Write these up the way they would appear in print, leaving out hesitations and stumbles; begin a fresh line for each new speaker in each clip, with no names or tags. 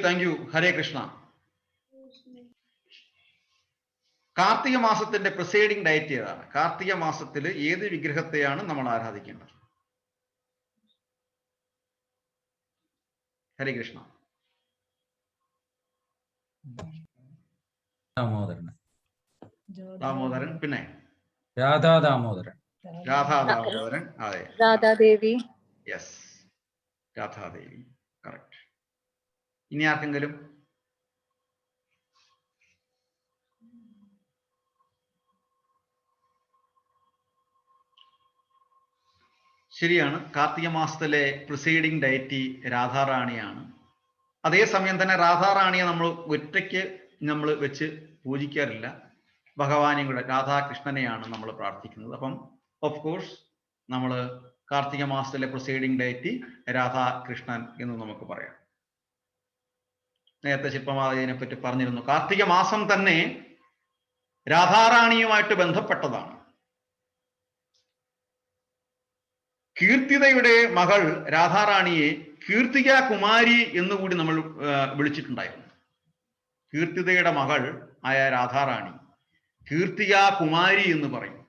Thank you. Hare Krishna. Karthika മാസത്തിന്റെ presiding diet ഏതാണ്? കാർത്തിക മാസത്തിൽ ഏത് വിഗ്രഹത്തെയാണ് നമ്മൾ ആരാധിക്കേണ്ടത്? ഹരേ കൃഷ്ണ. ദാമോദരൻ. പിന്നെ
രാധാദാമോദരൻ.
അതെ,
രാധാദേവി.
Yes, Radha Devi, correct. ഇനി ആർക്കെങ്കിലും? ശരിയാണ്. കാർത്തിക മാസത്തിലെ പ്രിസൈഡിംഗ് ഡയറ്റി രാധാറാണിയാണ്. അതേസമയം തന്നെ രാധാറാണിയെ നമ്മൾ ഒറ്റയ്ക്ക് നമ്മൾ വെച്ച് പൂജിക്കാറില്ല. ഭഗവാനെയും കൂടെ രാധാകൃഷ്ണനെയാണ് നമ്മൾ പ്രാർത്ഥിക്കുന്നത്. അപ്പം ഓഫ് കോഴ്സ് നമ്മൾ കാർത്തിക മാസത്തിലെ പ്രിസൈഡിംഗ് ഡയറ്റി രാധാകൃഷ്ണൻ എന്ന് നമുക്ക് പറയാം. നേരത്തെ ശില്പമാതയെ പറ്റി പറഞ്ഞിരുന്നു. കാർത്തിക മാസം തന്നെ രാധാറാണിയുമായിട്ട് ബന്ധപ്പെട്ടതാണ്. കീർത്തിതയുടെ മകൾ രാധാറാണിയെ കീർത്തിക കുമാരി എന്നുകൂടി നമ്മൾ വിളിച്ചിട്ടുണ്ടായിരുന്നു. കീർത്തിതയുടെ മകൾ ആയ രാധാറാണി കീർത്തിക കുമാരി എന്ന് പറയും.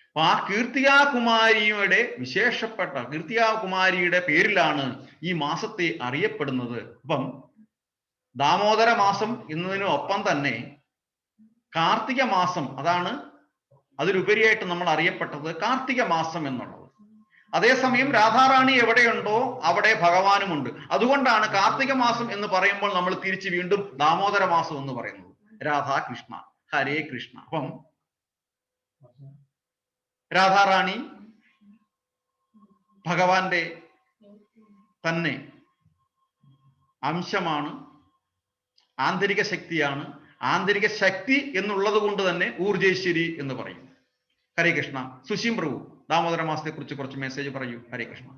അപ്പൊ ആ കീർത്തിക കുമാരിയുടെ വിശേഷപ്പെട്ട കീർത്തിക കുമാരിയുടെ പേരിലാണ് ഈ മാസത്തെ അറിയപ്പെടുന്നത്. അപ്പം ദാമോദര മാസം എന്നതിനൊപ്പം തന്നെ കാർത്തിക മാസം, അതാണ് അതിലുപരിയായിട്ട് നമ്മൾ അറിയപ്പെട്ടത് കാർത്തിക മാസം എന്നുള്ളത്. അതേസമയം രാധാറാണി എവിടെയുണ്ടോ അവിടെ ഭഗവാനുമുണ്ട്. അതുകൊണ്ടാണ് കാർത്തിക മാസം എന്ന് പറയുമ്പോൾ നമ്മൾ തിരിച്ച് വീണ്ടും ദാമോദര മാസം എന്ന് പറയുന്നത്. രാധാകൃഷ്ണ ഹരേ കൃഷ്ണ. അപ്പം രാധാറാണി ഭഗവാന്റെ തന്നെ അംശമാണ്, ആന്തരിക ശക്തിയാണ്. ആന്തരിക ശക്തി എന്നുള്ളത് കൊണ്ട് തന്നെ ഊർജേശ്വരി എന്ന് പറയും. ഹരേ കൃഷ്ണ. സുശീം പ്രഭു ദാമോദര മാസത്തെ കുറിച്ച് കുറച്ച് മെസ്സേജ് പറയൂ. ഹരേ കൃഷ്ണ.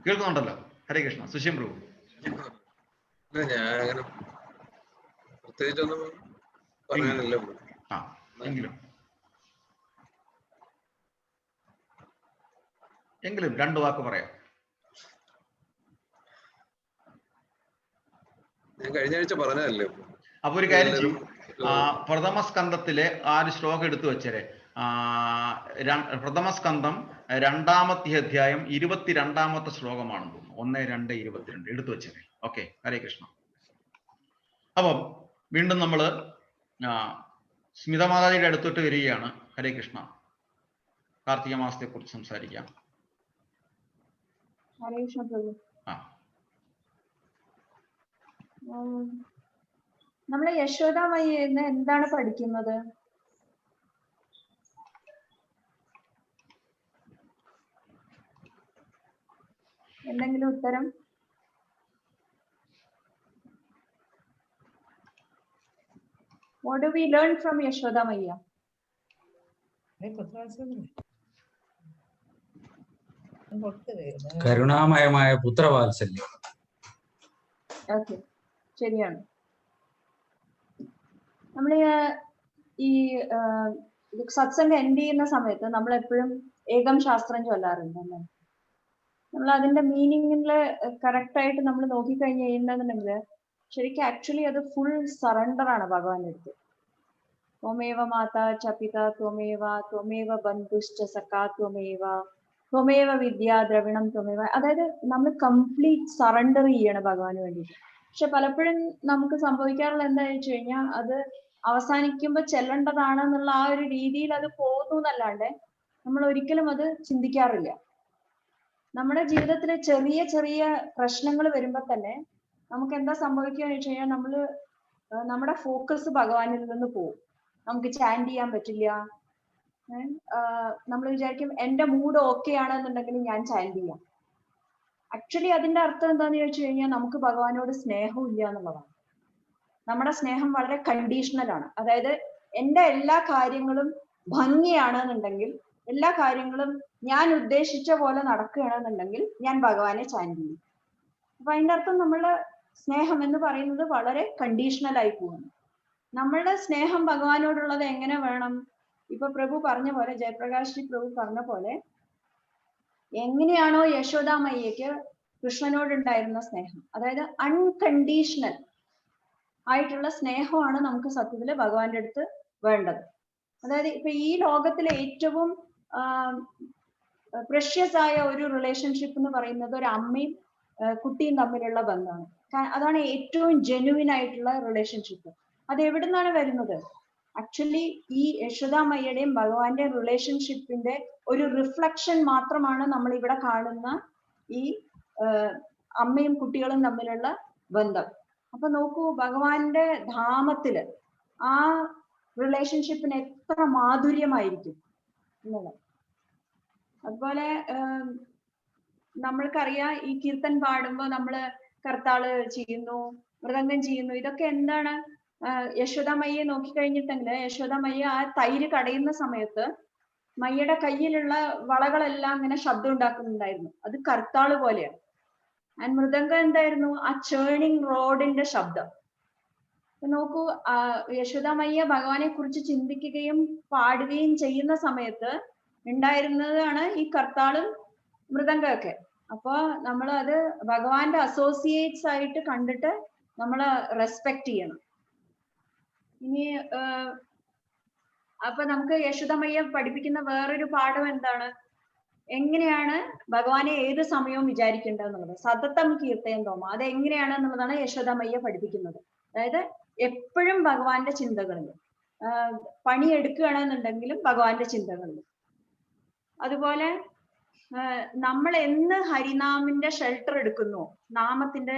കേൾക്കുന്നുണ്ടല്ലോ? ഹരേ കൃഷ്ണ. സുശീം പ്രഭു.
ഞാൻ അങ്ങനെ പ്രത്യേകിച്ചൊന്നും പറയാനില്ല.
എങ്കിലും രണ്ടു വാക്ക് പറയാം.
ഞാൻ കഴിഞ്ഞ ആഴ്ച പറഞ്ഞതല്ലേ.
അപ്പൊ ഒരു കാര്യം ചെയ്യും, പ്രഥമ സ്കന്ധത്തിലെ ആ ഒരു ശ്ലോകം എടുത്തു വെച്ചേരെ. പ്രഥമ സ്കന്ധം 2-ാമത്തെ അധ്യായം 22-ാമത്തെ ശ്ലോകമാണെന്ന് തോന്നുന്നു. 1-2-22 എടുത്തു വെച്ചേരെ. ഓക്കെ. ഹരേ കൃഷ്ണ. അപ്പം വീണ്ടും നമ്മള് സ്മിതമാതാജിയുടെ അടുത്തോട്ട് വരികയാണ്. ഹരേ കൃഷ്ണ. കാർത്തിക മാസത്തെ കുറിച്ച് സംസാരിക്കാം.
നമ്മള് യശോദാമയ്യെന്ന് എന്താണ് പഠിക്കുന്നത്? എന്തെങ്കിലും ഉത്തരം? What do we learn from Yashoda Maiya?
കരുണാമയമായ പുത്രവാത്സല്യം.
ഓക്കെ, ശരിയാണ്. നമ്മൾ ഈ സത്സംഗം എൻഡ് ചെയ്യുന്ന സമയത്ത് നമ്മൾ എപ്പോഴും ഏകം ശാസ്ത്രം ചൊല്ലാറുണ്ട് അല്ലേ? നമ്മൾ അതിന്റെ മീനിങ്ങില് കറക്റ്റ് ആയിട്ട് നമ്മൾ നോക്കിക്കഴിഞ്ഞ് കഴിയുന്നുണ്ടെങ്കിൽ ശരിക്കും ആക്ച്വലി അത് ഫുൾ സറണ്ടർ ആണ് ഭഗവാന്റെ അടുത്ത്. ത്വമേവ മാതാ ച പിതാ ത്വമേവ ത്വമേവ ബന്ധുശ്ച സഖാ ത്വമേവ ത്വമേവ വിദ്യാ ദ്രവിണം ത്വമേവ. അതായത് നമ്മൾ കംപ്ലീറ്റ് സറണ്ടർ ചെയ്യണം ഭഗവാന് വേണ്ടിയിട്ട്. പക്ഷെ പലപ്പോഴും നമുക്ക് സംഭവിക്കാറുള്ള എന്താണെന്ന് വെച്ച് കഴിഞ്ഞാൽ അത് അവസാനിക്കുമ്പോൾ ചെല്ലേണ്ടതാണെന്നുള്ള ആ ഒരു രീതിയിൽ അത് പോകുന്നു എന്നല്ലാണ്ട് നമ്മൾ ഒരിക്കലും അത് ചിന്തിക്കാറില്ല. നമ്മുടെ ജീവിതത്തിലെ ചെറിയ ചെറിയ പ്രശ്നങ്ങൾ വരുമ്പോൾ തന്നെ നമുക്ക് എന്താ സംഭവിക്കുക എന്ന് വെച്ച് കഴിഞ്ഞാൽ നമ്മുടെ ഫോക്കസ് ഭഗവാനിൽ നിന്ന് പോകും. നമുക്ക് ചാൻഡ് ചെയ്യാൻ പറ്റില്ല. നമ്മൾ വിചാരിക്കും എന്റെ മൂഡ് ഓക്കെ ആണെന്നുണ്ടെങ്കിൽ ഞാൻ ചാൻഡ് ചെയ്യാം. ആക്ച്വലി അതിന്റെ അർത്ഥം എന്താന്ന് ചോദിച്ചു കഴിഞ്ഞാൽ നമുക്ക് ഭഗവാനോട് സ്നേഹം ഇല്ല എന്നുള്ളതാണ്. നമ്മുടെ സ്നേഹം വളരെ കണ്ടീഷണൽ ആണ്. അതായത് എന്റെ എല്ലാ കാര്യങ്ങളും ഭംഗിയാണെന്നുണ്ടെങ്കിൽ, എല്ലാ കാര്യങ്ങളും ഞാൻ ഉദ്ദേശിച്ച പോലെ നടക്കുകയാണെന്നുണ്ടെങ്കിൽ ഞാൻ ഭഗവാനെ ചാൻഡ് ചെയ്യും. അപ്പൊ അതിന്റെ അർത്ഥം നമ്മള് സ്നേഹം എന്ന് പറയുന്നത് വളരെ കണ്ടീഷണൽ ആയി പോകുന്നു. നമ്മളുടെ സ്നേഹം ഭഗവാനോടുള്ളത് എങ്ങനെ വേണം? ഇപ്പൊ പ്രഭു പറഞ്ഞ പോലെ, ജയപ്രകാശ് ജി പ്രഭു പറഞ്ഞ പോലെ, എങ്ങനെയാണോ യശോദാമയ്യക്ക് കൃഷ്ണനോടുണ്ടായിരുന്ന സ്നേഹം, അതായത് അൺകണ്ടീഷണൽ ആയിട്ടുള്ള സ്നേഹമാണ് നമുക്ക് സത്യത്തില് ഭഗവാന്റെ അടുത്ത് വേണ്ടത്. അതായത് ഇപ്പൊ ഈ ലോകത്തിലെ ഏറ്റവും പ്രഷ്യസ് ആയ ഒരു റിലേഷൻഷിപ്പ് എന്ന് പറയുന്നത് ഒരു അമ്മയും കുട്ടിയും തമ്മിലുള്ള ബന്ധമാണ്. അതാണ് ഏറ്റവും ജെന്യുവിൻ ആയിട്ടുള്ള റിലേഷൻഷിപ്പ്. അത് എവിടെ നിന്നാണ് വരുന്നത്? ആക്ച്വലി ഈ യശോദാമയ്യയുടെയും ഭഗവാന്റെ റിലേഷൻഷിപ്പിന്റെ ഒരു റിഫ്ലക്ഷൻ മാത്രമാണ് നമ്മൾ ഇവിടെ കാണുന്ന ഈ അമ്മയും കുട്ടികളും തമ്മിലുള്ള ബന്ധം. അപ്പൊ നോക്കൂ, ഭഗവാന്റെ ധാമത്തില് ആ റിലേഷൻഷിപ്പിന് എത്ര മാധുര്യമായിരിക്കും എന്നുള്ളത്. അതുപോലെ നമ്മൾക്കറിയാം, ഈ കീർത്തൻ പാടുമ്പോൾ നമ്മള് കർത്താള് ചെയ്യുന്നു, മൃദംഗം ചെയ്യുന്നു. ഇതൊക്കെ എന്താണ്? യശോദാമയ്യെ നോക്കിക്കഴിഞ്ഞിട്ടെങ്കിൽ യശോദാമയ്യ ആ തൈര് കടയുന്ന സമയത്ത് മയ്യയുടെ കയ്യിലുള്ള വളകളെല്ലാം ഇങ്ങനെ ശബ്ദം ഉണ്ടാക്കുന്നുണ്ടായിരുന്നു. അത് കർത്താള് പോലെയാണ്. ആൻഡ് മൃദംഗം എന്തായിരുന്നു? ആ ചേണിങ് റോഡിന്റെ ശബ്ദം. നോക്കൂ, യശോദാമയ്യ ഭഗവാനെ കുറിച്ച് ചിന്തിക്കുകയും പാടുകയും ചെയ്യുന്ന സമയത്ത് ഉണ്ടായിരുന്നതാണ് ഈ കർത്താളും മൃദംഗമൊക്കെ. അപ്പൊ നമ്മൾ അത് ഭഗവാന്റെ അസോസിയേറ്റ്സ് ആയിട്ട് കണ്ടിട്ട് നമ്മൾ റെസ്പെക്ട് ചെയ്യണം. ഇനി അപ്പൊ നമുക്ക് യശോദാമയ്യ പഠിപ്പിക്കുന്ന വേറൊരു പാഠം എന്താണ്? എങ്ങനെയാണ് ഭഗവാനെ ഏത് സമയവും വിചാരിക്കേണ്ടതെന്നുള്ളത്. സതതം കീർത്തയം തോമ, അത് എങ്ങനെയാണ് എന്നുള്ളതാണ് യശോദാമയ്യ പഠിപ്പിക്കുന്നത്. അതായത് എപ്പോഴും ഭഗവാന്റെ ചിന്തകളിൽ, പണി എടുക്കുകയാണെന്നുണ്ടെങ്കിലും ഭഗവാന്റെ ചിന്തകളിൽ. അതുപോലെ നമ്മൾ എന്ന് ഹരിനാമിന്റെ ഷെൽട്ടർ എടുക്കുന്നുവോ, നാമത്തിന്റെ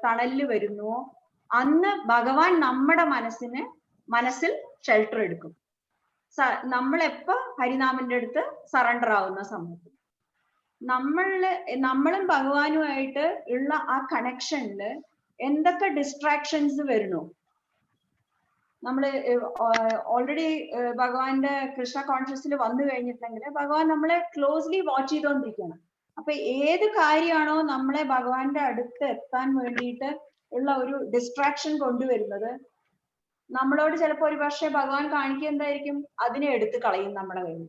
തണലില് വരുന്നുവോ, അന്ന് ഭഗവാൻ നമ്മുടെ മനസ്സിൽ ഷെൽട്ടർ എടുക്കും. നമ്മളെപ്പോ ഹരിനാമിന്റെ അടുത്ത് സറണ്ടർ ആവുന്ന സമയത്ത് നമ്മളും ഭഗവാനുമായിട്ട് ഉള്ള ആ കണക്ഷനില് എന്തൊക്കെ ഡിസ്ട്രാക്ഷൻസ് വരുന്നു, നമ്മള് ഓൾറെഡി ഭഗവാന്റെ കൃഷ്ണ കോൺഷ്യസിൽ വന്നു കഴിഞ്ഞിട്ടുണ്ടെങ്കിൽ ഭഗവാൻ നമ്മളെ ക്ലോസ്ലി വാച്ച് ചെയ്തുകൊണ്ടിരിക്കുകയാണ്. അപ്പൊ ഏത് കാര്യമാണോ നമ്മളെ ഭഗവാന്റെ അടുത്ത് എത്താൻ വേണ്ടിയിട്ട് ഉള്ള ഒരു ഡിസ്ട്രാക്ഷൻ കൊണ്ടുവരുന്നത്, നമ്മളോട് ചിലപ്പോൾ ഒരു പക്ഷേ ഭഗവാൻ കാണിക്കുക എന്തായിരിക്കും? അതിനെ എടുത്ത് കളയും നമ്മുടെ കയ്യിൽ.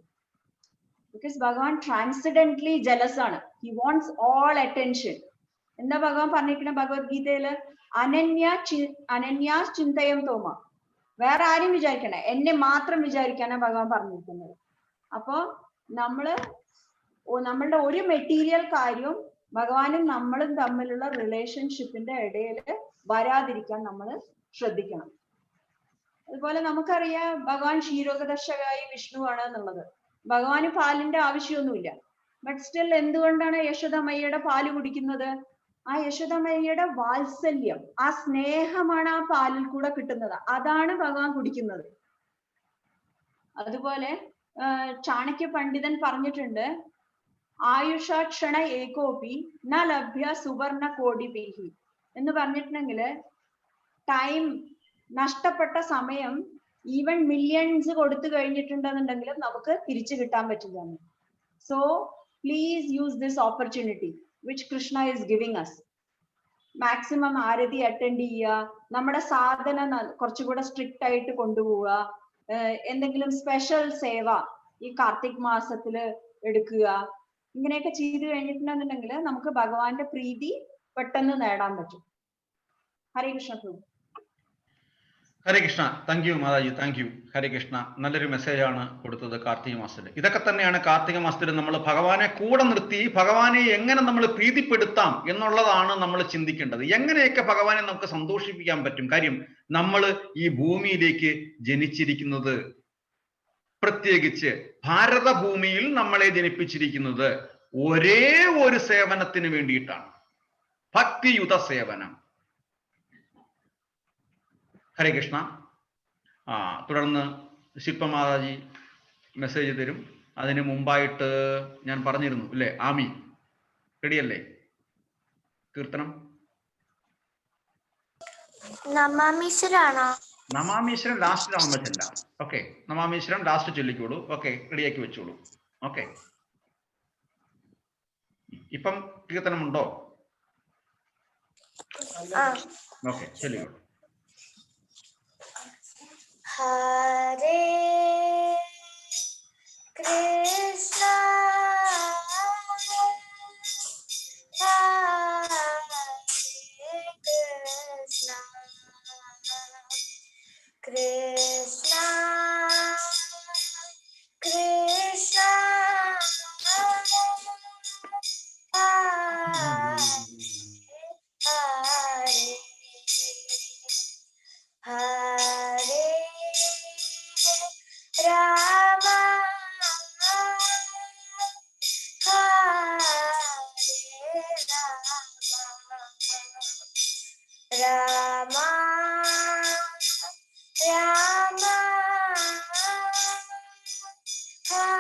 ബിക്കോസ് ഭഗവാൻ ട്രാൻസിഡന്റ്ലി ജലസ് ആണ്. He wants all attention. എന്താ ഭഗവാൻ പറഞ്ഞിരിക്കുന്നത് ഭഗവത്ഗീതയില്? അനന്യാ ചിന്തയം തോമ, വേറെ ആരും വിചാരിക്കണേ, എന്നെ മാത്രം വിചാരിക്കാനാണ് ഭഗവാൻ പറഞ്ഞിരിക്കുന്നത്. അപ്പോ നമ്മളുടെ ഒരു മെറ്റീരിയൽ കാര്യവും ഭഗവാനും നമ്മളും തമ്മിലുള്ള റിലേഷൻഷിപ്പിന്റെ ഇടയിൽ വരാതിരിക്കാൻ നമ്മൾ ശ്രദ്ധിക്കണം. അതുപോലെ നമുക്കറിയാം ഭഗവാൻ ക്ഷീരോദർശകായി വിഷ്ണുവാണ് എന്നുള്ളത്. ഭഗവാന് പാലിന്റെ ആവശ്യമൊന്നുമില്ല. ബട്ട് സ്റ്റിൽ എന്തുകൊണ്ടാണ് യശോദാമയ്യയുടെ പാല് കുടിക്കുന്നത്? ആ യശോദാമയ്യയുടെ വാത്സല്യം, ആ സ്നേഹമാണ് ആ പാലിൽ കൂടെ കിട്ടുന്നത്. അതാണ് ഭഗവാൻ കുടിക്കുന്നത്. അതുപോലെ ചാണക്യ പണ്ഡിതൻ പറഞ്ഞിട്ടുണ്ട്, ആയുഷ ക്ഷണ ഏകോപി ന ലഭ്യ സുവർണ കോടി പീഹി എന്ന് പറഞ്ഞിട്ടുണ്ടെങ്കിൽ ടൈം, നഷ്ടപ്പെട്ട സമയം ഈവൻ മില്യൺസ് കൊടുത്തു കഴിഞ്ഞിട്ടുണ്ടെന്നുണ്ടെങ്കിലും നമുക്ക് തിരിച്ചു കിട്ടാൻ പറ്റില്ല. So please use this opportunity which Krishna is giving us. Maximum aarti attend ചെയ്യുക, നമ്മുടെ സാധന കുറച്ചുകൂടെ സ്ട്രിക്റ്റ് ആയിട്ട് കൊണ്ടുപോവുക, എന്തെങ്കിലും സ്പെഷ്യൽ സേവ ഈ കാർത്തിക് മാസത്തില് എടുക്കുക. ഇങ്ങനെയൊക്കെ ചെയ്തു കഴിഞ്ഞിട്ടുണ്ടെന്നുണ്ടെങ്കിൽ നമുക്ക് ഭഗവാന്റെ പ്രീതി പെട്ടെന്ന് നേടാൻ പറ്റും. Hare Krishna Prabhu.
Hare Krishna. Thank you Mataji, thank you. Hare Krishna. നല്ലൊരു മെസ്സേജാണ് കൊടുത്തത് കാർത്തിക മാസത്തിൽ. ഇതൊക്കെ തന്നെയാണ് കാർത്തിക മാസത്തിൽ നമ്മൾ ഭഗവാനെ കൂടെ നിർത്തി ഭഗവാനെ എങ്ങനെ നമ്മൾ പ്രീതിപ്പെടുത്താം എന്നുള്ളതാണ് നമ്മൾ ചിന്തിക്കേണ്ടത്. എങ്ങനെയൊക്കെ ഭഗവാനെ നമുക്ക് സന്തോഷിപ്പിക്കാൻ പറ്റും. കാര്യം നമ്മൾ ഈ ഭൂമിയിലേക്ക് ജനിച്ചിരിക്കുന്നത്, പ്രത്യേകിച്ച് ഭാരതഭൂമിയിൽ നമ്മളെ ജനിപ്പിച്ചിരിക്കുന്നത് ഒരേ ഒരു സേവനത്തിന് വേണ്ടിയിട്ടാണ്, ഭക്തിയുത സേവനം. ഹരേ കൃഷ്ണ. തുടർന്ന് ശില്പമാതാജി മെസ്സേജ് തരും. അതിന് മുമ്പായിട്ട് ഞാൻ പറഞ്ഞിരുന്നു അല്ലേ, ആമി റെഡിയല്ലേ? കീർത്തനം നമാമീശ്വരൻ ലാസ്റ്റ് ആവുമ്പോ ചെല്ലാം. ഓക്കെ, നമാമീശ്വരൻ ലാസ്റ്റ് ചൊല്ലിക്കോളൂ. ഓക്കെ, റെഡിയാക്കി വെച്ചോളൂ. ഓക്കെ, ഇപ്പം കീർത്തനമുണ്ടോ? ഓക്കെ, ചൊല്ലിക്കോളൂ.
Hare Krishna, Hare Krishna, Krishna Krishna, Hare Hare, Hare Rama, Hare Rama, Rama Rama, Hare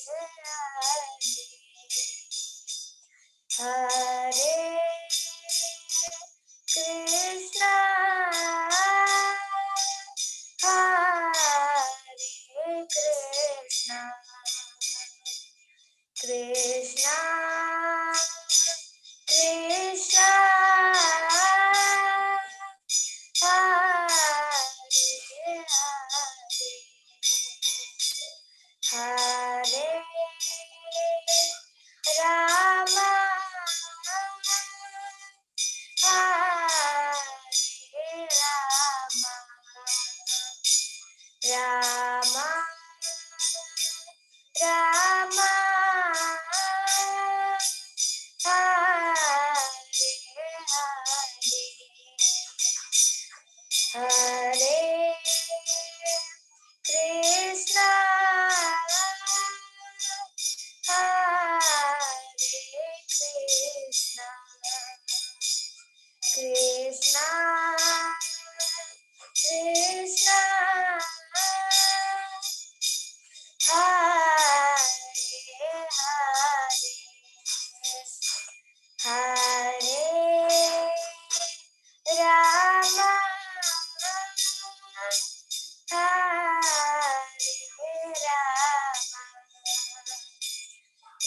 Hare, Hare Krishna.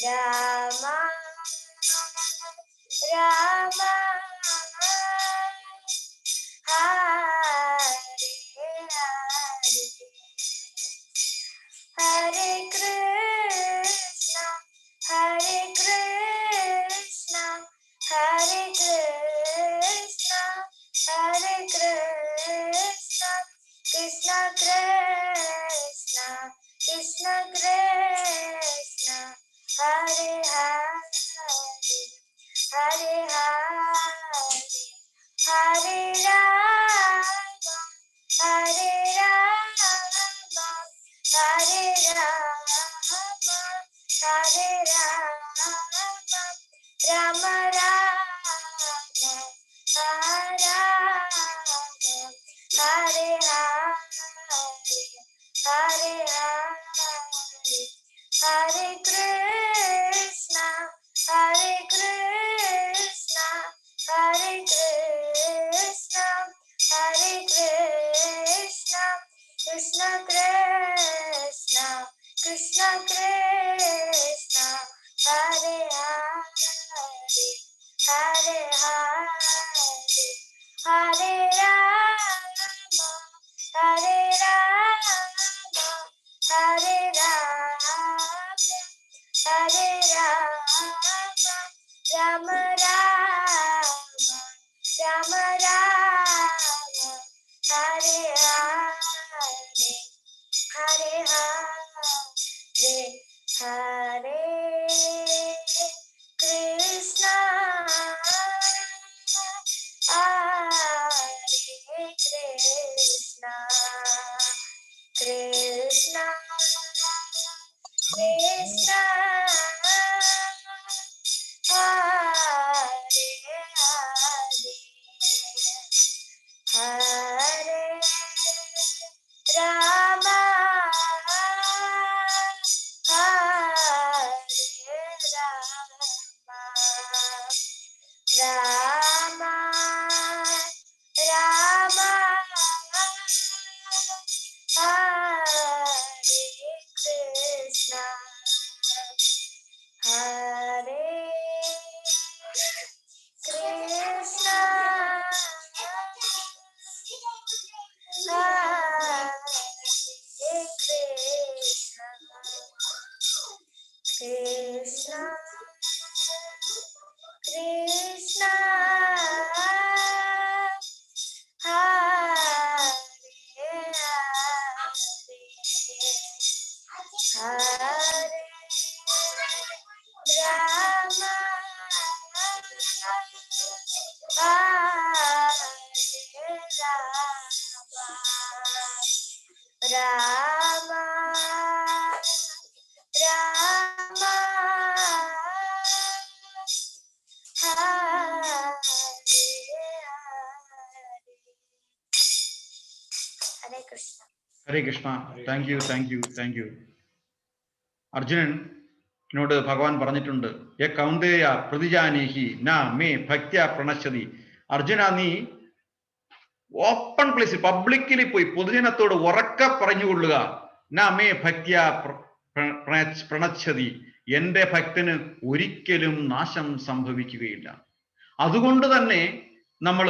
Rama Rama Hare Hare Hare Krishna Hare Krishna Hare Krishna Hare Krishna Krishna Krishna Krishna Krishna Hare Hare Hare Hare Hare Rama Hare Rama Hare Rama Hare Rama Rama Rama Hare Hare Hare Hare Krishna Hare Krishna Hare Krishna Hare Krishna Krishna Krishna Krishna Krishna Hare Hare Hare Hare Hare Rama Hare Rama Hare Rama Hare Rama Rama Rama Rama Rama Hare Hare Hare Hare Hare Krishna Hare Krishna Krishna Krishna Hare Hare Hare Rama Hare Rama Rama Hare Krishna Hare Krishna Hare Krishna Krishna Krishna Hare Hare Rama Rama Rama Hare Krishna.
Hare Krishna. Thank you thank you thank you. അർജുനനോട് ഭഗവാൻ പറഞ്ഞിട്ടുണ്ട്, യ കൗന്ദേയ പ്രതിജാനീഹി ന may ഭക്ത്യ പ്രണശ്യതി. Arjuna, നീ open പ്ലേസിൽ publicly പോയി പൊതുജനത്തോട് ഉറക്കെ പറഞ്ഞുകൊള്ളുക, ന മേ ഭക്ത്യ പ്രണശ്യതി, എന്റെ ഭക്തന് ഒരിക്കലും നാശം സംഭവിക്കുകയില്ല. അതുകൊണ്ട് തന്നെ നമ്മൾ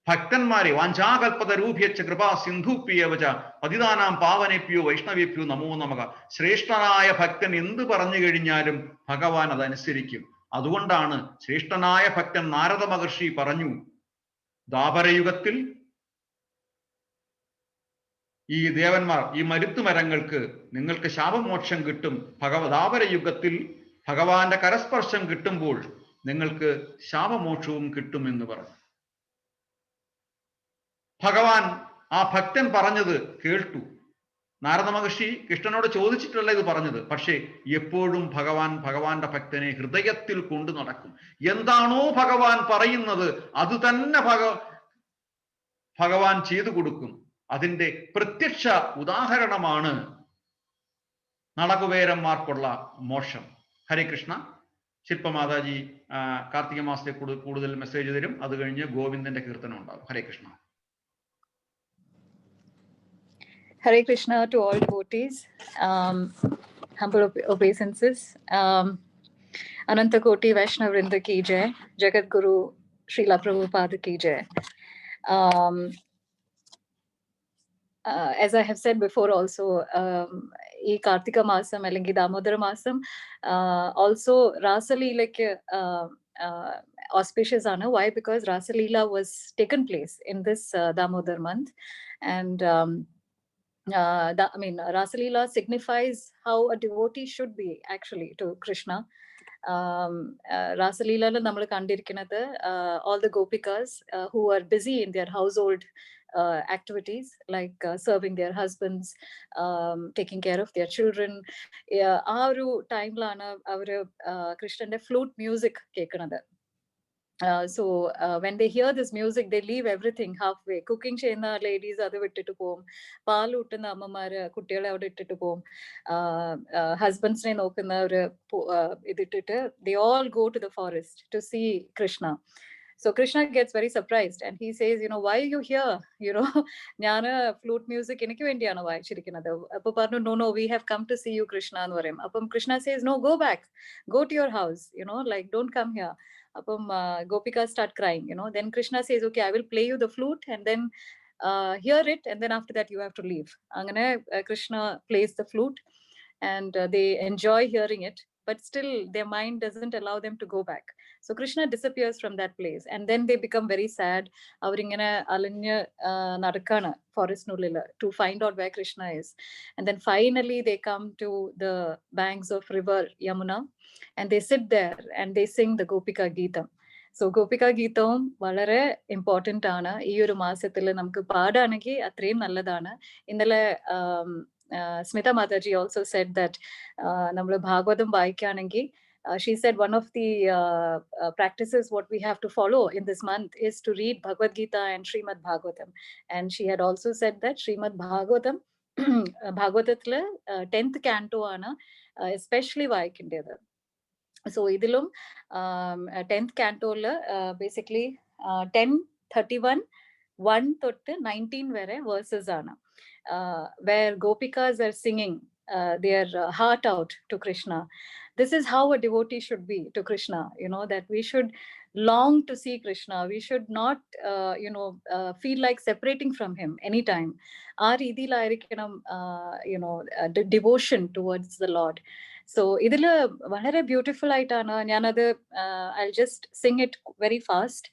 ഭക്തന്മാരെ വാഞ്ചാകൽപത രൂപ്യച്ച കൃപാ സിന്ധുപ്യവച പതിതാനാം പാവനേപ്യോ വൈഷ്ണവേപ്യോ നമോ നമഃ. ശ്രേഷ്ഠനായ ഭക്തൻ എന്ത് പറഞ്ഞു കഴിഞ്ഞാലും ഭഗവാൻ അതനുസരിക്കും. അതുകൊണ്ടാണ് ശ്രേഷ്ഠനായ ഭക്തൻ നാരദ മഹർഷി പറഞ്ഞു, ദ്വാപരയുഗത്തിൽ ഈ ദേവന്മാർ, ഈ മരുത്തുമരങ്ങൾക്ക് നിങ്ങൾക്ക് ശാപമോക്ഷം കിട്ടും. ദ്വാപരയുഗത്തിൽ ഭഗവാന്റെ കരസ്പർശം കിട്ടുമ്പോൾ നിങ്ങൾക്ക് ശാപമോക്ഷവും കിട്ടുമെന്ന് പറഞ്ഞു. ഭഗവാൻ ആ ഭക്തൻ പറഞ്ഞത് കേട്ടു. നാരദ മഹർഷി കൃഷ്ണനോട് ചോദിച്ചിട്ടല്ല ഇത് പറഞ്ഞത്, പക്ഷേ എപ്പോഴും ഭഗവാന്റെ ഭക്തനെ ഹൃദയത്തിൽ കൊണ്ടു നടക്കും. എന്താണോ ഭഗവാൻ പറയുന്നത് അത് തന്നെ ഭഗവാൻ ചെയ്തു കൊടുക്കും. അതിൻ്റെ പ്രത്യക്ഷ ഉദാഹരണമാണ് നളകുബേരന്മാർക്കുള്ള മോക്ഷം. ഹരേ കൃഷ്ണ. ശില്പമാതാജി കാർത്തിക മാസത്തെ കൂടുതൽ മെസ്സേജ് തരും. അത് കഴിഞ്ഞ് ഗോവിന്ദന്റെ കീർത്തനം ഉണ്ടാകും. ഹരേ Krishna.
Hare Krishna to all devotees, humble obeisances. Anantakoti Vaishnav Vrinda ki jai. Jagat Guru Srila Prabhupada ki jai. As I have said before also, E Kartika Masam, Alingi Damodara Masam, also Rasalila auspicious Anna. Why? Because Rasalila was taken place in this Damodar month. And Rasalila signifies how a devotee should be actually to Krishna. Rasalila nammal kandirikkunathu all the gopikas who are busy in their household activities like serving their husbands, taking care of their children. ആ ഒരു ടൈമിലാണ് അവര് കൃഷ്ണന്റെ flute music കേൾക്കുന്നത്. So when they hear this music, they leave everything halfway. Cooking ചെയ്യുന്ന ladies അത് വിട്ടിട്ട് പോകും, പാൽ ഊട്ടുന്ന അമ്മമാര് കുട്ടികളെ അവിടെ ഇട്ടിട്ട് പോകും, ഹസ്ബൻഡ്സിനെ നോക്കുന്നവര് ഇതിട്ടിട്ട് they all go to the forest to see Krishna. So Krishna gets very surprised and he says, why are you here? ഞാന് flute music എനിക്ക് വേണ്ടിയാണ് വായിച്ചിരിക്കുന്നത്. അപ്പൊ പറഞ്ഞു, no, we have come to see you, Krishna എന്ന് പറയും. അപ്പം Krishna says, no, go back, go to your house, like don't come here. Apam Gopika start crying, then Krishna says, okay, I will play you the flute and then hear it, and then after that you have to leave. Angane Krishna plays the flute and they enjoy hearing it, but still their mind doesn't allow them to go back. So Krishna disappears from that place and then they become very sad. Avaringane alanya nadakana forest nullil to find out where Krishna is. And then finally they come to the banks of river Yamuna and they sit there and they sing the Gopika Geetam. So Gopika Geetam വളരെ important ആണ്. ഈ ഒരു മാസത്തിൽ നമുക്ക് പാടാണെങ്കിൽ അത്രയും നല്ലതാണ്. ഇന്നലെ Smita Mataji also said that നമ്മൾ ഭാഗവതം വായിക്കുകയാണെങ്കിൽ she said one of the practices what we have to follow in this month is to read Bhagavad Gita and Srimad Bhagavatam. And she had also said that Srimad Bhagavatam ഭാഗവതത്തില് 10th canto ആണ് especially വായിക്കേണ്ടത്. So idilum 10th canto basically 10:31 1 to 19 vare verses ana where gopikas are singing their heart out to Krishna. This is how a devotee should be to Krishna, that we should long to see Krishna. We should not feel like separating from him anytime. Our devotion towards the Lord. So idile വളരെ beautiful ആയിട്ടാണ്. ഞാനത് I'll just sing it very fast,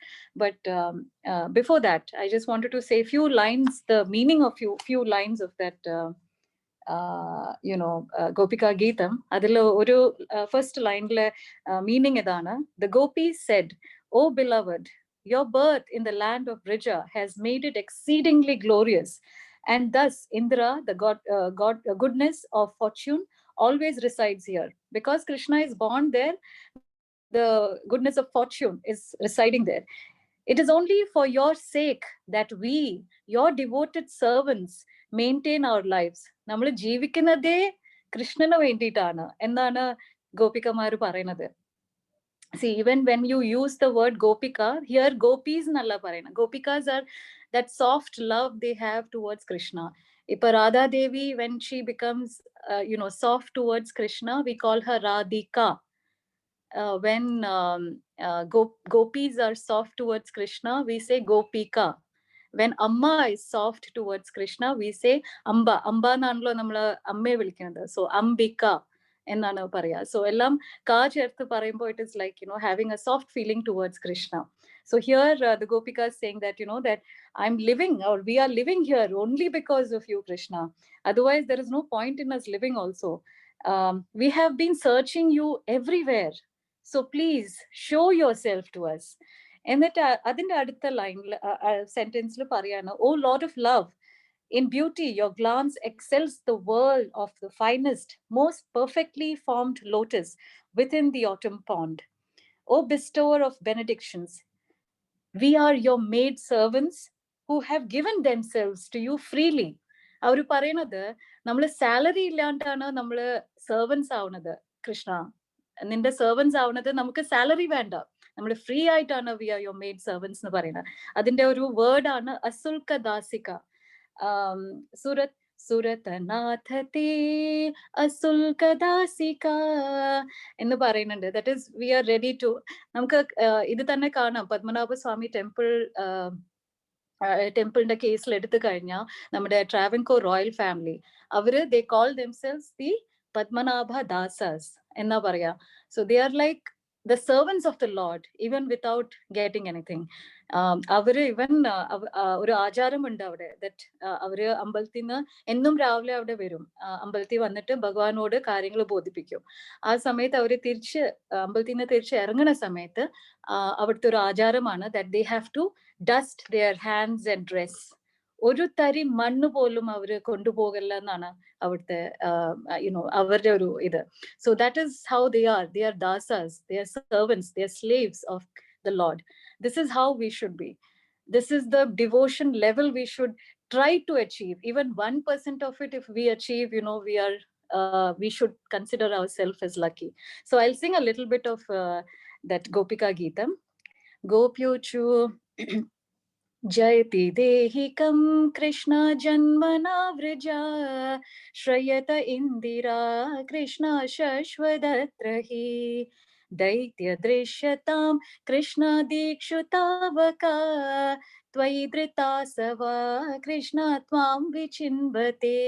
but before that I just wanted to say few lines, the meaning of few lines of that Gopika Geetam. Adile oru first line le meaning idana: the gopis said, "Oh beloved, your birth in the land of Brija has made it exceedingly glorious, and thus Indra, the god goodness of fortune, always resides here." Because Krishna is born there, the goodness of fortune is residing there. It is only for your sake that we, your devoted servants, maintain our lives. നമ്മൾ ജീവിക്കുന്നതേ കൃഷ്ണന് വേണ്ടിയിട്ടാണ് എന്നാണ് ഗോപികമാര് പറയുന്നത്. See, even when you use the word Gopika, here gopis nalla parayana. Gopikas are that soft love they have towards Krishna. Ipa Radha Devi, when she becomes soft towards Krishna, we call her Radhika. When gopis are soft towards Krishna, we say Gopika. When Amma is soft towards Krishna, we say Amba. Amba nanlo namla amme vilikkunadu. So Ambika എന്നാണ് പറയാ. So എല്ലാം കാ ചേർത്ത് പറയുമ്പോൾ it is like having a soft feeling towards Krishna. So here the Gopika is saying that that I'm living, or we are living here only because of you, Krishna. Otherwise there is no point in us living also. We have been searching you everywhere, so please show yourself to us. എന്നിട്ട് അതിന്റെ അടുത്ത ലൈനിൽ സെന്റൻസിൽ പറയാണ്, "Oh Lord of love, in beauty your glance excels the world of the finest, most perfectly formed lotus within the autumn pond. O bestower of benedictions, we are your maid servants who have given themselves to you freely." അവര് പറയുന്നത്, നമ്മള് salary ഇല്ലാണ്ടാണ് നമ്മള് servants ആവുന്നത്. കൃഷ്ണ, നിന്റെ servants ആവുന്നത് നമുക്ക് salary വേണ്ട, നമ്മൾ ഫ്രീ ആയിട്ടാണ് we are your maid servants എന്ന് പറയുന്നത്. അതിന്റെ ഒരു വേർഡാണ് അസുൽക്ക ദാസിക. സുരതനാഥത്തെ അസുൽകദാസിക എന്ന് പറയുന്നുണ്ട്. That is we are ready to, നമുക്ക് ഇത് തന്നെ കാണാം പത്മനാഭസ്വാമി ടെമ്പിളിന്റെ കേസിൽ എടുത്തു കഴിഞ്ഞാൽ നമ്മുടെ ട്രാവൻകോർ റോയൽ ഫാമിലി, അവര് they call themselves the Padmanabha Dasas എന്നാ പറയാ. So they are like the servants of the Lord even without getting anything. അവര് ഇവൻ ഒരു ആചാരമുണ്ട് അവിടെ, ദറ്റ് അവര് അമ്പലത്തിൽ നിന്ന് എന്നും രാവിലെ അവിടെ വരും, അമ്പലത്തിൽ വന്നിട്ട് ഭഗവാനോട് കാര്യങ്ങൾ ബോധിപ്പിക്കും. ആ സമയത്ത് അവര് അമ്പലത്തിൽ നിന്ന് തിരിച്ച് ഇറങ്ങുന്ന സമയത്ത് അവിടുത്തെ ഒരു ആചാരമാണ് that they have to dust their hands and dress. ഒരു തരി മണ്ണ് പോലും അവര് കൊണ്ടുപോകല്ല എന്നാണ് അവിടുത്തെ അവരുടെ ഒരു ഇത്. So that is how they are dasas, they are servants, they are slaves of the Lord. This is how we should be. This is the devotion level we should try to achieve. Even 1% of it if we achieve, we should consider ourselves as lucky. So I'll sing a little bit of that Gopika Geetam. Gopyochu जयति देहिकं कृष्ण जन्मना व्रजा, श्रयत इंदिरा कृष्ण शश्वदत्र हि, दैत्य दृश्यतां कृष्ण दीक्षुतावका, त्वयि धृतासवा कृष्ण त्वां विचिन्वते,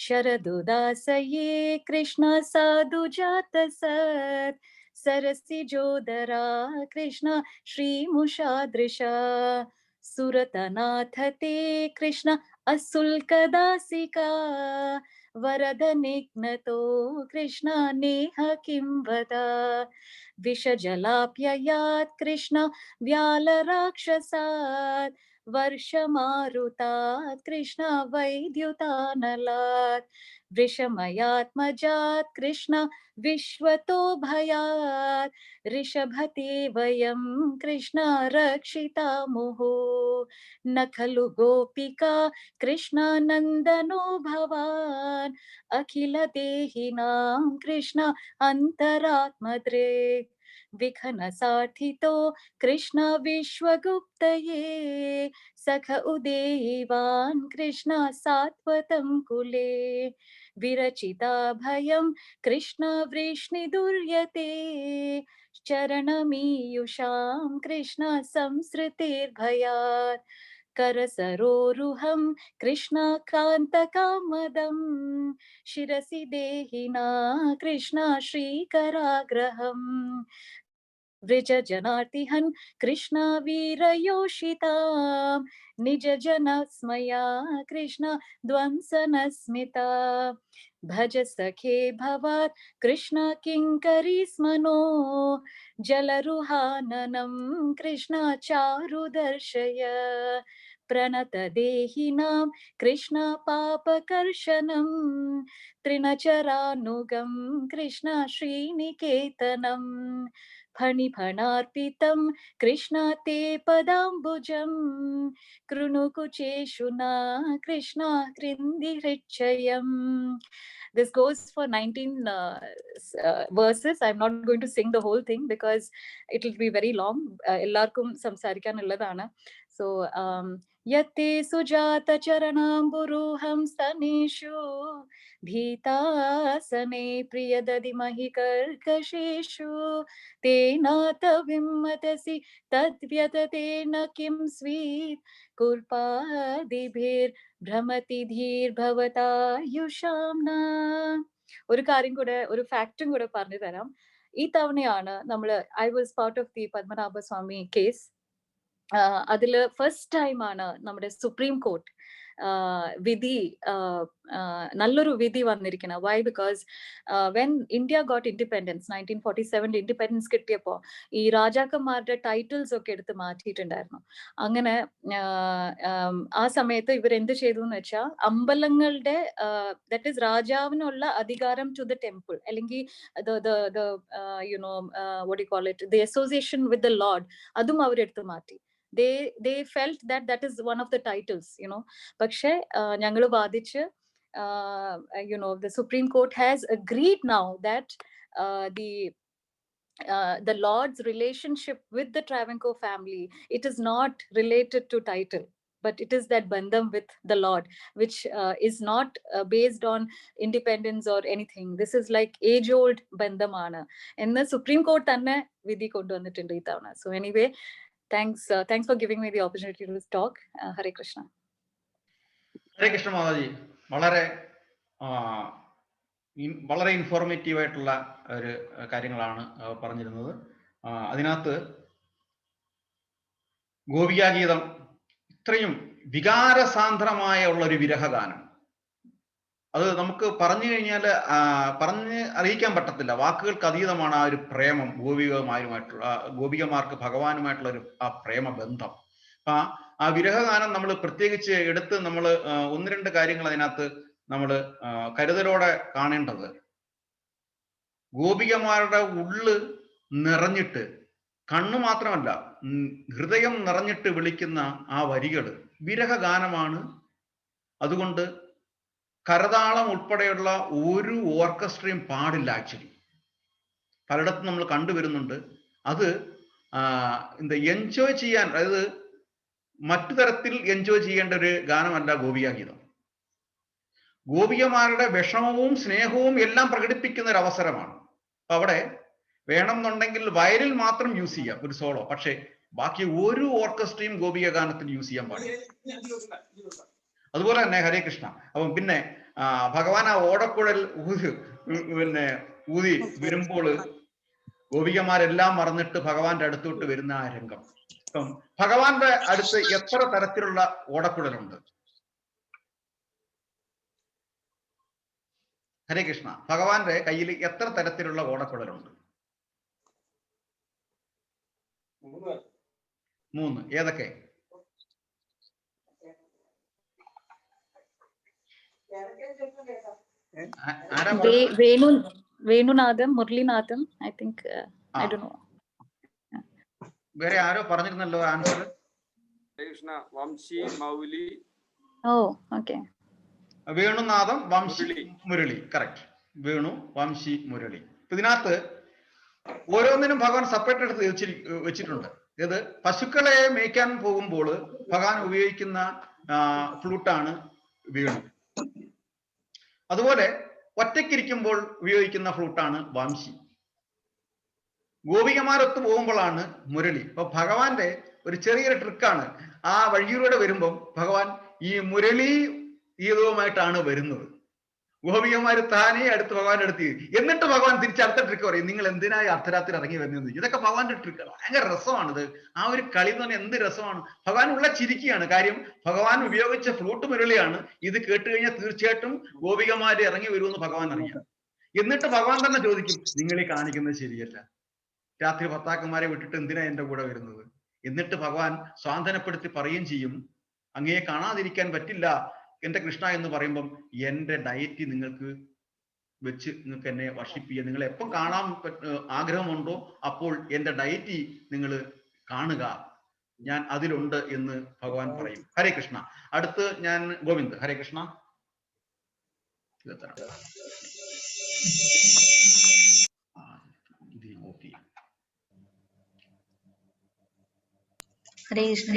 शरदुदासये कृष्ण साधु जातसत्, सरसिजोदरा कृष्ण श्रीमुषादृशा, सुरतनाथते कृष्ण असुल्कदासिका, वरदनिघ्नतो कृष्ण नेह किं वदा, विषजलाप्ययात् कृष्ण व्यालराक्षसात्, वर्षमारुतात् कृष्ण वैद्युतानलात्, वृषमयात्मजात् कृष्ण विश्वतो भयात्, ऋषभते वयं कृष्ण रक्षितामुः, न खलु गोपिका कृष्ण नन्दनो भवान्, अखिल देहिनां कृष्ण अन्तरात्मदृक्, विघ्न सार्थितो कृष्ण विश्वगुप्तये, सख उदेवान् कृष्ण सात्वतं कुले, विरचिता भयं कृष्ण वृष्णिदुर्यते, चरणमीयुषां कृष्ण संसृतिर्भयात्, करसरोरुहं कृष्ण कान्तकामदं, शिरसि देहिना कृष्ण श्रीकराग्रहम्, वृज जनार्तिहन् कृष्ण वीरयोषितां, निज जनस्मया कृष्ण ध्वंसनस्मिता, भज सखे भवात् कृष्ण किङ्करी स्मनो, जलरुहाननं कृष्ण चारुदर्शय, प्रणत देहिनां कृष्ण पापकर्षणं, तृणचरानुगं कृष्ण श्रीनिकेतनं, फणिफणार्पितं कृष्ण ते पदाम्बुजं, कृणुकुचेषु न Krishna कृन्दिहृच्छयम्. This goes for 19 verses. I'm not going to sing the whole thing because it will be very long. Ellarkum samsarikkanulladana. So yatte sujata charanamburuham staneshu, भीतासने प्रियदधिमहि कर्कशेषु, तेनाथ विम्मतसि तद्व्यततेन किं स्वीत्, कुर्पादिभिर्भ्रमति धीर्भवतायुषाम्ना. ഒരു കാര്യം കൂടെ, ഒരു ഫാക്റ്റും കൂടെ പറഞ്ഞു തരാം. ഈ തവണയാണ് നമ്മള് I was part of the Padmanabha Swami case. അതില് ഫസ്റ്റ് ടൈം ആണ് നമ്മുടെ സുപ്രീം കോർട്ട് വിധി, നല്ലൊരു വിധി വന്നിരിക്കണം. Why? Because when India got independence 1947 independence കിട്ടിയപ്പോ ഈ രാജാക്കന്മാരുടെ ടൈറ്റിൽസ് ഒക്കെ എടുത്ത് മാറ്റിയിട്ടുണ്ടായിരുന്നു. അങ്ങനെ ആ സമയത്ത് ഇവർ എന്ത് ചെയ്തു എന്ന് വെച്ചാൽ അമ്പലങ്ങളുടെ ദാറ്റ് ഈസ് രാജാവിനുള്ള അധികാരം ടു ദ ടെമ്പിൾ, അല്ലെങ്കിൽ what do you call it, the association with the Lord, അതും അവരെടുത്ത് മാറ്റി. They felt that is one of the titles, പക്ഷെ ഞങ്ങൾ വാദിച്ച് the Supreme Court has agreed now that the Lord's relationship with the Travancore family, it is not related to title. but it is that bandham with the Lord, which is not based on independence or anything. This is like age-old bandhamana. And the Supreme Court തന്നെ വിധി കൊണ്ടുവന്നിട്ടുണ്ട് ഇത്തവണ. So anyway, thanks for giving me the opportunity to talk. Hare Krishna.
Hare Krishna Mataji, വളരെ വളരെ informative ആയിട്ടുള്ള ഒരു കാര്യങ്ങളാണ് പറഞ്ഞിരുന്നത്. അതിനകത്ത് ഗോപികാഗീതം ഇത്രയും വികാരസാന്ദ്രമായ ഉള്ള ഒരു വിരഹഗാനം, അത് നമുക്ക് പറഞ്ഞു കഴിഞ്ഞാൽ പറഞ്ഞ് അറിയിക്കാൻ പറ്റത്തില്ല. വാക്കുകൾക്ക് അതീതമാണ് ആ ഒരു പ്രേമം, ഗോപികമാർക്ക് ഭഗവാനുമായിട്ടുള്ള ഒരു ആ പ്രേമബന്ധം. ആ വിരഹഗാനം നമ്മൾ പ്രത്യേകിച്ച് എടുത്ത് നമ്മൾ ഒന്ന് രണ്ട് കാര്യങ്ങൾ അതിനകത്ത് നമ്മൾ കരുതലോടെ കാണേണ്ടത്, ഗോപികമാരുടെ ഉള്ള് നിറഞ്ഞിട്ട്, കണ്ണു മാത്രമല്ല ഹൃദയം നിറഞ്ഞിട്ട് വിളിക്കുന്ന ആ വരികൾ വിരഹഗാനമാണ്. അതുകൊണ്ട് കരതാളം ഉൾപ്പെടെയുള്ള ഒരു ഓർക്കസ്ട്രയും പാടില്ല. ആക്ച്വലി പലയിടത്തും നമ്മൾ കണ്ടുവരുന്നുണ്ട്. അത് എൻജോയ് ചെയ്യാൻ, അതായത് മറ്റു തരത്തിൽ എൻജോയ് ചെയ്യേണ്ട ഒരു ഗാനമല്ല ഗോപികാഗീതം. ഗോപികമാരുടെ വിഷമവും സ്നേഹവും എല്ലാം പ്രകടിപ്പിക്കുന്ന ഒരു അവസരമാണ്. അപ്പൊ അവിടെ വേണമെന്നുണ്ടെങ്കിൽ വയലിൽ മാത്രം യൂസ് ചെയ്യാം ഒരു സോളോ, പക്ഷെ ബാക്കി ഒരു ഓർക്കസ്ട്രയും ഗോപിക ഗാനത്തിന് യൂസ് ചെയ്യാൻ പാടില്ല. അതുപോലെ തന്നെ ഹരേ കൃഷ്ണ. അപ്പം പിന്നെ ഭഗവാൻ ആ ഓടക്കുഴൽ ഊതി വരുമ്പോൾ ഗോപികമാരെല്ലാം മറന്നിട്ട് ഭഗവാന്റെ അടുത്തോട്ട് വരുന്ന ആ രംഗം. ഇപ്പം ഭഗവാന്റെ അടുത്ത് എത്ര തരത്തിലുള്ള ഓടക്കുഴലുണ്ട്? ഹരേ കൃഷ്ണ. ഭഗവാന്റെ കയ്യിൽ എത്ര തരത്തിലുള്ള ഓടക്കുഴലുണ്ട്? 3. ഏതൊക്കെ?
വേണുനാഥം, മുരളീനാഥം, I think. I don't know.
വേറെ ആരോ പറഞ്ഞിരുന്നല്ലോ ആൻസർ.
കൃഷ്ണ, വംശി, മൗലി.
Oh okay.
വേണുനാഥം, വംശി, മുരളി. കറക്റ്റ്. വേണു, വംശി, മുരളി. ഇതിനകത്ത് ഓരോന്നിനും ഭഗവാൻ സെപ്പറേറ്റ് എടുത്ത് വെച്ചിട്ടുണ്ട്. ഇത് പശുക്കളെ മേയ്ക്കാൻ പോകുമ്പോൾ ഭഗവാൻ ഉപയോഗിക്കുന്ന ഫ്ലൂട്ടാണ് വേണു. അതുപോലെ ഒറ്റയ്ക്കിരിക്കുമ്പോൾ ഉപയോഗിക്കുന്ന ഫ്ലൂട്ടാണ് വംശി. ഗോപികമാരൊത്ത് പോകുമ്പോഴാണ് മുരളി. അപ്പൊ ഭഗവാന്റെ ഒരു ചെറിയൊരു ട്രിക്കാണ്. ആ വഴിയിലൂടെ വരുമ്പം ഭഗവാൻ ഈ മുരളി ഗീതവുമായിട്ടാണ് വരുന്നത്. ഗോപികമാര് താനേ അടുത്ത് ഭഗവാന്റെ അടുത്ത്, എന്നിട്ട് ഭഗവാൻ തിരിച്ച് അടുത്ത ട്രിക്ക് പറയും, നിങ്ങൾ എന്തിനായി അർദ്ധരാത്രി ഇറങ്ങി വരുന്നത്? ഇതൊക്കെ ഭഗവാന്റെ ട്രിക്ക്. ഭയങ്കര രസമാണിത്. ആ ഒരു കളി എന്ന് പറഞ്ഞാൽ എന്ത് രസമാണ്. ഭഗവാൻ ഉള്ള ചിരിക്കുകയാണ്. കാര്യം ഭഗവാൻ ഉപയോഗിച്ച ഫ്ലൂട്ട് മുരളിയാണ്. ഇത് കേട്ട് കഴിഞ്ഞാൽ തീർച്ചയായിട്ടും ഗോപികമാര് ഇറങ്ങി വരുമെന്ന് ഭഗവാൻ അറിയാം. എന്നിട്ട് ഭഗവാൻ തന്നെ ചോദിക്കും, നിങ്ങൾ ഈ കാണിക്കുന്നത് ശരിയല്ല, രാത്രി ഭർത്താക്കന്മാരെ വിട്ടിട്ട് എന്തിനാ എന്റെ കൂടെ വരുന്നത്? എന്നിട്ട് ഭഗവാൻ സ്വാന്തനപ്പെടുത്തി പറയുകയും ചെയ്യും, അങ്ങയെ കാണാതിരിക്കാൻ പറ്റില്ല എന്റെ കൃഷ്ണ എന്ന് പറയുമ്പം എന്റെ ഡയറ്റി നിങ്ങൾക്ക് വെച്ച് നിങ്ങൾക്ക് എന്നെ വർഷിപ്പ് ചെയ്യാം. നിങ്ങൾ എപ്പം കാണാൻ ആഗ്രഹമുണ്ടോ അപ്പോൾ എന്റെ ഡയറ്റി നിങ്ങൾ കാണുക, ഞാൻ അതിലുണ്ട് എന്ന് ഭഗവാൻ പറയും. ഹരേ കൃഷ്ണ. അടുത്ത് ഞാൻ ഗോവിന്ദ്. ഹരേ കൃഷ്ണ.
ഹരേ കൃഷ്ണ.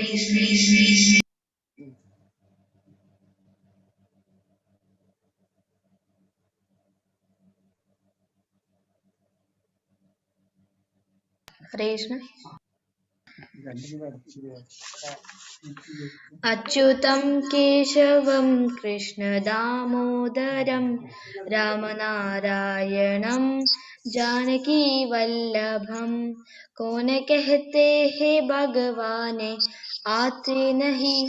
ഹരേ കൃഷ്ണ. അച്യുതം കേശവം കൃഷ്ണദാമോദരം രാമനാരായണം जानकी वल्लभम कौन कहते हैं भगवान आते नहीं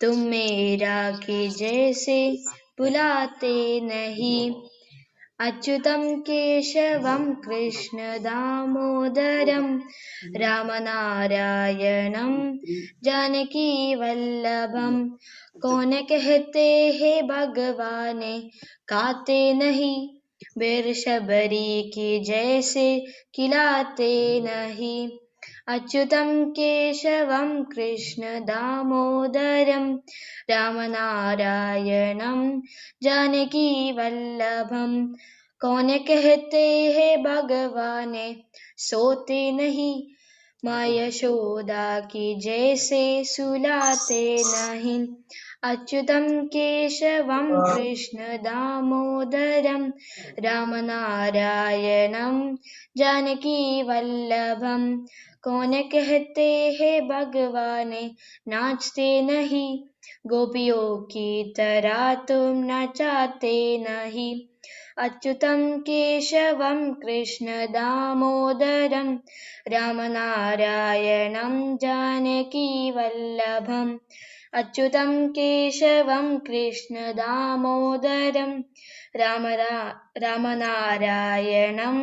तुम मेरा की जैसे बुलाते नहीं अच्युतम केशवम कृष्ण दामोदरम रामनारायणम जानकी वल्लभम कौन कहते हैं भगवान खाते नहीं बेर शबरी की जैसे खिलाते नहीं अच्युतम केशवम कृष्ण दामोदरम रामनारायणम जानकी वल्लभम कौन कहते हैं भगवान सोते नहीं माँ यशोदा की जैसे सुलाते नहीं। अच्युतं केशवं कृष्ण दामोदरं रामनारायणं जानकी वल्लभं। कौन कहते हैं भगवान नाचते नहीं, गोपियों की तरह तुम नाचाते नहीं। अच्युतं केशवं कृष्ण दामोदरं रामनारायणं जानकी वल्लभम्। अच्युतं केशवं कृष्ण दामोदरं रामनारायणं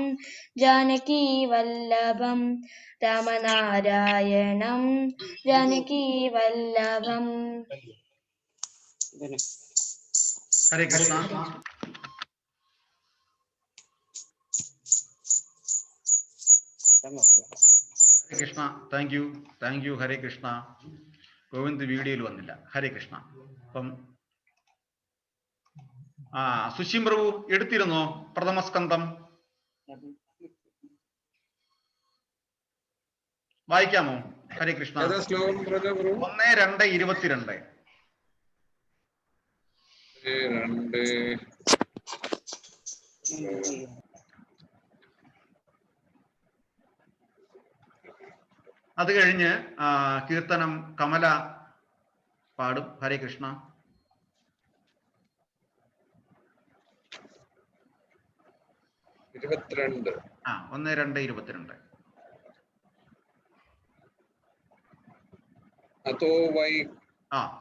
जानकी वल्लभम्। रामनारायणं जानकी वल्लभम्।
ഹരേ കൃഷ്ണ. ഹരേ കൃഷ്ണ. Thank you Hare Krishna. ഗോവിന്ദ് വീഡിയോയിൽ വന്നില്ല. ഹരേ കൃഷ്ണ. അപ്പം സുശീം പ്രഭു എടുത്തിരുന്നോ പ്രഥമസ്കന്ധം? വായിക്കാമോ? ഹരേ കൃഷ്ണ. 1:2:22. അത് കഴിഞ്ഞ് കീർത്തനം കമല പാടും. ഹരേ കൃഷ്ണ. 1:2:22.
അതോ വൈ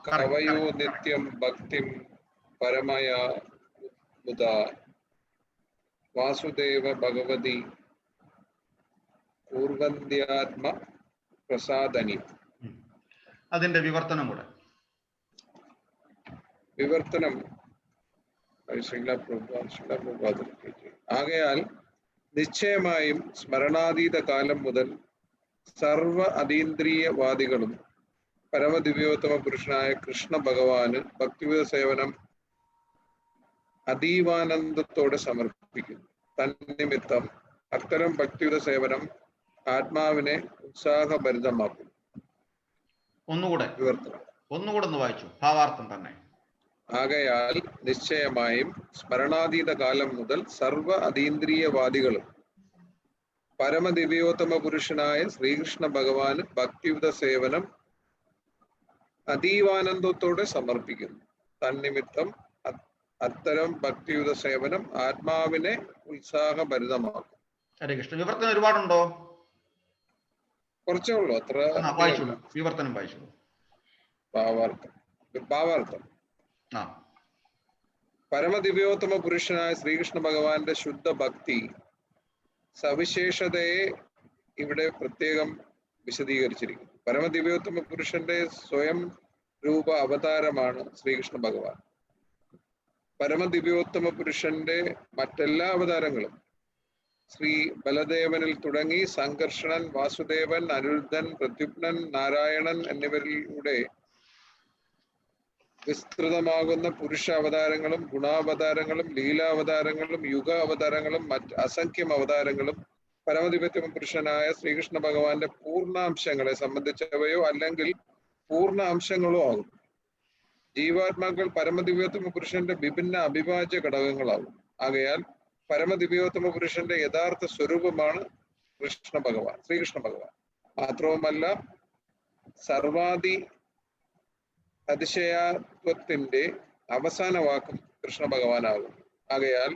കവയോ നിത്യം ഭക്തിം പരമയാ മുദാ വാസുദേവ ഭഗവതി പൂർവന്ത്യാത്മ പ്രസാദനി.
അതിന്റെ വിവർത്തനം കൂടെ.
വിവർത്തനം ആകയാൽ നിശ്ചയമായും സ്മരണാതീത കാലം മുതൽ സർവ അതീന്ദ്രിയവാദികളും പരമദിവ്യോത്തമ പുരുഷനായ കൃഷ്ണ ഭഗവാന് ഭക്തിവിധ സേവനം അതീവാനന്ദത്തോടെ സമർപ്പിക്കുന്നു. തന്നിമിത്തം അത്തരം ഭക്തിവിധ സേവനം ആത്മാവിനെ ഉത്സാഹഭരിതമാക്കുന്നു.
ഒന്നുകൂടെ ഒന്ന് വായിച്ചു. ഭാവാർത്ഥം തന്നെ.
ആകയാൽ നിശ്ചയമായും സ്മരണാതീത കാലം മുതൽ സർവ അതീന്ദ്രിയവാദികളും പരമദിവ്യോത്തമ പുരുഷനായ ശ്രീകൃഷ്ണ ഭഗവാന് ഭക്തിയുത സേവനം അതീവാനന്ദത്തോടെ സമർപ്പിക്കുന്നു. തന്നിമിത്തം അത്തരം ഭക്തിയുത സേവനം ആത്മാവിനെ ഉത്സാഹഭരിതമാക്കും.
ഹരേ കൃഷ്ണ. വിവർത്തനം ഒരുപാടുണ്ടോ?
കുറച്ചേ ഉള്ളൂ. അത്ര
വായിച്ചോളൂ. വിവർത്തനം വായിച്ചോളൂ.
ഭാവാർത്ഥം. പരമദിവ്യോത്തമ പുരുഷനായ ശ്രീകൃഷ്ണ ഭഗവാന്റെ ശുദ്ധ ഭക്തി സവിശേഷതയെ ഇവിടെ പ്രത്യേകം വിശദീകരിച്ചിരിക്കുന്നു. പരമദിവ്യോത്തമ പുരുഷന്റെ സ്വയം രൂപ അവതാരമാണ് ശ്രീകൃഷ്ണ ഭഗവാൻ. പരമദിവ്യോത്തമ പുരുഷന്റെ മറ്റെല്ലാ അവതാരങ്ങളും ശ്രീ ബലദേവനിൽ തുടങ്ങി സംകർഷണൻ, വാസുദേവൻ, അനിരുദ്ധൻ, പ്രദ്യുപ്നൻ, നാരായണൻ എന്നിവരിലൂടെ വിസ്തൃതമാകുന്ന പുരുഷ അവതാരങ്ങളും ഗുണാവതാരങ്ങളും ലീലാവതാരങ്ങളും യുഗ അവതാരങ്ങളും മറ്റ് അസംഖ്യം അവതാരങ്ങളും പരമദിവ്യോത്തമ പുരുഷനായ ശ്രീകൃഷ്ണ ഭഗവാന്റെ പൂർണ്ണാംശങ്ങളെ സംബന്ധിച്ചവയോ അല്ലെങ്കിൽ പൂർണ്ണ അംശങ്ങളോ ആകും. ജീവാത്മാക്കൾ പരമദിവ്യോത്തമ പുരുഷന്റെ വിഭിന്ന അവിഭാജ്യ ഘടകങ്ങളാകും. ആകയാൽ പരമദിവ്യോത്തമ പുരുഷന്റെ യഥാർത്ഥ സ്വരൂപമാണ് ശ്രീകൃഷ്ണ ഭഗവാൻ. മാത്രവുമല്ല സർവാദി അതിശയത്വത്തിന്റെ അവസാന വാക്കും കൃഷ്ണ ഭഗവാനാകും. ആകയാൽ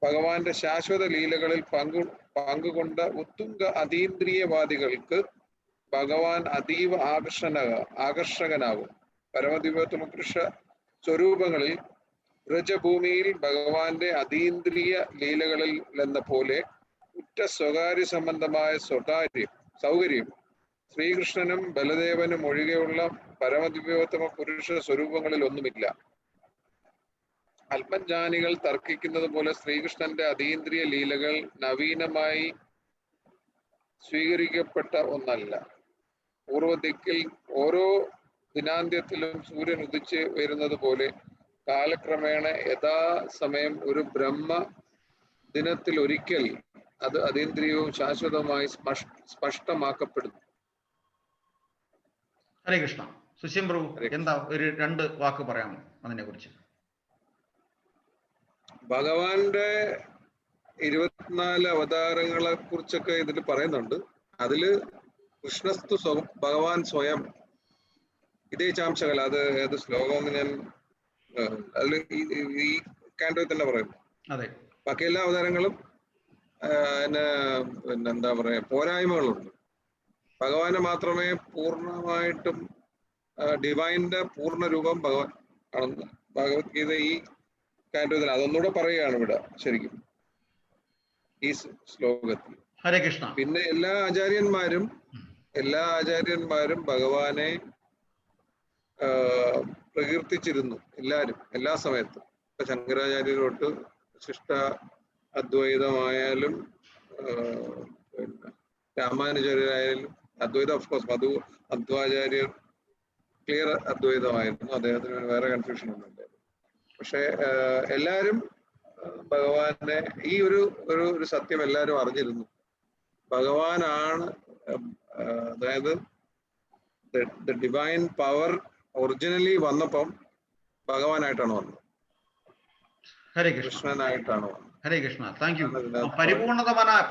ഭഗവാന്റെ ശാശ്വത ലീലകളിൽ പങ്കുകൊണ്ട ഉത്തുംഗ അതീന്ദ്രിയവാദികൾക്ക് ഭഗവാൻ അതീവ ആകർഷകനാകും. പരമദിവ്യോത്തമ പുരുഷ സ്വരൂപങ്ങളിൽ വ്രജഭൂമിയിൽ ഭഗവാന്റെ അതീന്ദ്രിയ ലീലകളിൽ എന്ന പോലെ ഉറ്റ സ്വകാര്യ സംബന്ധമായ സൗകര്യം ശ്രീകൃഷ്ണനും ബലദേവനും ഒഴികെയുള്ള പരമദിവ്യോത്തമ പുരുഷ സ്വരൂപങ്ങളിൽ ഒന്നുമില്ല. അല്പജ്ഞാനികൾ തർക്കിക്കുന്നത് പോലെ ശ്രീകൃഷ്ണന്റെ അതീന്ദ്രിയ ലീലകൾ നവീനമായി സ്വീകരിക്കപ്പെട്ട ഒന്നല്ല. പൂർവ്വദിക്കിൽ ഓരോ ദിനാന്ത്യത്തിലും സൂര്യൻ ഉദിച്ച് വരുന്നത് പോലെ കാലക്രമേണ യഥാസമയം ഒരു ബ്രഹ്മ ദിനത്തിൽ ഒരിക്കൽ അത് അതീന്ദ്രിയവും ശാശ്വതവുമായി സ്പഷ്ടമാക്കപ്പെടുന്നു.
ഹരേ കൃഷ്ണ. സുശീം പ്രഭു
ഹരേ കൃഷ്ണ.
എന്താ ഒരു 2 വാക്ക് പറയാമോ അതിനെ കുറിച്ച്?
ഭഗവാന്റെ 24 അവതാരങ്ങളെ കുറിച്ചൊക്കെ ഇതിൽ പറയുന്നുണ്ട്. അതില് കൃഷ്ണസ്തു ഭഗവാൻ സ്വയം ഇതേ ചാംശകല, അത് ഏത് ശ്ലോകം ഞാൻ അതിൽ ഈ കാൻഡോയിൽ തന്നെ പറയുന്നു.
അതെ.
ബാക്കി എല്ലാ അവതാരങ്ങളും പിന്നെന്താ പറയാ, പോരായ്മകളുണ്ട്. ഭഗവാനെ മാത്രമേ പൂർണ്ണമായിട്ടും ഡിവൈൻ്റെ പൂർണ്ണ രൂപം ഭഗവാൻ ആണെന്ന് ഭഗവത്ഗീത ഈ കാൻഡോയിൽ അതൊന്നുകൂടെ പറയുകയാണ് ഇവിടെ ശരിക്കും ഈ ശ്ലോകത്തിൽ.
ഹരേ കൃഷ്ണ.
പിന്നെ എല്ലാ ആചാര്യന്മാരും ഭഗവാനെ പ്രകീർത്തിച്ചിരുന്നു. എല്ലാരും എല്ലാ സമയത്തും. ഇപ്പൊ ശങ്കരാചാര്യർ തൊട്ട് ശിഷ്ട അദ്വൈതമായാലും പിന്നെ രാമാനുചാര്യരായാലും അദ്വൈതം ഓഫ്കോഴ്സ് മധ്വാചാര്യർ ക്ലിയർ അദ്വൈതമായിരുന്നു. അദ്ദേഹത്തിന് വേറെ കൺഫ്യൂഷൻ ഒന്നുമില്ല. പക്ഷെ എല്ലാരും ഭഗവാനെ ഈ ഒരു സത്യം എല്ലാവരും അറിഞ്ഞിരുന്നു. ഭഗവാനാണ്, അതായത് ഡിവൈൻ പവർ ഒറിജിനലി വന്നപ്പം ഭഗവാനായിട്ടാണ് വന്നത്.
ഹരേ കൃഷ്ണ.
കൃഷ്ണനായിട്ടാണ് വന്നത്.
ഹരേ കൃഷ്ണ. Thank you.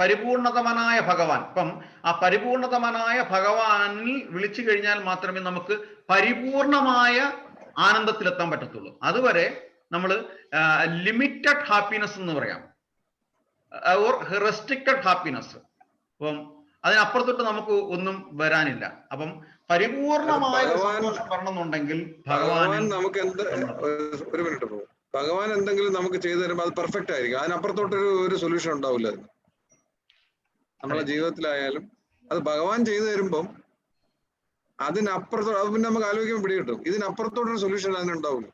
പരിപൂർണതമനായ ഭഗവാൻ. ഇപ്പം ആ പരിപൂർണതമനായ ഭഗവാനിൽ വിളിച്ചു കഴിഞ്ഞാൽ മാത്രമേ നമുക്ക് പരിപൂർണമായ ആനന്ദത്തിലെത്താൻ പറ്റത്തുള്ളൂ. അതുവരെ നമ്മൾ ലിമിറ്റഡ് ഹാപ്പിനെസ് എന്ന് പറയാം, ഓർ റെസ്ട്രിക്റ്റഡ് ഹാപ്പിനെസ്. അപ്പം അതിനപ്പുറത്തോട്ട് നമുക്ക് ഒന്നും വരാനില്ല. അപ്പം പരിപൂർണമായ സന്തോഷം വരണമെന്നുണ്ടെങ്കിൽ ഭഗവാൻ
നമുക്ക് ഒരു മിനിറ്റ് പോകും. ഭഗവാൻ എന്തെങ്കിലും നമുക്ക് ചെയ്തു തരുമ്പോൾ അത് പെർഫെക്റ്റ് ആയിരിക്കും. അതിനപ്പുറത്തോട്ടൊരു സൊല്യൂഷൻ ഉണ്ടാവില്ല അതിന്. നമ്മളെ ജീവിതത്തിലായാലും അത് ഭഗവാൻ ചെയ്തു തരുമ്പം അതിനപ്പുറത്തോട്ട്, അത് പിന്നെ നമുക്ക് ആലോചിക്കാൻ പിടികിട്ടും. ഇതിനപ്പുറത്തോട്ടൊരു സൊല്യൂഷൻ അതിനുണ്ടാവില്ല.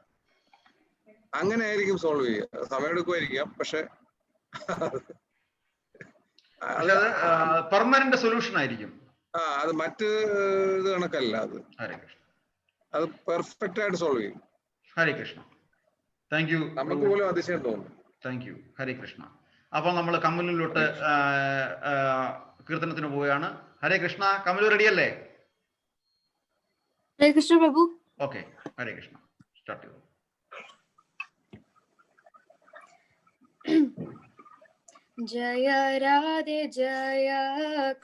അങ്ങനെ ആയിരിക്കും സോൾവ് ചെയ്യുക. സമയമെടുക്കുമായിരിക്കാം, പക്ഷെ
പെർമനന്റ് സൊല്യൂഷൻ ആയിരിക്കും.
അത് മറ്റ് ഇത് കണക്കല്ല. അത് പെർഫെക്റ്റ് ആയിട്ട് സോൾവ് ചെയ്യും.
ഹരേ കൃഷ്ണ. Thank you.
നമുക്ക് പോലും അതിശയം തോന്നും.
Thank you. ഹരേ കൃഷ്ണ. അപ്പൊ നമ്മൾ കമലിലോട്ട് കീർത്തനത്തിന് പോവുകയാണ്. ഹരേ കൃഷ്ണ. കമലു റെഡി അല്ലേ?
ഹരേ കൃഷ്ണ പ്രഭു.
ഓക്കെ. ഹരേ കൃഷ്ണ. സ്റ്റാർട്ട് ചെയ്തു.
जय राधे जय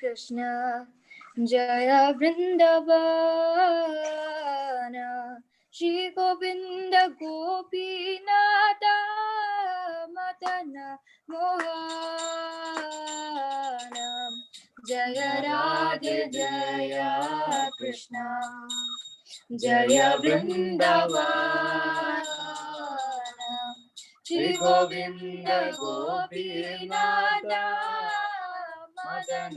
कृष्ण जय वृंदावन श्री गोविंद गोपीनाथ मदन मोहन जय राधे जय कृष्ण जय वृंदावन श्री गोविंद गोपीनाथ मदन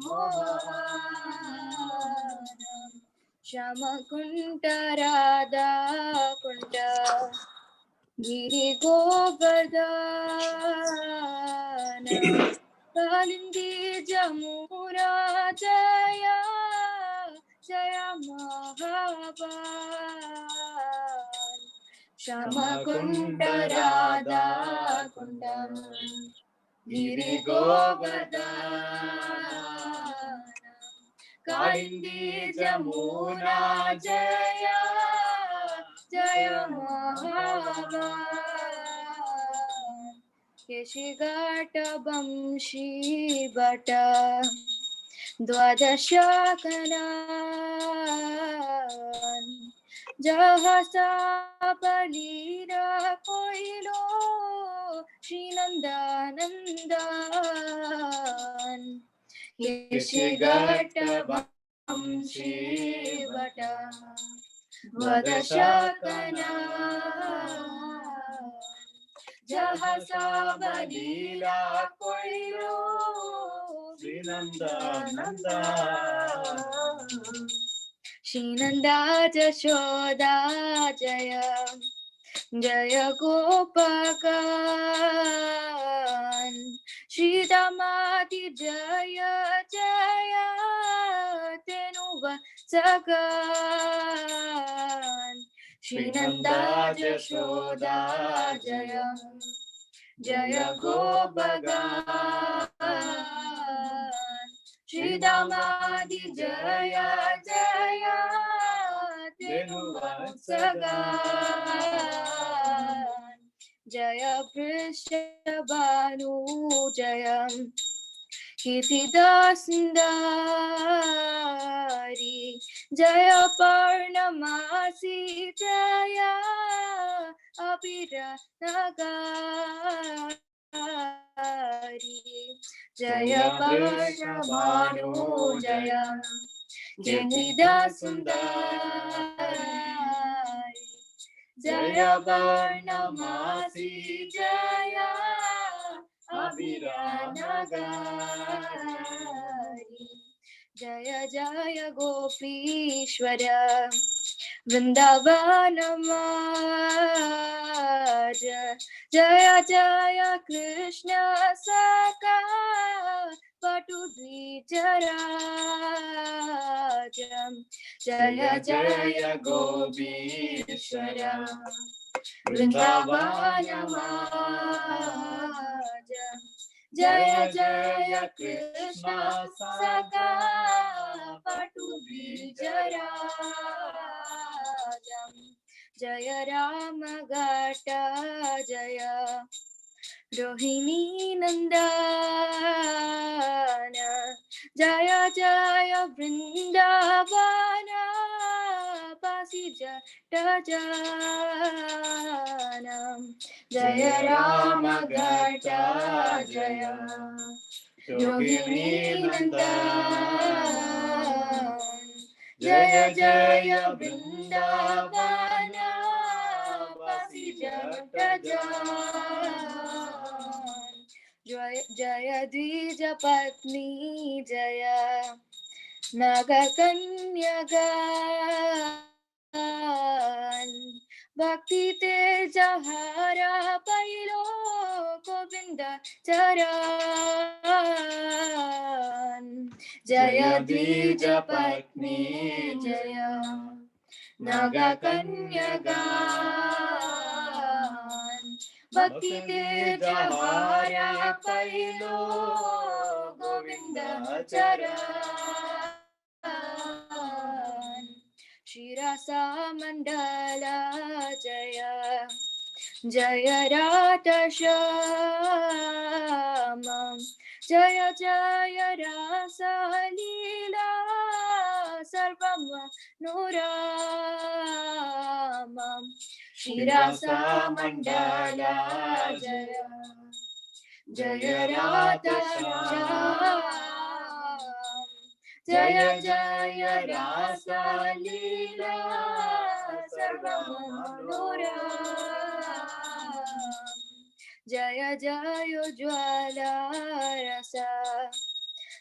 मोहन श्याम कुंट राधा कुंट गिरि गोवर्धन कालिंदी जमुना जय जय महाबान श्याम कुंट राधा कुंडम गिरि गोवर्धन कालिंदी जमुना जय जय महाबान केशी घाट बंशी भट द्वादश कनान जहासा बलीरा कोइलो श्रीनंदानंदन केशी घाट बंशी भट द्वादश कनान जहासा बलीरा कोइलो श्रीनंदानंदन श्रीनंदा जशोदा जय जय गोपकान श्रीदामादि जय जय तेनुवत्सकान श्रीनंदा जशोदा जय जय गोपकान श्रीदामादि जय जय Sagan. Jaya Vrishabhanu Jayam Kirtidasundari Jaya Parnamasi Jaya Abhira Nagari Jaya Parnamanu Jaya Kirtidasundari Jaya Varnamasi Jaya Abhira Nagari Jaya Jaya Gopishwara Vrindavanamaja Jaya Jaya Krishna Saka Patudvijarajam Jaya Jaya Gopishwara Vrindavanamaja Jaya Jaya Krishna Saka Patudvijarajam Jaya Rama Gata Jaya Rohini Nandana Jaya Jaya Vrindavana Pasija Rajanam Jaya Rama Gata Jaya Rohini Nandana Jaya Jaya Vrindavana Pasija Rajan Jaya Dvija Patni Jaya Naga Kanyagan Bhakti Teja Hara Pailo Govinda Charan Jaya Dvija Patni Jaya Naga Kanyagan Bhakti Teja Hara Pailo Govinda Charan Shirasa Mandala Jaya Jaya Radha Shyamam Jaya Jaya Rasa Leela Sarvam Nuramam Shirasa Mandala Jaya Jaya Radha Shyam Jaya Jaya Rasa Leela Sarvam Nuram Jaya Jaya Jwala Rasa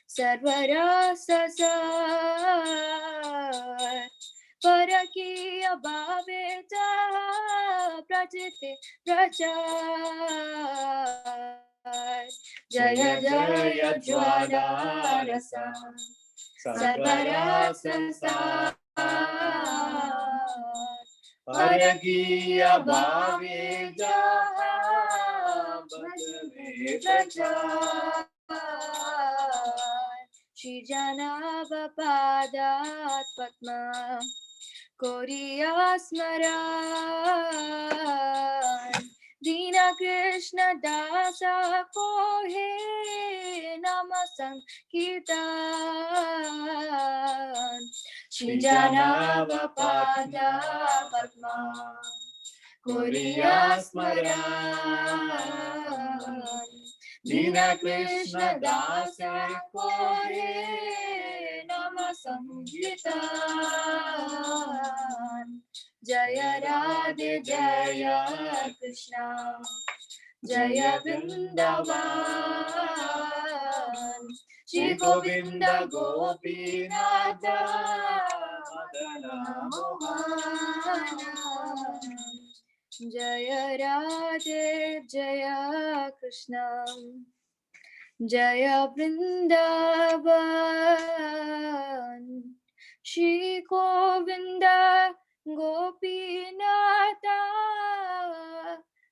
Sarvarasa Sar Parakiya Bhaveta Prajite Prachar Jaya Jaya Jwala Rasa Sarvarasa Sar Parakiya Bhaveta Prajite Prachar Shri Janava Padat Padma Koriya Smaran Dina Krishna Dasa Kohe Nama Sankirtan Shri Janava Padat Padma Koriya Smaran Dina Krishna Dasa Kore Nama Sankirtan Jaya Radhe Jaya Krishna Jaya Vrindavan Shri Govinda Gopinatha Madana Mohana Jaya Radhe Jaya Krishna Jaya Vrindavan Shri Govinda Gopinatha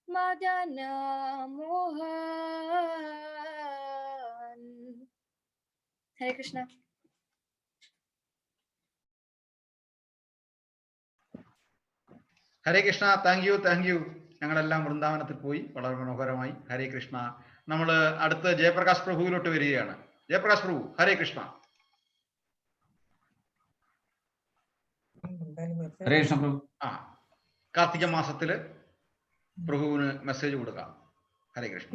Madana Mohan Hare Krishna.
Hare Krishna. Thank U. ഞങ്ങളെല്ലാം വൃന്ദാവനത്തിൽ പോയി, വളരെ മനോഹരമായി. ഹരേ കൃഷ്ണ. നമ്മൾ അടുത്ത ജയപ്രകാശ് പ്രഭുവിലോട്ട് വരികയാണ്. ജയപ്രകാശ് പ്രഭു, ഹരേ കൃഷ്ണ.
ഹരേ കൃഷ്ണ പ്രഭു.
കാർത്തിക മാസത്തില് പ്രഭുവിന് message കൊടുക്കാം. ഹരേ കൃഷ്ണ.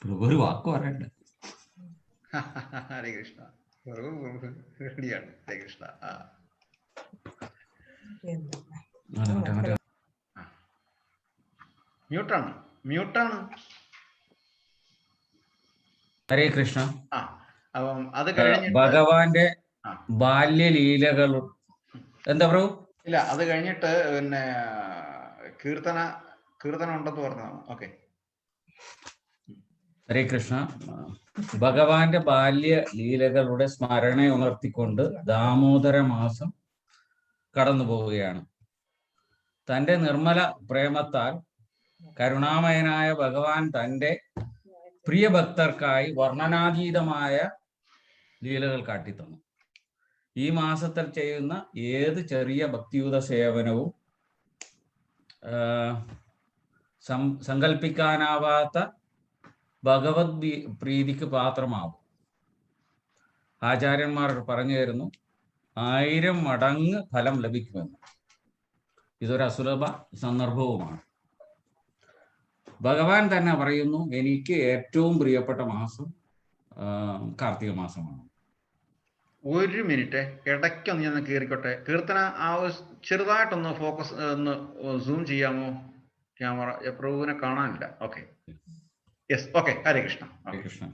പ്രഭു ഒരു വാക്ക് പറയണ്ടേ?
ഹരേ കൃഷ്ണ. റെഡിയാണ്. ഹരേ കൃഷ്ണ. മ്യൂട്ടാണ്.
ഹരേ കൃഷ്ണ.
അപ്പം അത് കഴിഞ്ഞിട്ട്
ഭഗവാന്റെ ബാല്യലീലകൾ എന്താ പ്രഭു?
ഇല്ല, അത് കഴിഞ്ഞിട്ട് പിന്നെ കീർത്തനം ഉണ്ടെന്ന് പറഞ്ഞതാണ്. ഓക്കെ.
ഹരേ കൃഷ്ണ. ഭഗവാന്റെ ബാല്യ ലീലകളുടെ സ്മരണ ഉണർത്തിക്കൊണ്ട് ദാമോദര മാസം കടന്നു പോവുകയാണ്. തന്റെ നിർമ്മല പ്രേമത്താൽ കരുണാമയനായ ഭഗവാൻ തന്റെ പ്രിയ ഭക്തർക്കായി വർണ്ണനാതീതമായ ലീലകൾ കാട്ടിത്തന്നു. ഈ മാസത്തിൽ ചെയ്യുന്ന ഏത് ചെറിയ ഭക്തിയുത സേവനവും സങ്കല്പിക്കാനാവാത്ത ഭഗവത് പ്രീതിക്ക് പാത്രമാകും. ആചാര്യന്മാർ പറഞ്ഞു തരുന്നു, 1000 മടങ്ങ് ഫലം ലഭിക്കുമെന്ന്. ഇതൊരു അസുലഭ സന്ദർഭവുമാണ്. ഭഗവാൻ തന്നെ പറയുന്നു, എനിക്ക് ഏറ്റവും പ്രിയപ്പെട്ട മാസം കാർത്തിക മാസമാണ്.
ഒരു മിനിറ്റ് ഇടയ്ക്കൊന്ന് ഞാൻ കയറിക്കോട്ടെ. കീർത്തന ചെറുതായിട്ടൊന്ന് ഫോക്കസ് ഒന്ന് സൂം ചെയ്യാമോ? ക്യാമറ പ്രഭുവിനെ കാണാനില്ല. Okay, yes, okay. Hare Krishna.
Hare Krishna.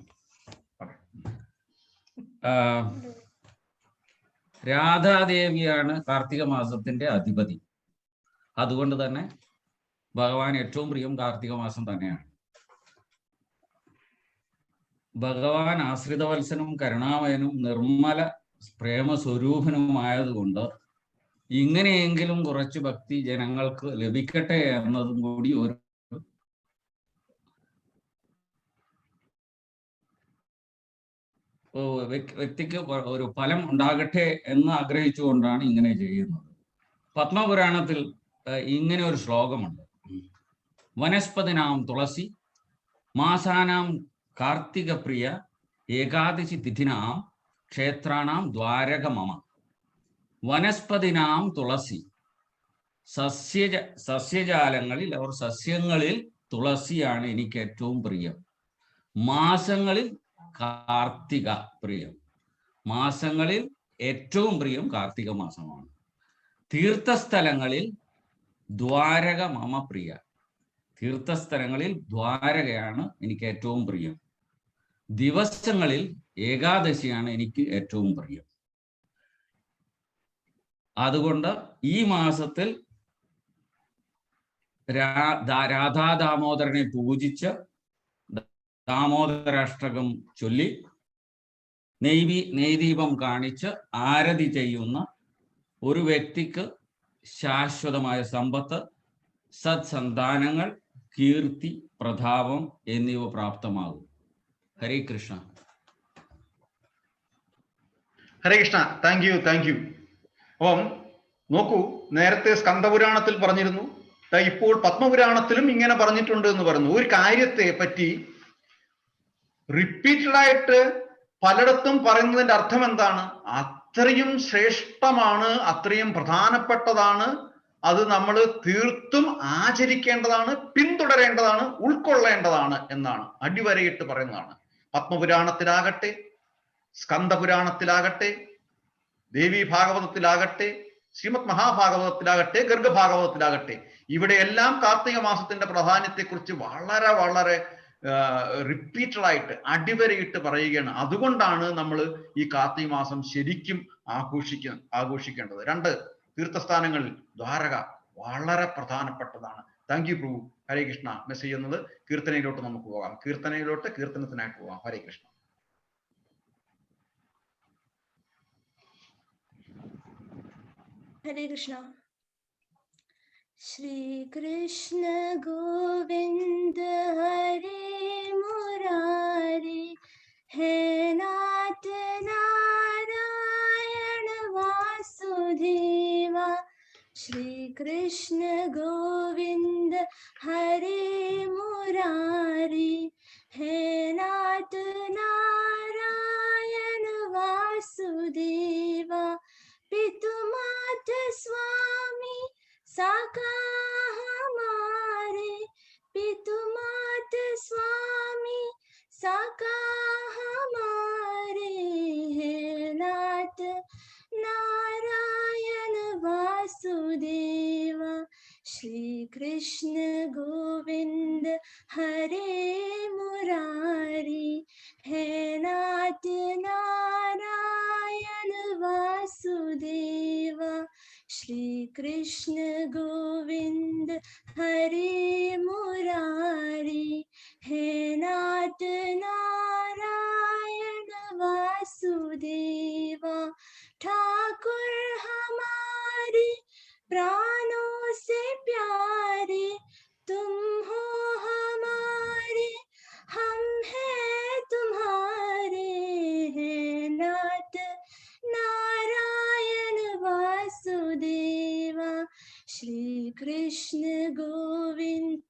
രാധാദേവിയാണ് കാർത്തിക മാസത്തിന്റെ അധിപതി. അതുകൊണ്ട് തന്നെ ഭഗവാൻ ഏറ്റവും പ്രിയം കാർത്തിക മാസം തന്നെയാണ്. ഭഗവാൻ ആശ്രിതവത്സനും കരുണാമയനും നിർമ്മല പ്രേമസ്വരൂപനുമായതുകൊണ്ട് ഇങ്ങനെയെങ്കിലും കുറച്ച് ഭക്തി ജനങ്ങൾക്ക് ലഭിക്കട്ടെ എന്നതും കൂടി ഒരു വ്യക്തിക്ക് ഒരു ഫലം ഉണ്ടാകട്ടെ എന്ന് ആഗ്രഹിച്ചുകൊണ്ടാണ് ഇങ്ങനെ ചെയ്യുന്നത്. പത്മപുരാണത്തിൽ ഇങ്ങനെ ഒരു ശ്ലോകമുണ്ട്: വനസ്പതിനാം തുളസി മാസാനാം കാർത്തിക പ്രിയ ഏകാദശി തിഥിനാം ക്ഷേത്രാണാം ദ്വാരക മമ. വനസ്പതിനാം തുളസി, സസ്യജാലങ്ങളിൽ സസ്യങ്ങളിൽ തുളസിയാണ് എനിക്ക് ഏറ്റവും പ്രിയം. മാസങ്ങളിൽ കാർത്തിക പ്രിയം. മാസങ്ങളിൽ ഏറ്റവും പ്രിയം കാർത്തിക മാസമാണ്. തീർത്ഥസ്ഥലങ്ങളിൽ ദ്വാരക മമ പ്രിയ. തീർത്ഥസ്ഥലങ്ങളിൽ ദ്വാരകയാണ് എനിക്ക് ഏറ്റവും പ്രിയം. ദിവസങ്ങളിൽ ഏകാദശിയാണ് എനിക്ക് ഏറ്റവും പ്രിയം. അതുകൊണ്ട് ഈ മാസത്തിൽ രാധാ ദാമോദരനെ പൂജിച്ച് ദാമോദരാഷ്ടകം ചൊല്ലി നെയ്ദീപം കാണിച്ച് ആരതി ചെയ്യുന്ന ഒരു വ്യക്തിക്ക് ശാശ്വതമായ സമ്പത്ത്, സത്സന്താനങ്ങൾ, കീർത്തി, പ്രതാപം എന്നിവ പ്രാപ്തമാകും. ഹരേ കൃഷ്ണ.
ഹരേ കൃഷ്ണ. Thank you. അപ്പം നോക്കൂ, നേരത്തെ സ്കന്ദപുരാണത്തിൽ പറഞ്ഞിരുന്നു, ഇപ്പോൾ പത്മപുരാണത്തിലും ഇങ്ങനെ പറഞ്ഞിട്ടുണ്ട് എന്ന് പറഞ്ഞു. ഒരു കാര്യത്തെ പറ്റി റിപ്പീറ്റഡ് ആയിട്ട് പലയിടത്തും പറയുന്നതിന്റെ അർത്ഥം എന്താണ്? അത്രയും ശ്രേഷ്ഠമാണ്, അത്രയും പ്രധാനപ്പെട്ടതാണ്, അത് നമ്മൾ തീർത്തും ആചരിക്കേണ്ടതാണ്, പിന്തുടരേണ്ടതാണ്, ഉൾക്കൊള്ളേണ്ടതാണ് എന്നാണ് അടിവരയിട്ട് പറയുന്നതാണ്. പത്മപുരാണത്തിലാകട്ടെ, സ്കന്ദപുരാണത്തിലാകട്ടെ, ദേവി ഭാഗവതത്തിലാകട്ടെ, ശ്രീമദ് മഹാഭാഗവതത്തിലാകട്ടെ, ഗർഗഭാഗവതത്തിലാകട്ടെ, ഇവിടെയെല്ലാം കാർത്തിക മാസത്തിന്റെ പ്രാധാന്യത്തെക്കുറിച്ച് വളരെ വളരെ റിപ്പീറ്റഡ് ആയിട്ട് അടിവരയിട്ട് പറയുകയാണ്. അതുകൊണ്ടാണ് നമ്മൾ ഈ കാർത്തിക മാസം ശരിക്കും ആഘോഷിക്കേണ്ടത്. 2 തീർത്ഥസ്ഥാനങ്ങളിൽ ദ്വാരക വളരെ പ്രധാനപ്പെട്ടതാണ്. Thank you Prabhu. Hare Krishna. Message ചെയ്യുന്നത് കീർത്തനയിലോട്ട് നമുക്ക് പോകാം. കീർത്തനത്തിനായിട്ട് പോകാം. ഹരേ കൃഷ്ണ.
ഹരേ കൃഷ്ണ. ശ്രീ കൃഷ്ണ ഗോവിന്ദ ഹരേ മുരാരി, ഹേ നാഥ നാരായണ വാസുദേവ. ശ്രീ കൃഷ്ണ कृष्ण गोविंद हरे मुरारी, हे नाथ नारायण वासुदेव। श्री कृष्ण गोविंद हरे मुरारी, हे नाथ नारायण वासुदेव। ठाकुर हमारे प्राणों से प्यारे, तुम हो हमारे, हम हैं तुम्हारे, हे नाथ नारायण वासुदेव। श्री कृष्ण गोविंद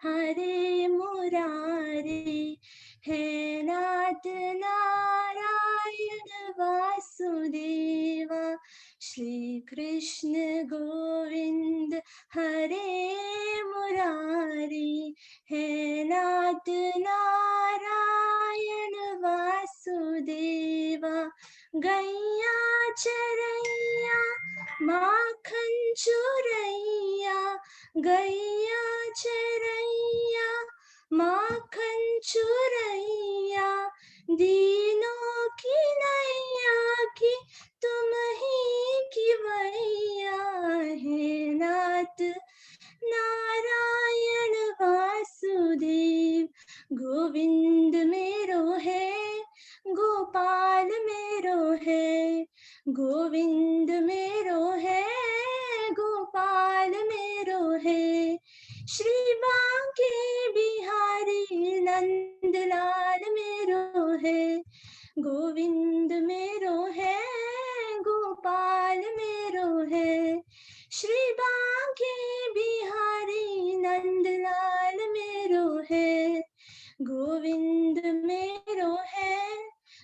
हरे मुरारी, हे नाथ नारायण वासुदेव। श्री कृष्ण गोविंद हरे मुरारी, हे नाथ नारायण वासुदेव। गैया चरैया माखन चुरैया, गैया चरैया माखन चुरैया, दीनों की नैया की तुम ही किवैया, हे नाथ नारायण वासुदेव। गोविंद मेरो है, गोपाल मेरो है, गोविंद मेरो है, गोपाल मेरो है। श्री बांके बिहारी नंदलाल मेरो है, गोविंद मेरो है, गोपाल मेरो है। श्री बांके बिहारी नंदलाल मेरो है, गोविंद मेरो है,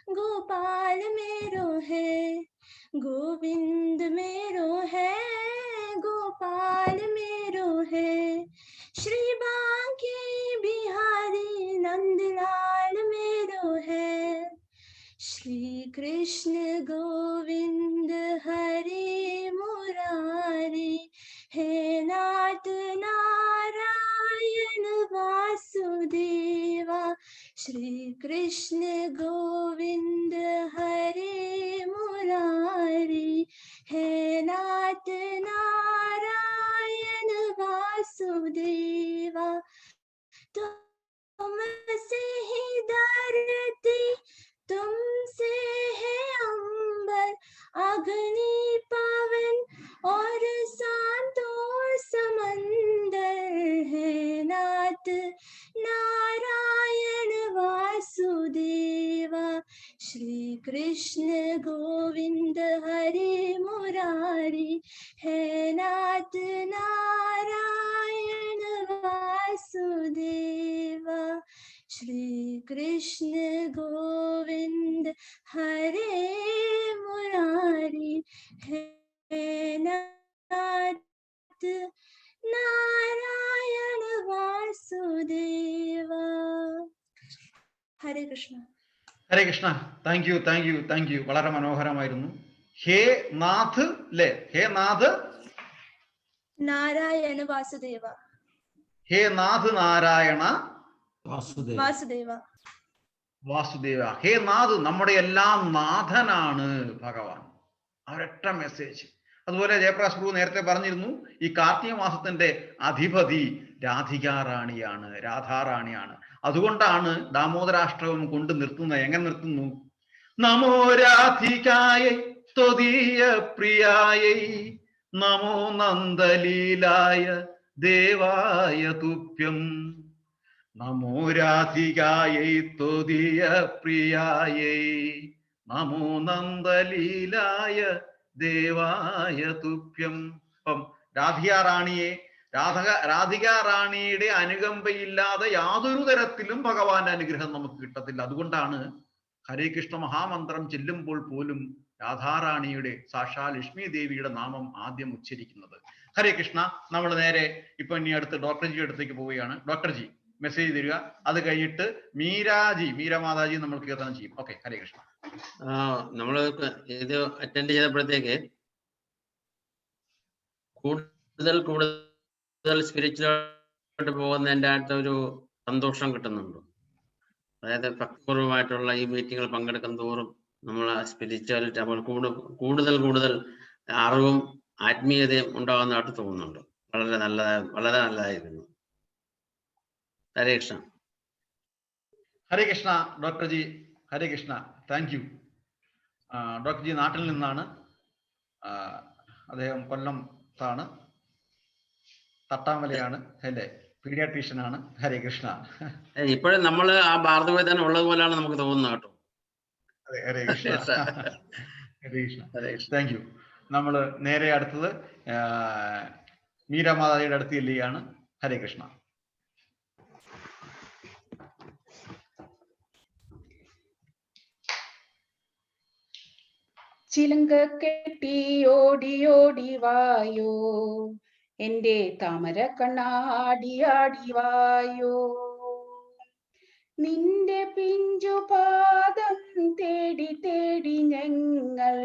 गोपाल मेरो है। गोविंद मेरो है, गोपाल मेरो है। श्री बांके बिहारी नंदलाल मेरो है। श्री कृष्ण गोविंद हरे मुरारी, हे नाथ नारायण वासुदेव। श्री कृष्ण गोविंद हरे मुरारी, हे नाथ नारायण वासुदेव। तुमसे ही धरती, तुमसे है अंबर, अग्नि पवन और सांतों समंदर, है नाथ नारायण वासुदेव। श्री कृष्ण गोविंद हरे मुरारी, है नाथ नारायण वासुदेव। श्री कृष्ण गोविंद हरे मुरारी, हे नाथ Narayan Vasudev. Hare Krishna.
Hare Krishna. Thank you, thank you, thank you. വളരെ മനോഹരമായിരുന്നു. ഹേ നാഥ് അല്ലേ? ഹേ നാഥ്
നാരായണ വാസുദേവ.
ഹേ നാഥ് നാരായണ
വാസുദേവ.
വാസുദേവ. ഹേ നാഥ്, നമ്മുടെ എല്ലാം നാഥനാണ് ഭഗവാൻ. ഒരൊറ്റ മെസ്സേജ്. അതുപോലെ ജയപ്രകാശ് പ്രഭു നേരത്തെ പറഞ്ഞിരുന്നു, ഈ കാർത്തിക മാസത്തിന്റെ അധിപതി രാധികാറാണിയാണ്, രാധാറാണിയാണ്. അതുകൊണ്ടാണ് ദാമോദരാഷ്ടകം കൊണ്ട് നിർത്തുന്നത്. എങ്ങനെ നിർത്തുന്നു? നമോ രാധികായൈ ത്വദീയ പ്രിയായൈ, നമോ നന്ദലീലായ ദേവായ തുഭ്യം, നമോ രാധികായൈ ത്വദീയ പ്രിയായൈ, നമോ നന്ദലീലായ ദേവായ തുഭ്യം. അപ്പം രാധികാറാണിയെ രാധികാറാണിയുടെ അനുകമ്പയില്ലാതെ യാതൊരു തരത്തിലും ഭഗവാന്റെ അനുഗ്രഹം നമുക്ക് കിട്ടത്തില്ല. അതുകൊണ്ടാണ് ഹരേ കൃഷ്ണ മഹാമന്ത്രം ചെല്ലുമ്പോൾ പോലും രാധാറാണിയുടെ സാക്ഷാൽ ലക്ഷ്മി ദേവിയുടെ നാമം ആദ്യം ഉച്ചരിക്കുന്നത്. ഹരേ കൃഷ്ണ. നമ്മൾ നേരെ ഇപ്പൊ ഇനി അടുത്ത് ഡോക്ടർജി അടുത്തേക്ക് പോവുകയാണ്. ഡോക്ടർജി മെസ്സേജ് തരിക. അത് കഴിഞ്ഞിട്ട് മീരാമാതാജി നമ്മൾ കീർത്തനം ചെയ്യും. ഓക്കെ, ഹരേ കൃഷ്ണ.
നമ്മൾ ഇത് അറ്റൻഡ് ചെയ്തപ്പോഴത്തേക്ക് കൂടുതൽ കൂടുതൽ സ്പിരിച്വലായിട്ട് പോകുന്നതിൻ്റെ അകത്ത് ഒരു സന്തോഷം കിട്ടുന്നുണ്ട്. അതായത് ഭക്തിപൂർവമായിട്ടുള്ള ഈ മീറ്റിങ്ങുകൾ പങ്കെടുക്കും തോറും നമ്മൾ സ്പിരിച്വാലിറ്റി നമ്മൾ കൂടുതൽ അറിവും ആത്മീയതയും ഉണ്ടാകുന്നതായിട്ട് തോന്നുന്നുണ്ട്. വളരെ നല്ലതായിരുന്നു. Hare Krishna.
Hare Krishna doctor ji. Hare Krishna. Thank you. Doctor ji നാട്ടിൽ നിന്നാണ്. അദ്ദേഹം കൊല്ലത്താണ്, തട്ടാമലയാണ് അല്ലേ, പീഡിയാട്രീഷ്യൻ ആണ്. ഹരേ കൃഷ്ണ.
ഇപ്പോഴും നമ്മൾ ആ ഭാരതമായി തന്നെ ഉള്ളതുപോലെയാണ് നമുക്ക് തോന്നുന്നത് കേട്ടോ.
ഹരേ കൃഷ്ണ. ഹരേ കൃഷ്ണ. Thank you. നമ്മൾ നേരെ അടുത്തത് മീരാമാതാജിയുടെ അടുത്ത് ചെല്ലുകയാണ്. ഹരേ കൃഷ്ണ.
ചിലങ്ക കെട്ടി ഓടി ഓടി വായോ, എന്റെ താമര കണ്ണാടിയാടി വായോ, നിന്റെ പിഞ്ചുപാദം തേടി തേടി ഞങ്ങൾ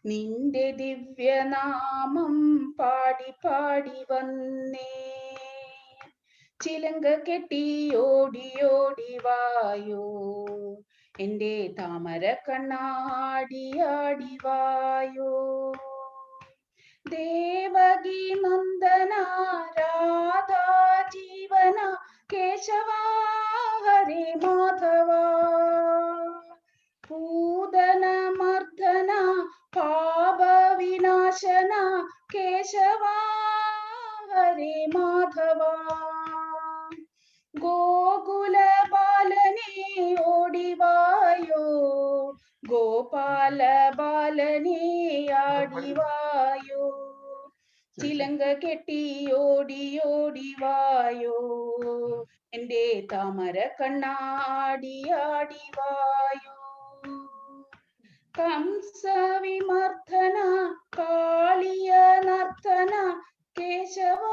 നിന്റെ ദിവ്യനാമം പാടി പാടി വന്നേ. ചിലങ്ക കെട്ടി ഓടി ഓടി വായോ, എന്റെ താമര കണ്ണാടിയാടി വായോ, ദേവകി നന്ദന രാധാ ജീവന കേശവ ഹരേ മാധവ, പൂതന മർദ്ദന പാപ വിനാശന കേശവ ഹരേ മാധവ, ഗോകുല ബാലനെ ഓടിവായോ, ഗോപാല ബാലനെ ആടിവായോ, ചിലങ്ക കെട്ടി ഓടി ഓടി വായോ, എന്റെ താമര കണ്ണാടിയാടി വായോ, കംസ വിമർദ്ദന കാളിയ നർത്തന കേശവ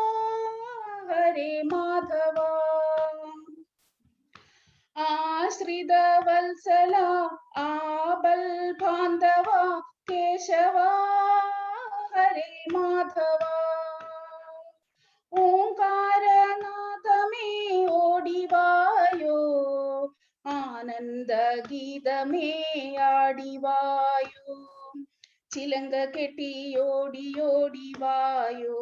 ഹരേ മാധവ, ആശ്രിത വത്സല ആബൽ ബാന്ധവ കേശവ ഹരേ മാധവ, ഓംകാരനാഥമേ ഓടിവായോ, ആനന്ദ ഗീതമേ ആടിവായോ, ചിലങ്ക കെട്ടി ഓടി ഓടി വായോ,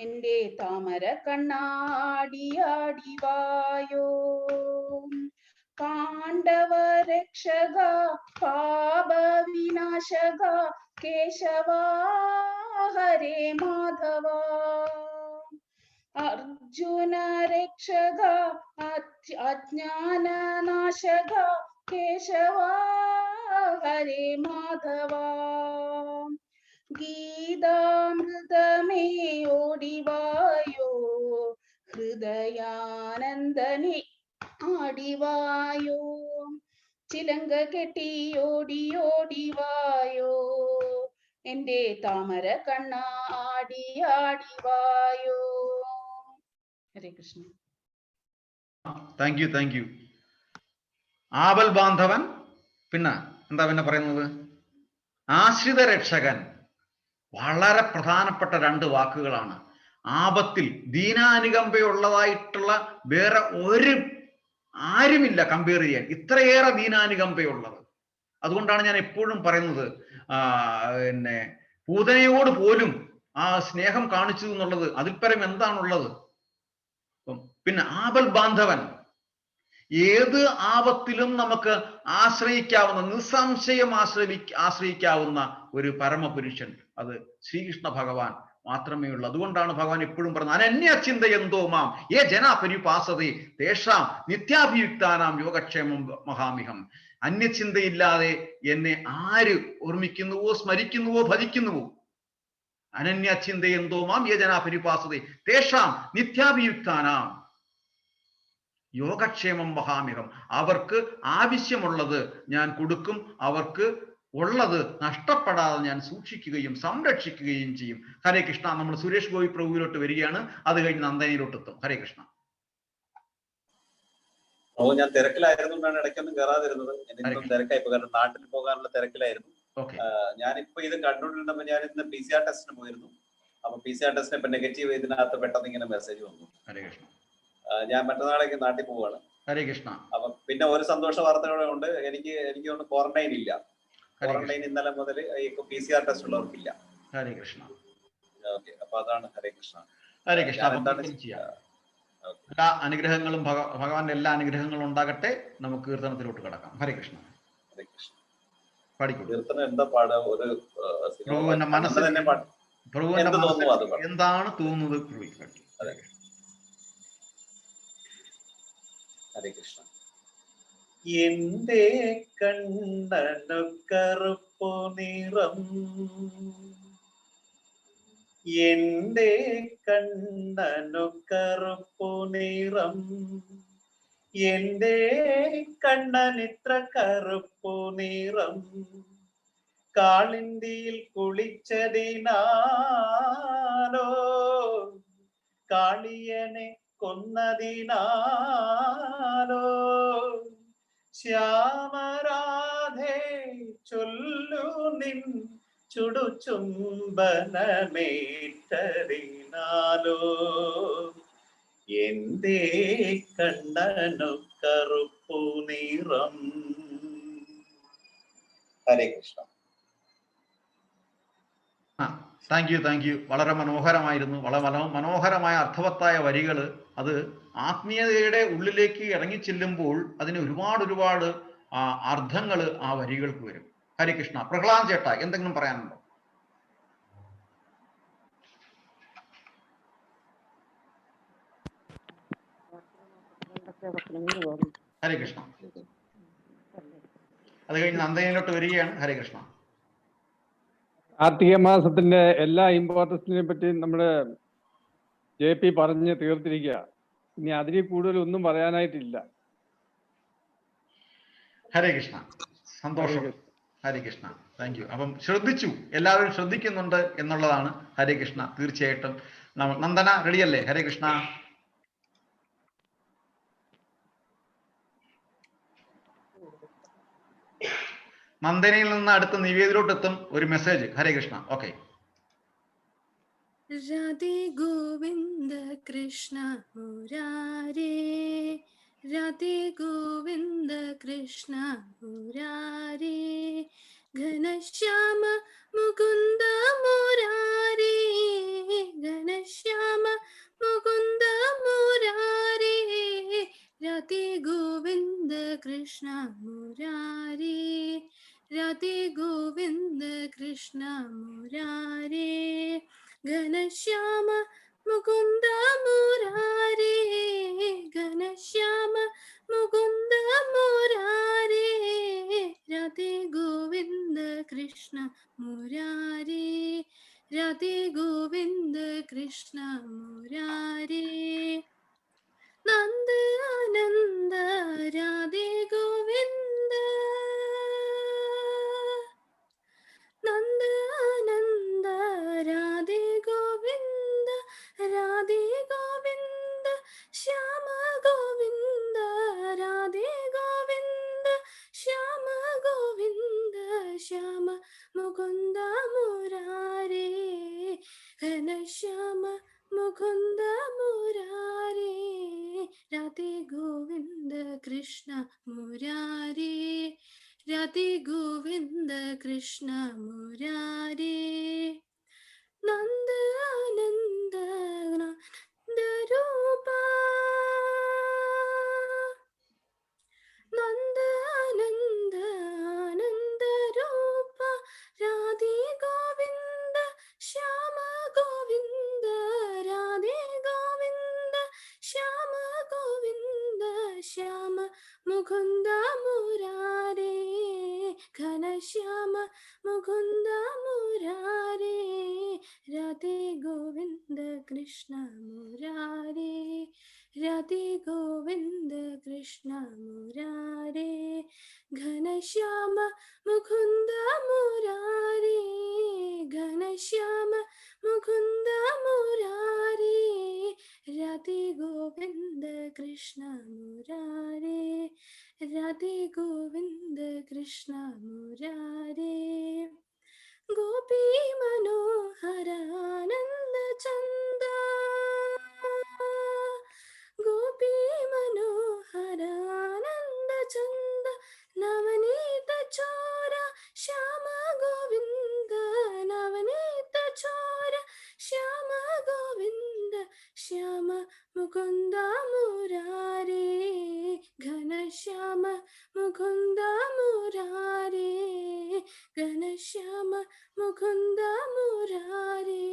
എന്റെ താമര കണ്ണാടിയാടി വായോ, പാണ്ഡവ രക്ഷക പാപ വിനാശക കേശവ ഹരേ മാധവ, അർജുന രക്ഷക അജ്ഞാന നാശക കേശവ ഹരേ മാധവ, ഗീതാമൃതമേ ഓടിവായോ, ഹൃദയാനന്ദനെ ആടിവായോ, ചിലങ്ക കെട്ടി ഓടി ഓടി വായോ, എന്റെ താമര കണ്ണാടിയാടി വായോ. Hare Krishna.
Thank you. Thank you. ആബൽ ബാന്ധവൻ, പിന്നെ എന്താ പിന്നെ പറയുന്നത്, ആശ്രിത രക്ഷകൻ. വളരെ പ്രധാനപ്പെട്ട രണ്ട് വാക്കുകളാണ്. ആപത്തിൽ ദീനാനുകമ്പയുള്ളതായിട്ടുള്ള വേറെ ആരുമില്ല കമ്പയർ ചെയ്യാൻ, ഇത്രയേറെ ദീനാനുകമ്പയുള്ളത്. അതുകൊണ്ടാണ് ഞാൻ എപ്പോഴും പറയുന്നത്, പിന്നെ പൂതനയോട് പോലും ആ സ്നേഹം കാണിച്ചു എന്നുള്ളത് അതിൽ പരം എന്താണുള്ളത്. പിന്നെ ആബൽ ബാന്ധവൻ, ഏത് ആപത്തിലും നമുക്ക് ആശ്രയിക്കാവുന്ന, നിസ്സംശയം ആശ്രയിക്കാവുന്ന ഒരു പരമപുരുഷൻ അത് ശ്രീകൃഷ്ണ ഭഗവാൻ മാത്രമേ ഉള്ളൂ. അതുകൊണ്ടാണ് ഭഗവാൻ എപ്പോഴും പറഞ്ഞത്, അനന്യ ചിന്തയന്തോ മാം യേ ജനാ പരിപാസതേ തേഷാം നിത്യാഭിയുക്താനാം യോഗക്ഷേമം മഹാമിഹം. അന്യചിന്തയില്ലാതെ എന്നെ ആര് ഓർമ്മിക്കുന്നുവോ, സ്മരിക്കുന്നുവോ, ഭജിക്കുന്നുവോ, അനന്യ ചിന്തയന്തോ മാം യേ ജനാ പരിപാസതേ തേഷാം നിത്യാഭിയുക്താനാം യോഗക്ഷേമം മഹാമിഹം. അവർക്ക് ആവശ്യമുള്ളത് ഞാൻ കൊടുക്കും, അവർക്ക് ഉള്ളത് നഷ്ടപ്പെടാതെ ഞാൻ സൂക്ഷിക്കുകയും സംരക്ഷിക്കുകയും ചെയ്യും. ഹരേ കൃഷ്ണ. നമ്മൾ സുരേഷ് ഗോപി പ്രഭുവിലോട്ട് വരികയാണ്, അത് കഴിഞ്ഞ് നന്ദനയിലോട്ട് എത്തും. ഹരേ കൃഷ്ണ.
ഞാൻ തിരക്കിലായിരുന്നുകൊണ്ടാണ് ഇടയ്ക്കൊന്നും കയറാതിരുന്നത്. എനിക്കും തിരക്കായിപ്പോ, കാരണം നാട്ടിൽ പോകാനുള്ള തിരക്കിലായിരുന്നു. ഞാനിപ്പോ ഇത് കണ്ടുകൊണ്ടിരുന്നപ്പോ ഞാൻ ഇന്ന് PCR ടെസ്റ്റിന് പോയിരുന്നു. അപ്പൊ PCR ടെസ്റ്റിന് ഇപ്പൊ നെഗറ്റീവ് ഇതിനകത്ത് പെട്ടെന്ന് ഇങ്ങനെ മെസ്സേജ് വന്നു.
ഹരേ കൃഷ്ണ.
ഞാൻ മറ്റന്നാളേക്ക് നാട്ടിൽ പോവാണ്.
ഹരേ കൃഷ്ണ.
അപ്പൊ പിന്നെ ഒരു സന്തോഷ വാർത്തയോടെ ഉണ്ട്, എനിക്ക് ക്വാറന്റൈൻ ഇല്ല. ക്വാറന്റൈൻ ഇന്നലെ മുതൽ PCR ടെസ്റ്റ് ഉള്ളവർക്കില്ല.
ഹരേ കൃഷ്ണ.
ഓക്കെ, അപ്പൊ അതാണ്. ഹരേ കൃഷ്ണ.
ഹരേ കൃഷ്ണ. എല്ലാ അനുഗ്രഹങ്ങളും ഭഗവാന്റെ എല്ലാ അനുഗ്രഹങ്ങളും ഉണ്ടാകട്ടെ. നമുക്ക് കീർത്തനത്തിലോട്ട് കടക്കാം. ഹരേ കൃഷ്ണ.
ഹരേ കൃഷ്ണ.
പഠിക്കും.
കീർത്തനം എന്താ പാട്? ഒരു
പ്രഭുവിന്റെ മനസ്സിൽ എന്താണ് തോന്നുന്നത്?
ഹരേ കൃഷ്ണ. എന്റെ കണ്ണനു കറുപ്പു നിറം, എന്റെ കണ്ണനു കറുപ്പു നിറം, എന്റെ കണ്ണനിത്ര കറുപ്പു നിറം, കാളിന്തിയിൽ കുളിച്ചതിനാലോ, കാളിയനെ കൊന്നതിനാലോ, ശ്യാമരാധേ ചൊല്ലു നിൻ ചുടുചുംബനമേറ്റതിനാലോ, എന്തേ കണ്ണനു കറുപ്പു നിറം. ഹരേ കൃഷ്ണ.
Thank you. വളരെ മനോഹരമായിരുന്നു. വളരെ മനോഹരമായ അർത്ഥവത്തായ വരികൾ. അത് ആത്മീയതയുടെ ഉള്ളിലേക്ക് ഇറങ്ങിച്ചെല്ലുമ്പോൾ അതിന് ഒരുപാട് അർത്ഥങ്ങൾ ആ വരികൾക്ക് വരും. ഹരേ കൃഷ്ണ. പ്രഹ്ലാദ് ചേട്ടാ, എന്തെങ്കിലും പറയാനുണ്ടോ? ഹരേ കൃഷ്ണ. അത് കഴിഞ്ഞ് നന്ദനയിലോട്ട് വരികയാണ്. ഹരേ കൃഷ്ണ.
കാർത്തിക മാസത്തിന്റെ എല്ലാ ഇമ്പോർട്ടൻസിനെ പറ്റി നമ്മുടെ JP പറഞ്ഞ് തീർത്തിരിക്കുക. ഇനി അതിൽ കൂടുതൽ ഒന്നും പറയാനായിട്ടില്ല.
ഹരേ കൃഷ്ണ. സന്തോഷം. ഹരേ കൃഷ്ണ. Thank you. അപ്പം ശ്രദ്ധിച്ചു, എല്ലാവരും ശ്രദ്ധിക്കുന്നുണ്ട് എന്നുള്ളതാണ്. ഹരേ കൃഷ്ണ. തീർച്ചയായിട്ടും. നന്ദന റെഡിയല്ലേ? ഹരേ കൃഷ്ണ. നന്ദനയിൽ നിന്ന് അടുത്ത നിവേദിലോട്ട് എത്തും ഒരു മെസ്സേജ്. ഹരേ കൃഷ്ണ. ഓക്കെ.
രാധേ ഗോവിന്ദ കൃഷ്ണ മുരാരേ, രാധേ ഗോവിന്ദ കൃഷ്ണ മുരാരേ, ഘനശ്യാമ മുകുന്ദ മുരാരേ, ഘനശ്യാമ മുകുന്ദ മുരാരേ, രാധേ ഗോവിന്ദ കൃഷ്ണ മുരാരേ, രാധേ ഗോവിന്ദ കൃഷ്ണ മുരാരേ, ഘനശ്യാമ മുകുന്ദ മുരാരേ, ഘനശ്യാമ മുകുന്ദ മുരാരേ, രാധേ ഗോവിന്ദ കൃഷ്ണ മുരാരേ, രാധേ ഗോവിന്ദ കൃഷ്ണ മുരാരേ, നന്ദ ആനന്ദ രാധേ ഗോവിന്ദ, നന്ദ ആനന്ദ രാധേ ഗോവിന്ദ, രാധേ ഗോവിന്ദ ശ്യാമ ഗോവിന്ദ, രാധേ ഗോവിന്ദ ശ്യാമ ഗോവിന്ദ, ശ്യാമ മുകുന്ദ മുരാരേ, ഘനശ്യാമ മുകുന്ദ മുരാരേ, രാധേ ഗോവിന്ദ കൃഷ്ണ മുരാരേ, രാധേ ഗോവിന്ദ കൃഷ്ണ മുരാരേ, നന്ദ ആനന്ദ രൂപ, നന്ദ ആനന്ദ ആനന്ദ രൂപ, രാധേ ഗോവിന്ദ ശ്യാമ ഗോവിന്ദ, രാധേ ഗോവിന്ദ ശ്യാമ ഗോവിന്ദ, ശ്യാമ മുകുന്ദ മുരാരേ, ഘനശ്യാമ മുകുന്ദ മുരാരേ, രാധേ ഗോവിന്ദ കൃഷ്ണ മുരാരേ, രാധേ ഗോവിന്ദ കൃഷ്ണ മുരാരേ, ഘനശ്യാമ മുകുന്ദ മുരാരേ, ഘനശ്യാമ മുകുന്ദ മുരാരേ, രാധേ ഗോവിന്ദ കൃഷ്ണ മുരാരേ, രാധേ ഗോവിന്ദ കൃഷ്ണ മുരാരേ, ഗോപി മനോഹര ആനന്ദ ചന്ദ ഗോപി മനോഹര ആനന്ദ ചന്ദ നവനീത ചോര ശ്യാമ ഗോവിന്ദ നവനീത ചോര ശ്യാമ ഗോവിന്ദ ശ്യാമ മുകുന്ദ മുരാരേ ഘനശ്യാമ മുകുന്ദ മുരാരേ ഘനശ്യാമ മുകുന്ദ മുരാരേ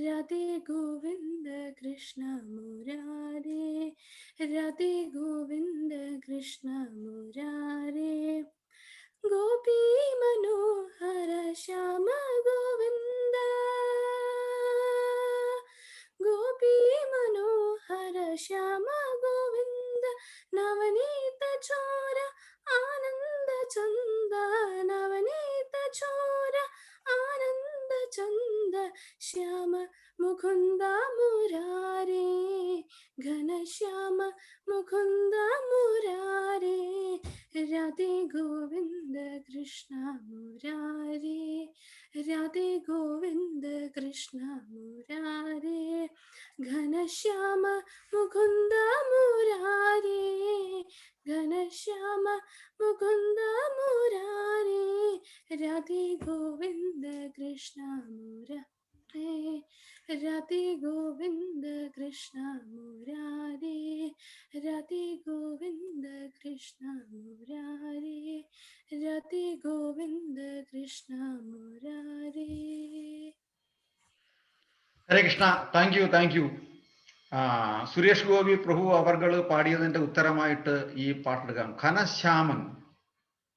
രാധേ ഗോവിന്ദ കൃഷ്ണ മുരാരേ രാധേ ഗോവിന്ദ കൃഷ്ണ മുരാരേ ഗോപി മനോഹര ശ്യാമ ഗോവിന്ദ ഗോപി മനോഹര ശ്യാമ ഗോവിന്ദ നവനീത ചോര ആനന്ദ ചന്ദ നവനീത ചോര ആനന്ദ ചന്ദ ശ്യാമ മുകുന്ദ മുരാരേ ഘനശ്യാമ മുകുന്ദ മുരാരേ രാധേ ഗോവിന്ദ കൃഷ്ണ മുരാരേ രാധേ ഗോവിന്ദ കൃഷ്ണ മുരാരേ ഘനശ്യാമ മുകുന്ദ മുരാരേ ഘനശ്യാമ മുകുന്ദ മുരാരേ രാധേ ഗോവിന്ദ കൃഷ്ണ മുരാരേ രാധേ ഗോവിന്ദ കൃഷ്ണ മുരാരേ രാധേ ഗോവിന്ദ കൃഷ്ണ മുരാരേ രാധേ ഗോവിന്ദ കൃഷ്ണ മുരാരേ.
ഹരേ കൃഷ്ണ. Thank you. സുരേഷ് ഗോപി പ്രഭു അവർകൾ പാടിയതിന്റെ ഉത്തരമായിട്ട് ഈ പാട്ടെടുക്കാം. ഘനശ്യാമൻ.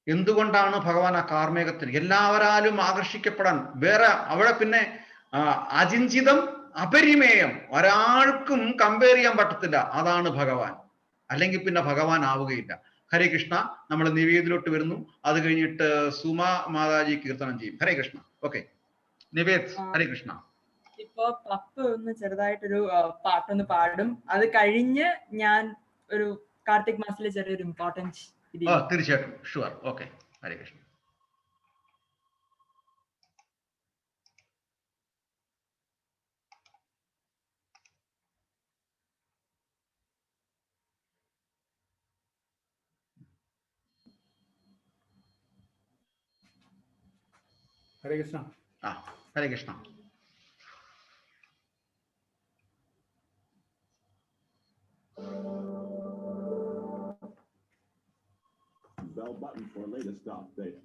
എന്തുകൊണ്ടാണ് ഭഗവാൻ ആ കാർമേഘത്തിന് എല്ലാവരാലും ആകർഷിക്കപ്പെടാൻ വേറെ അവിടെ പിന്നെ അചിഞ്ചിതം അപരിമേയം ഒരാൾക്കും കമ്പയർ ചെയ്യാൻ പറ്റത്തില്ല. അതാണ് ഭഗവാൻ. അല്ലെങ്കിൽ പിന്നെ ഭഗവാൻ ആവുകയില്ല. ഹരേ കൃഷ്ണ. നമ്മൾ നിവേദിലോട്ട് വരുന്നു. അത് കഴിഞ്ഞിട്ട് സുമ മാതാജി കീർത്തനം ചെയ്യും. ഹരേ കൃഷ്ണ. ഓക്കെ നിവേദ്. ഹരേ കൃഷ്ണ.
ഇപ്പൊ പപ്പ് ഒന്ന് ചെറുതായിട്ടൊരു പാട്ടൊന്ന് പാടും. അത് കഴിഞ്ഞ് ഞാൻ ഒരു കാർത്തിക് മാസത്തിലെ ചെറിയൊരു ഇമ്പോർട്ടൻസ്.
തീർച്ചയായിട്ടും. Sure. Okay. Hare Krishna.
Hare Krishna.
Hare Krishna.
Bell button for latest update.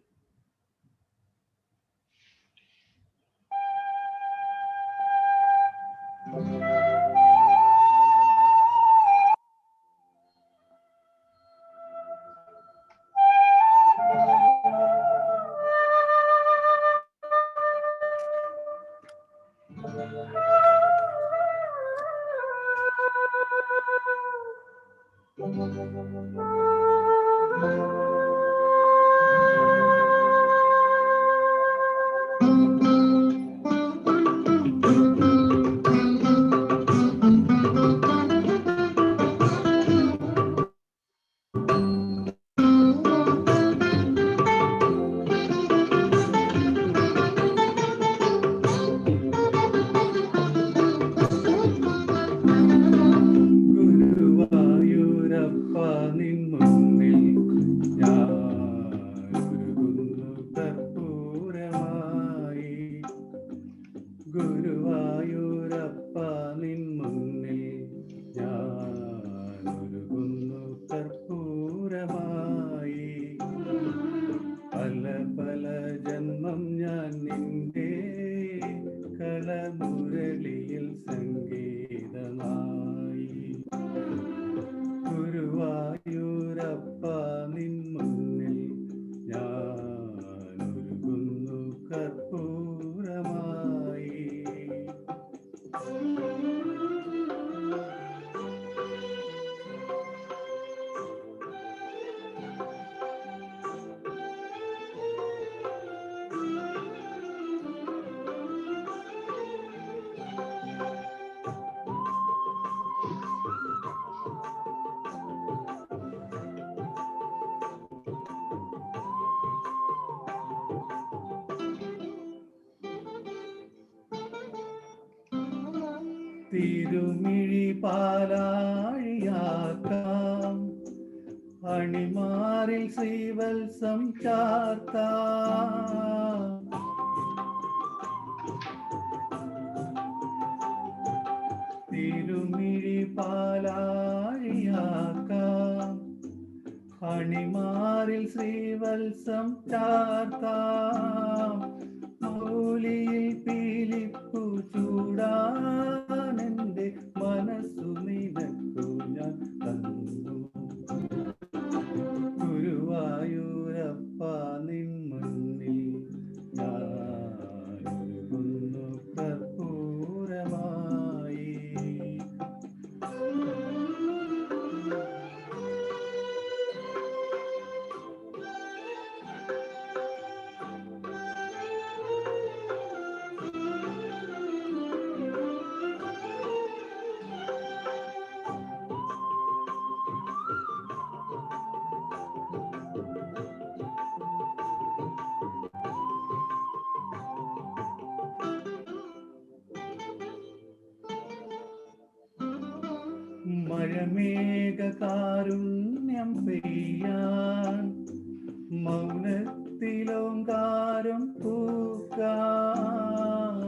തിരുമിഴി പാലാഴിയാക്കാം അണിമാറിൽ ശ്രീവത്സം ചാർത്താം തിരുമിഴി പാലാഴിയാക്കാം അണിമാറിൽ ശ്രീവത്സം ചാർത്താം മൗലിയിൽ പീലിപ്പു ചൂടാനെന്റെ മനസ്സു നിനക്കു ഞാൻ തന്നു ഗുരുവായൂരപ്പ നിൻ മുന്നിൽ ഞാനൊരുങ്ങുന്നു കർപ്പൂരമായി. മഴമേഘകാരുണ്യം പെയ്യാൻ മൗനത്തിലോങ്കാരം പൂക്കാൻ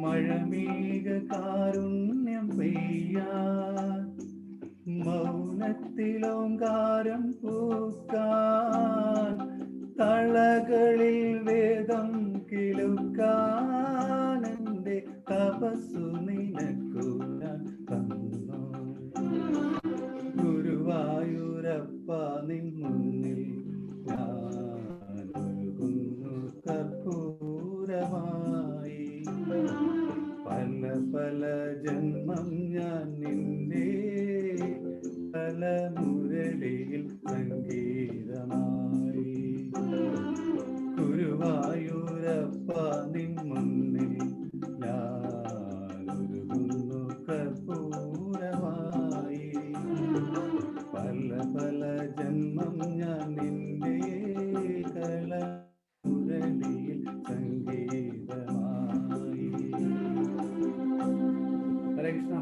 മഴമേഘകാരുണ്യം പെയ്യാൻ മൗനത്തിലോങ്കാരം പൂക്കാൻ തളകളിൽ വേദം കിളുക്കാൻ എന്റെ തപസ്സു നിനക്കു ഞാൻ തന്നു ഗുരുവായൂരപ്പ നിൻ മുന്നിൽ ഞാനൊരുങ്ങുന്നു കർപ്പൂരമായി. പല പല ജന്മം ഞാൻ നിന്റെ തലമുരളിയിൽ സംഗീതമായി ഗുരുവായൂരപ്പ നിൻ മുന്നിൽ ഞാനൊരുങ്ങുന്നു കർപ്പൂരമായി. പല പല ജന്മം ഞാൻ നിന്റെ കലമുരളിയിൽ സംഗീതമായി. ഹരേ കൃഷ്ണ.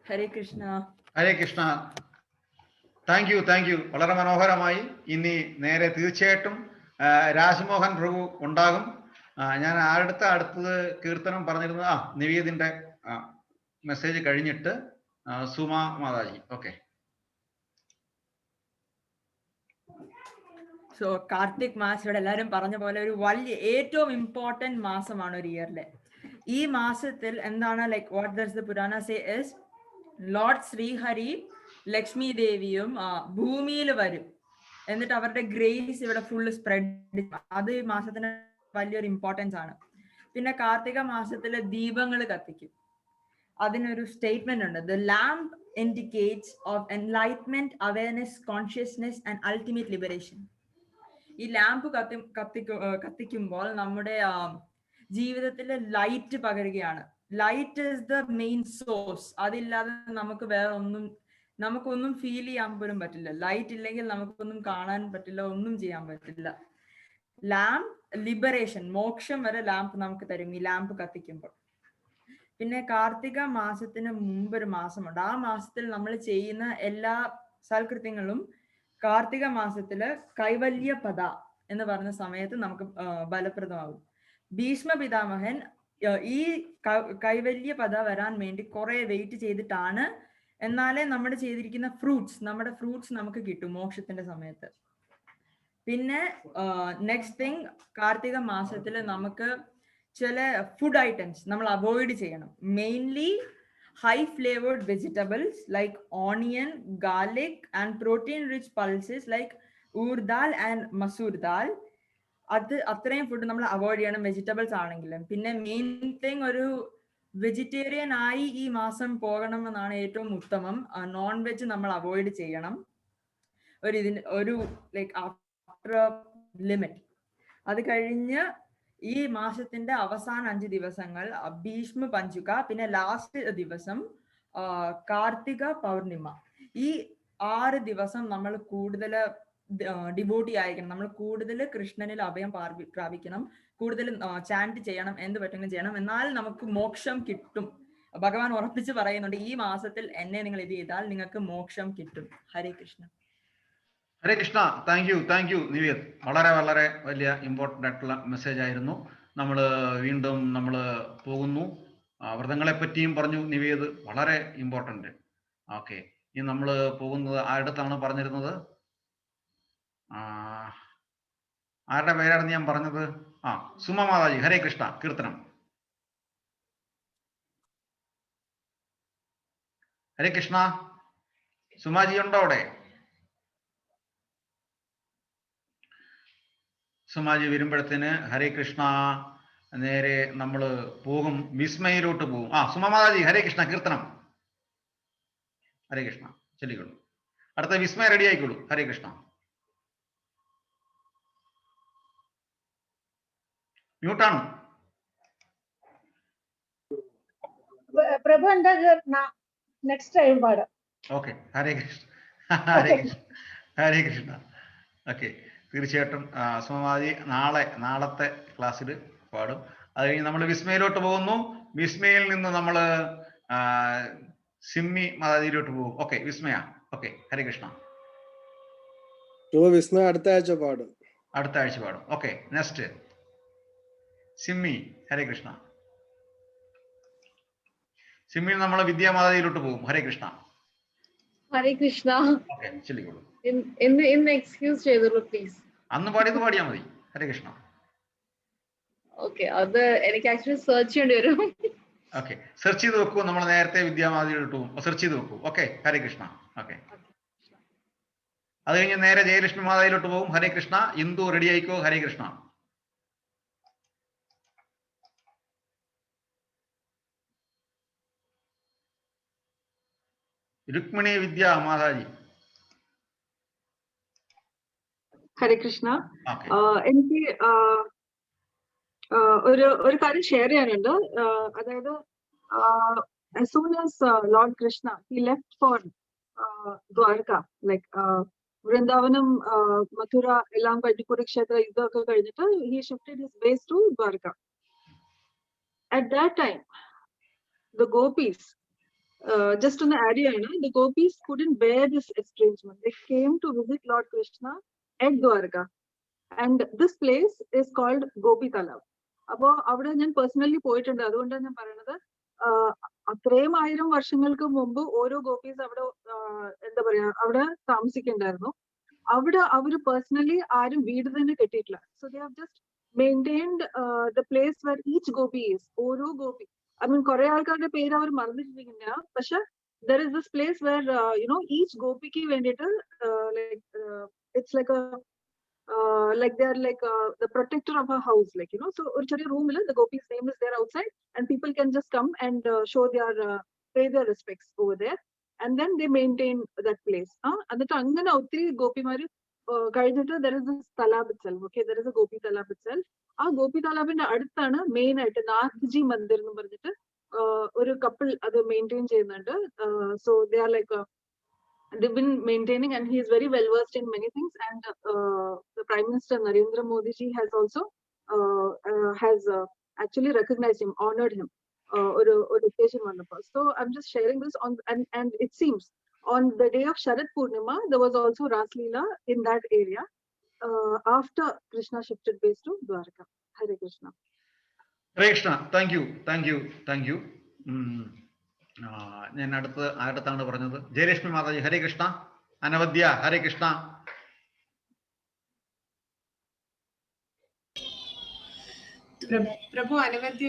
ഹരേ കൃഷ്ണ.
ഹരേ കൃഷ്ണ. Thank you. വളരെ മനോഹരമായി. ഇനി നേരെ തീർച്ചയായിട്ടും രാജ്മോഹൻ പ്രഭു ഉണ്ടാകും. ഞാൻ അടുത്തത് കീർത്തനം പറഞ്ഞിരുന്നത് നിവേദിന്റെ മെസ്സേജ് കഴിഞ്ഞിട്ട് സുമ മാതാജി. ഓക്കെ.
സോ കാർത്തിക് മാസം ഇവിടെ എല്ലാവരും പറഞ്ഞ പോലെ ഒരു വലിയ ഏറ്റവും ഇമ്പോർട്ടന്റ് മാസമാണ് ഒരു ഇയറിലെ. ഈ മാസത്തിൽ എന്താണ് like what does the Purana say is lord Shrihari Lakshmi ദേവിയും ഭൂമിയിൽ വരും, എന്നിട്ട് അവരുടെ ഗ്രേസ് ഇവിടെ ഫുള്ള് സ്പ്രെഡ്. അത് ഈ മാസത്തിന് വലിയൊരു ഇമ്പോർട്ടൻസ് ആണ്. പിന്നെ കാർത്തിക മാസത്തില് ദീപങ്ങൾ കത്തിക്കും. അതിനൊരു സ്റ്റേറ്റ്മെന്റ് ഉണ്ട്, the lamp indicates of enlightenment, awareness, consciousness and ultimate liberation. ഈ ലാമ്പ് കത്തിക്കുമ്പോൾ നമ്മുടെ ജീവിതത്തില് ലൈറ്റ് പകരുകയാണ്. Light is the main source. അതില്ലാതെ നമുക്കൊന്നും ഫീൽ ചെയ്യാൻ പോലും പറ്റില്ല. ലൈറ്റ് ഇല്ലെങ്കിൽ നമുക്കൊന്നും കാണാൻ പറ്റില്ല, ഒന്നും ചെയ്യാൻ പറ്റില്ല. ലാമ്പ് ലിബറേഷൻ, മോക്ഷം വരെ ലാമ്പ് നമുക്ക് തരും ഈ ലാമ്പ് കത്തിക്കുമ്പോൾ. പിന്നെ കാർത്തിക മാസത്തിന് മുമ്പൊരു മാസമുണ്ട്. ആ മാസത്തിൽ നമ്മൾ ചെയ്യുന്ന എല്ലാ സൽകൃത്യങ്ങളും കാർത്തിക മാസത്തില് കൈവല്യ പദ എന്ന് പറഞ്ഞ സമയത്ത് നമുക്ക് ഫലപ്രദമാകും. ഭീഷ്മ പിതാമഹൻ ഈ കൈവല്യ പദ വരാൻ വേണ്ടി കുറെ വെയിറ്റ് ചെയ്തിട്ടാണ്, എന്നാലേ നമ്മുടെ ചെയ്തിരിക്കുന്ന നമ്മുടെ ഫ്രൂട്ട്സ് നമുക്ക് കിട്ടും മോക്ഷത്തിന്റെ സമയത്ത്. പിന്നെ നെക്സ്റ്റ് തിങ്, കാർത്തിക മാസത്തിൽ നമുക്ക് ചില ഫുഡ് ഐറ്റംസ് നമ്മൾ അവോയ്ഡ് ചെയ്യണം. Mainly high flavoured vegetables like onion, garlic and protein rich pulses like urad dal and masoor dal. അത്രയും ഫുഡ് നമ്മൾ അവോയ്ഡ് ചെയ്യണം വെജിറ്റബിൾസ് ആണെങ്കിലും. പിന്നെ മെയിൻ തിങ്, ഒരു വെജിറ്റേറിയൻ ആയി ഈ മാസം പോകണമെന്നാണ് ഏറ്റവും ഉത്തമം. നോൺ വെജ് നമ്മൾ അവോയ്ഡ് ചെയ്യണം ഒരു ലൈക്ക് ആഫ്റ്റർ ലിമിറ്റ്. അത് കഴിഞ്ഞ് ഈ മാസത്തിന്റെ അവസാന 5 ദിവസങ്ങൾ ഭീഷ്മ പഞ്ചുക, പിന്നെ ലാസ്റ്റ് ദിവസം കാർത്തിക പൗർണിമ. ഈ 6 ദിവസം നമ്മൾ കൂടുതൽ ഡിവോട്ടി ആയിരിക്കണം. നമ്മൾ കൂടുതൽ കൃഷ്ണനിൽ അഭയം പ്രാപിക്കണം, കൂടുതൽ ചാൻറ്റ് ചെയ്യണം, എന്ത് പറ്റുമെങ്കിലും ചെയ്യണം, എന്നാൽ നമുക്ക് മോക്ഷം കിട്ടും. ഭഗവാൻ ഉറപ്പിച്ച് പറയുന്നുണ്ട്, ഈ മാസത്തിൽ എന്നെ നിങ്ങൾ ഇത് ചെയ്താൽ നിങ്ങൾക്ക് മോക്ഷം കിട്ടും. ഹരേ കൃഷ്ണ.
ഹരേ കൃഷ്ണ. Thank you Nived. വളരെ വളരെ വലിയ ഇമ്പോർട്ടൻ്റ് ആയിട്ടുള്ള മെസ്സേജ് ആയിരുന്നു. നമ്മൾ വീണ്ടും നമ്മൾ പോകുന്നു. വ്രതങ്ങളെ പറ്റിയും പറഞ്ഞു നിവേദ്, വളരെ ഇമ്പോർട്ടൻ്റ്. ഓക്കെ, ഇനി നമ്മൾ പോകുന്നത് ആരുടെത്താണ് പറഞ്ഞിരുന്നത്? ആരുടെ പേരാണ് ഞാൻ പറഞ്ഞത്? സുമ മാതാജി. ഹരേ കൃഷ്ണ, കീർത്തനം. ഹരേ കൃഷ്ണ. സുമാജി ഉണ്ടോ അവിടെ? സുമാജി വരുമ്പോഴത്തേന് ഹരേ കൃഷ്ണ നേരെ നമ്മൾ പോകും, വിസ്മയിലോട്ട് പോകും. സുമ മാതാജി ഹരേ കൃഷ്ണ, കീർത്തനം. ഹരേ കൃഷ്ണ, ചൊല്ലിക്കൊള്ളു. അടുത്ത വിസ്മയ റെഡി ആയിക്കോളൂ. ഹരേ കൃഷ്ണ. മ്യൂട്ടാണ്.
പ്രഭു എന്താ നെക്സ്റ്റ് ടൈം പാടാം.
ഓക്കെ, ഹരേ കൃഷ്ണ. ഹരേ കൃഷ്ണ, ഹരേ കൃഷ്ണ. ഓക്കെ, തീർച്ചയായിട്ടും സുമമാതി നാളത്തെ ക്ലാസ്സിൽ പാടും. അത് കഴിഞ്ഞ് നമ്മൾ വിസ്മയിലോട്ട് പോകുന്നു. വിസ്മയിൽ നിന്ന് നമ്മൾ സിമ്മി മാതാജിയിലോട്ട് പോകും. ഓക്കെ, വിസ്മയ. ഓക്കെ, ഹരേ കൃഷ്ണ.
വിസ്മയ അടുത്ത ആഴ്ച പാടും.
അടുത്ത ആഴ്ച പാടും. Okay, next Simmi. ഹരേ കൃഷ്ണ. സിമ്മിയിൽ നമ്മൾ വിദ്യാമാതാജിയിലോട്ട് പോകും. ഹരേ കൃഷ്ണ.
ഹരേ കൃഷ്ണ.
ഓക്കെ, ചൊല്ലിക്കോളൂ.
ഇന്ന് എക്സ്ക്യൂസ് ചെയ്തോളൂ പ്ലീസ്.
അന്ന് പാടിയത് പാടിയാൽ മതി. ഹരേ കൃഷ്ണ.
ഓക്കെ, അത് എനിക്ക് ആക്ച്വലി സെർച്ച് ചെയ്യേണ്ടി വരും.
ഓക്കെ, സെർച്ച് ചെയ്ത് വെക്കൂ. നമ്മൾ നേരത്തെ വിദ്യാമാതിരിട്ട് പോകും, സെർച്ച് ചെയ്ത് വെക്കൂ. ഓക്കെ, ഹരേ കൃഷ്ണ. ഓക്കെ, അത് കഴിഞ്ഞ് നേരെ ജയലക്ഷ്മി മാതാജിയിലോട്ട് പോകും. ഹരേ കൃഷ്ണ. ഇന്ദു റെഡി ആയിക്കോ. ഹരേ കൃഷ്ണ. രുക്മിണി വിദ്യ മാതാജി.
ഹരേ കൃഷ്ണ. എനിക്ക് ഒരു കാര്യം ഷെയർ ചെയ്യാനുണ്ട്. അതായത് as soon as Lord Krishna he left for Dwarka, like Vrindavanam, Mathura എല്ലാം കഴിഞ്ഞ് കുരുക്ഷേത്ര യുദ്ധമൊക്കെ കഴിഞ്ഞിട്ട് he shifted his base to Dwarka. At that time the gopis, just on the area, the gopis couldn't bear this estrangement. They came to visit Lord Krishna at Dwarka, and this place is called Gopi Talab. അപ്പോ അവിടെ ഞാൻ personally പോയിട്ടുണ്ട്. അതുകൊണ്ടാണ് ഞാൻ പറയുന്നത്, അത്രയും 1000 വർഷങ്ങൾക്ക് മുമ്പ് ഓരോ ഗോപീസ് അവിടെ എന്താ പറയാ അവിടെ താമസിക്കണ്ടായിരുന്നു. അവിടെ അവര് പേഴ്സണലി ആരും വീട് തന്നെ കെട്ടിയിട്ടില്ല. So they have just maintained the place where each gopi is. ഓരോ ഗോപി, ഐ മീൻ കുറെ ആൾക്കാരുടെ പേര് അവർ മറന്നിട്ടിരിക്കില്ല, പക്ഷെ there is this place where each gopiki വേണ്ടിയിട്ട് it's like a like they are like the protector of a house, like so or chori room il the gopi's name is there outside, and people can just come and show their pay their respects over there, and then they maintain that place. Annattu angana ottiri gopimar കഴിഞ്ഞിട്ട് there is this talab itself. Okay, there is a gopi talab itself. ആ ഗോപി താലാബിന്റെ അടുത്താണ് main ആയിട്ട് നാഥ്ജി മന്ദിർ എന്ന് പറഞ്ഞിട്ട് ഒരു couple അത് maintain ചെയ്യുന്നുണ്ട്. So they are like they've been maintaining, and he is very well versed in many things, and the Prime Minister Narendra Modi ji has also actually recognized him, honored him or occasion wonderful. So I'm just sharing this on, and it seems on the day of Sharad Purnima there was also Ras Leela in that area after Krishna shifted base to Dwarka. Hare Krishna.
Hare Krishna. Thank you. ഞാൻ അടുത്താണ് പറഞ്ഞത് ജയലക്ഷ്മി മാതാജി. ഹരേ കൃഷ്ണ. അനവദ്യ. ഹരേ കൃഷ്ണ.
പ്രഭു അനവദ്യ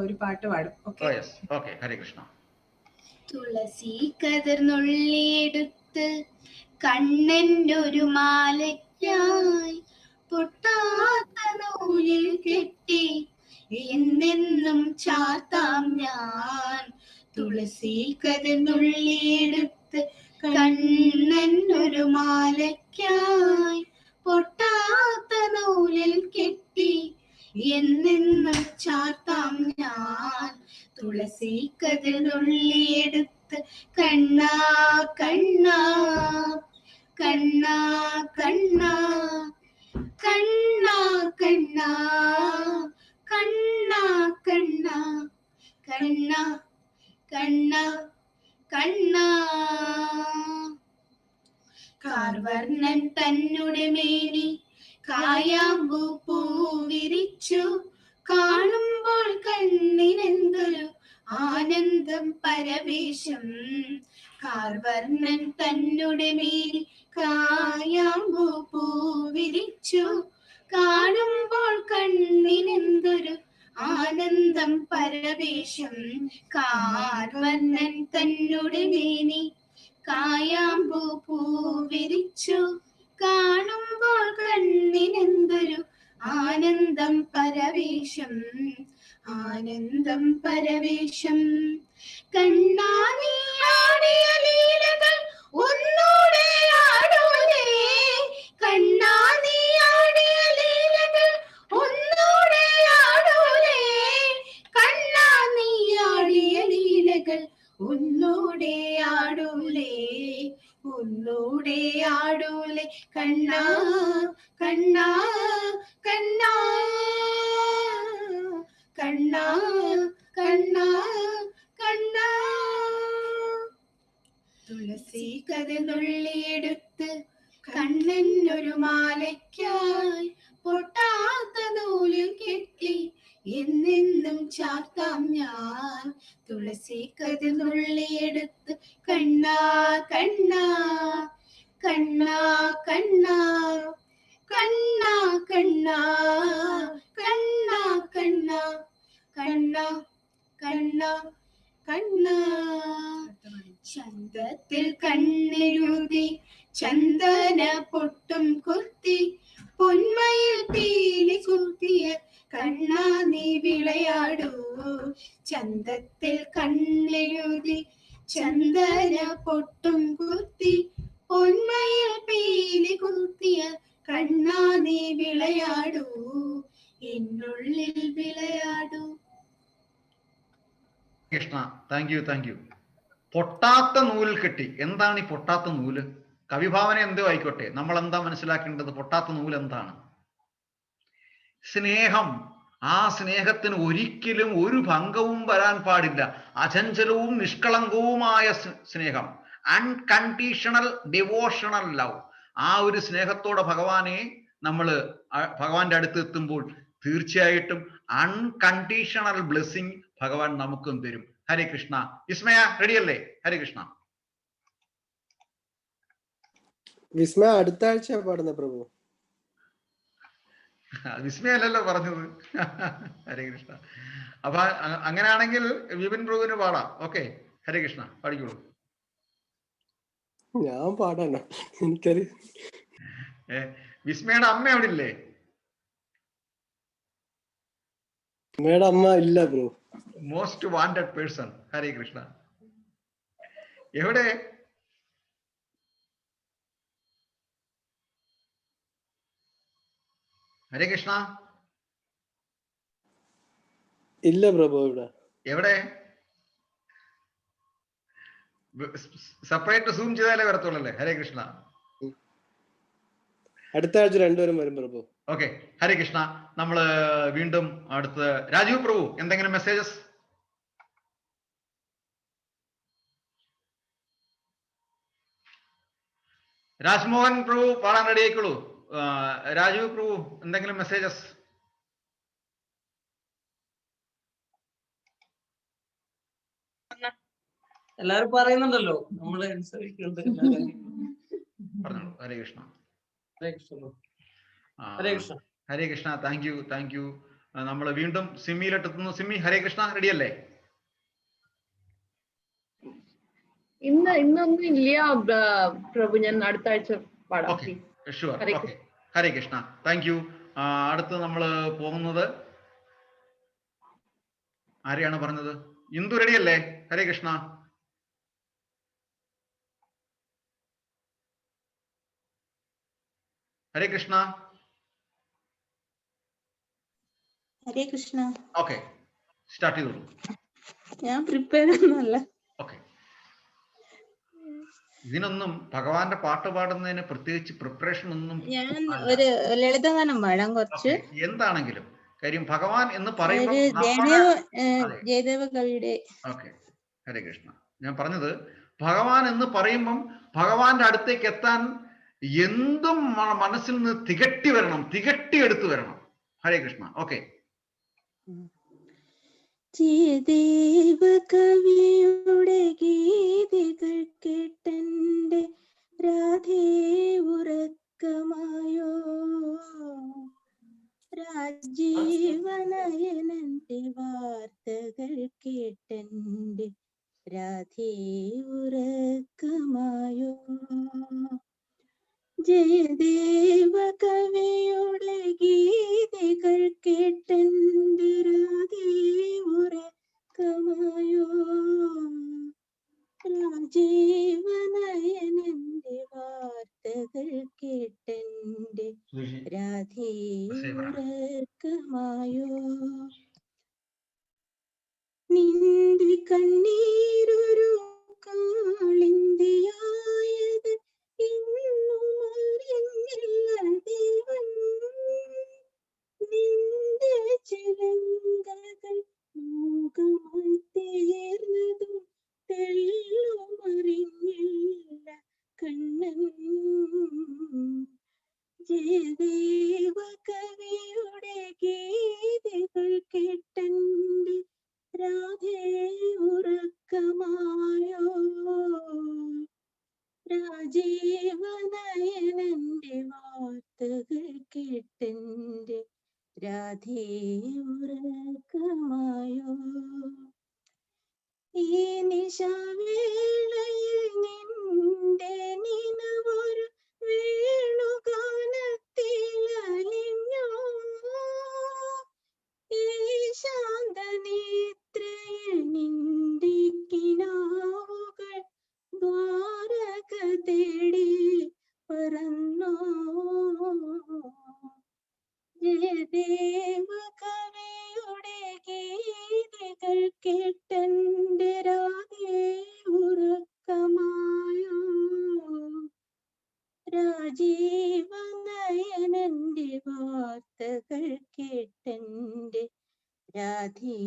ഒരു പാട്ട് പാടും.
Okay, Hare Krishna.
തുളസി കതിർന്നുള്ളിയെടുത്ത് കണ്ണൻ്റെ ഒരു മാലയ്ക്കായി പൊട്ടാത്ത നൂലിൽ കെട്ടി എന്നെന്നും ചാത്താം ഞാൻ. തുളസി കതിർന്നുള്ളിയെടുത്ത് കണ്ണനൊരു മാലയ്ക്കായി പൊട്ടാത്ത നൂലിൽ കെട്ടി എന്നെന്നും ചാത്താം ഞാൻ. തുളസി കതിർന്നുള്ളിയെടുത്ത് കണ്ണാ കണ്ണാ കണ്ണാ കണ്ണാ കണ്ണാ കണ്ണാ കണ്ണാ കണ്ണാ കണ്ണാ കണ്ണാ കണ്ണാ. കാർവർണ്ണൻ തന്നുടെ മേനി കായാമ്പൂ പൂവിരിച്ചു കാണുമ്പോൾ കണ്ണിനെന്തൊരു ആനന്ദം പരവേശം. കാർവർണ്ണൻ തന്നുടെ മേനി കായാമ്പൂ പൂവിരിച്ചു കാണുമ്പോൾ കണ്ണിനെന്തൊരു ആനന്ദം പരവേശം. കാർവർണ്ണൻ തന്നുടെ മേനി കായാമ്പൂ പൂവിരിച്ചു കാണുമ്പോൾ കണ്ണിനെന്തൊരു ആനന്ദം പരവേശം. ആനന്ദം പരവേശം. കണ്ണാ നീ ആടിയ ലീലകൾ ഒന്നൂടെ ആടൂലേ. കണ്ണാ നീ ആടിയ ലീലകൾ ഒന്നൂടെ ആടൂലേ. കണ്ണാ നീ ആടിയ ലീലകൾ ഒന്നൂടെ ആടൂലേ. ഒന്നൂടെ ആടൂലേ. കണ്ണാ കണ്ണാ കണ്ണാ കണ്ണാ കണ്ണാ കണ്ണാ. തുളസി കതിർന്നുള്ളിയെടുത്ത് കണ്ണനൊരു മാലയ്ക്കായി പൊട്ടാത്ത നൂലിൽ കെട്ടി എന്നെന്നും ചാർത്താം ഞാൻ. തുളസി കതിർന്നുള്ളിയെടുത്ത് കണ്ണാ കണ്ണാ കണ്ണാ കണ്ണാ കണ്ണാ കണ്ണാ കണ്ണാ കണ്ണാ കണ്ണാ കണ്ണാ കണ്ണാ. ചന്തത്തിൽ കണ്ണെഴുതി ചന്ദന പൊട്ടും കുത്തി പൊന്മയിൽ പീലി കുത്തിയ കണ്ണാ നീ വിളയാടൂ. ചന്തത്തിൽ കണ്ണെഴുതി ചന്ദന പൊട്ടും കുത്തി പൊന്മയിൽ പീലി കുത്തിയ കണ്ണാ നീ വിളയാടൂ. എന്നുള്ളിൽ വിളയാടൂ.
Krishna, thank you. പൊട്ടാത്ത നൂലിൽ കെട്ടി. എന്താണ് ഈ പൊട്ടാത്ത നൂല്? കവിഭാവന എന്തോ ആയിക്കോട്ടെ, നമ്മൾ എന്താ മനസ്സിലാക്കേണ്ടത്? പൊട്ടാത്ത നൂല് എന്താണ്? സ്നേഹം. ആ സ്നേഹത്തിന് ഒരിക്കലും ഒരു ഭംഗവും വരാൻ പാടില്ല. അചഞ്ചലവും നിഷ്കളങ്കവുമായ സ്നേഹം, അൺകണ്ടീഷണൽ ഡിവോഷണൽ ലവ്. ആ ഒരു സ്നേഹത്തോടെ ഭഗവാനെ നമ്മൾ ഭഗവാന്റെ അടുത്ത് എത്തുമ്പോൾ തീർച്ചയായിട്ടും അൺകണ്ടീഷണൽ ബ്ലെസ്സിങ് ഭഗവാൻ നമുക്കും തരും. ഹരേ കൃഷ്ണ. വിസ്മയ റെഡിയല്ലേ? ഹരേ കൃഷ്ണ.
വിസ്മയ അടുത്ത ആഴ്ച പാടുന്ന പ്രഭു.
വിസ്മയല്ലല്ലോ പറഞ്ഞത്. ഹരേ കൃഷ്ണ. അപ്പൊ അങ്ങനെയാണെങ്കിൽ വിപിൻ പ്രഭുവിന് പാടാം. ഓക്കെ, ഹരേ കൃഷ്ണ, പാടിക്കോളൂ.
ഞാൻ പാടാനോ? എനിക്കറിയാം.
വിസ്മയുടെ അമ്മ അവിടെ ഇല്ലേ?
വിസ്മയുടെ അമ്മ ഇല്ല bro.
Most wanted person. Hare Krishna. എവിടെ? ഹരേ കൃഷ്ണ.
ഇല്ല പ്രഭു. ഇവിടെ
എവിടെ? സെപ്പറേറ്റ് സൂം ചെയ്താലേ വരത്തുള്ളല്ലേ? ഹരേ കൃഷ്ണ.
അടുത്ത ആഴ്ച രണ്ടുപേരും വരും പ്രഭു.
ഓക്കെ, ഹരേ കൃഷ്ണ. നമ്മള് വീണ്ടും അടുത്ത് രാജീവ് പ്രഭു, എന്തെങ്കിലും മെസ്സേജസ്? രാജ്മോഹൻ പ്രഭു പാടാൻ റെഡി ആയിക്കോളൂ. രാജീവ് പ്രഭു, എന്തെങ്കിലും മെസ്സേജസ്?
എല്ലാരും പറയുന്നുണ്ടല്ലോ, നമ്മള് അനുസരിക്കുന്നുണ്ട്.
പറഞ്ഞോളൂ. ഹരേ കൃഷ്ണ.
ഹരേ കൃഷ്ണ.
ഹരേ കൃഷ്ണ. Thank you. നമ്മൾ വീണ്ടും സിമ്മിയിലെത്തുന്നു. സിമ്മി, ഹരേ കൃഷ്ണ, റെഡിയല്ലേ?
ഇന്നൊന്നും ഇല്ല പ്രഭു, ഞാൻ അടുത്ത ആഴ്ച പാടാം.
Sure. Okay, Hare Krishna. Thank U. അടുത്ത് നമ്മൾ പോകുന്നത് ആരെയാണ് പറഞ്ഞത്? ഇന്ദു റെഡിയല്ലേ? ഹരേ കൃഷ്ണ. ഹരേ കൃഷ്ണ.
ഹരേ കൃഷ്ണ.
ഓക്കെ, സ്റ്റാർട്ട് ചെയ്തോളൂ.
ഞാൻ പ്രിപ്പയർ ഒന്നുമല്ല.
ഓക്കെ. ഇതിനൊന്നും ഭഗവാന്റെ പാട്ട് പാടുന്നതിന് പ്രത്യേകിച്ച് പ്രിപ്പറേഷൻ ഒന്നും
ഞാൻ
അല്ല.
ഒരു ലളിതഗാനം പാടാം കുറച്ച്.
എന്താണെങ്കിലും കാര്യം ഭഗവാൻ എന്ന്
ഒരു
പറയുമ്പോൾ
ജയദേവ കവിയുടെ.
ഓക്കെ, ഹരേ കൃഷ്ണ. ഞാൻ പറഞ്ഞത് ഭഗവാൻ എന്ന് പറയുമ്പം ഭഗവാന്റെ അടുത്തേക്ക് എത്താൻ എന്തും മനസ്സിൽ നിന്ന് തികട്ടിയെടുത്തു വരണം. ഹരേ കൃഷ്ണ. ഓക്കെ.
ജയദേവ കവിയുടെ ഗീതികൾ കേട്ടന്റെ രാധേ ഉറക്കമായോ, രാജീവനയനന്റെ വാർത്തകൾ കേട്ടന്റെ രാധേ ഉറക്കമായോ. ജയദേവ കവിയുടെ ഗീതികൾ കേട്ടന്റെ രാധേ ഉറക്കമായോ, രാജീവനയനന്റെ വാർത്തകൾ കേട്ടന്റെ രാധേ ഉറക്കമായോ. നിന്റെ കണ്ണീരൊരു കാളിന്തിയായത് ഇന്നും അറിഞ്ഞില്ല ദേവൻ, നിന്റെ ചിലങ്കകൾ മൂകമായി തീർന്നതും തെള്ളുമറിഞ്ഞില്ല കണ്ണൻ. ജയദേവ കവിയുടെ ഗീതികൾ കേട്ടന്റെ രാധേ ഉറക്കമായോ, രാജീവനയനന്റെ വാർത്തകൾ കേട്ടന്റെ രാധേ ഉറക്കമായോ. ഈ നിശാവേളയിൽ നിന്റെ നിനവൊരു വേണുഗാനത്തിലലിഞ്ഞോ, ഈ ശാന്തനേത്രയിൽ നിന്റെ കിനാവുകൾ ദ്വാരക തേടി പറന്നോ. ജയദേവ കവിയുടെ ഗീതികൾ കേട്ടന്റെ രാധേ ഉറക്കമായോ, രാജീവനയനന്റെ വാർത്തകൾ കേട്ടന്റെ രാധേ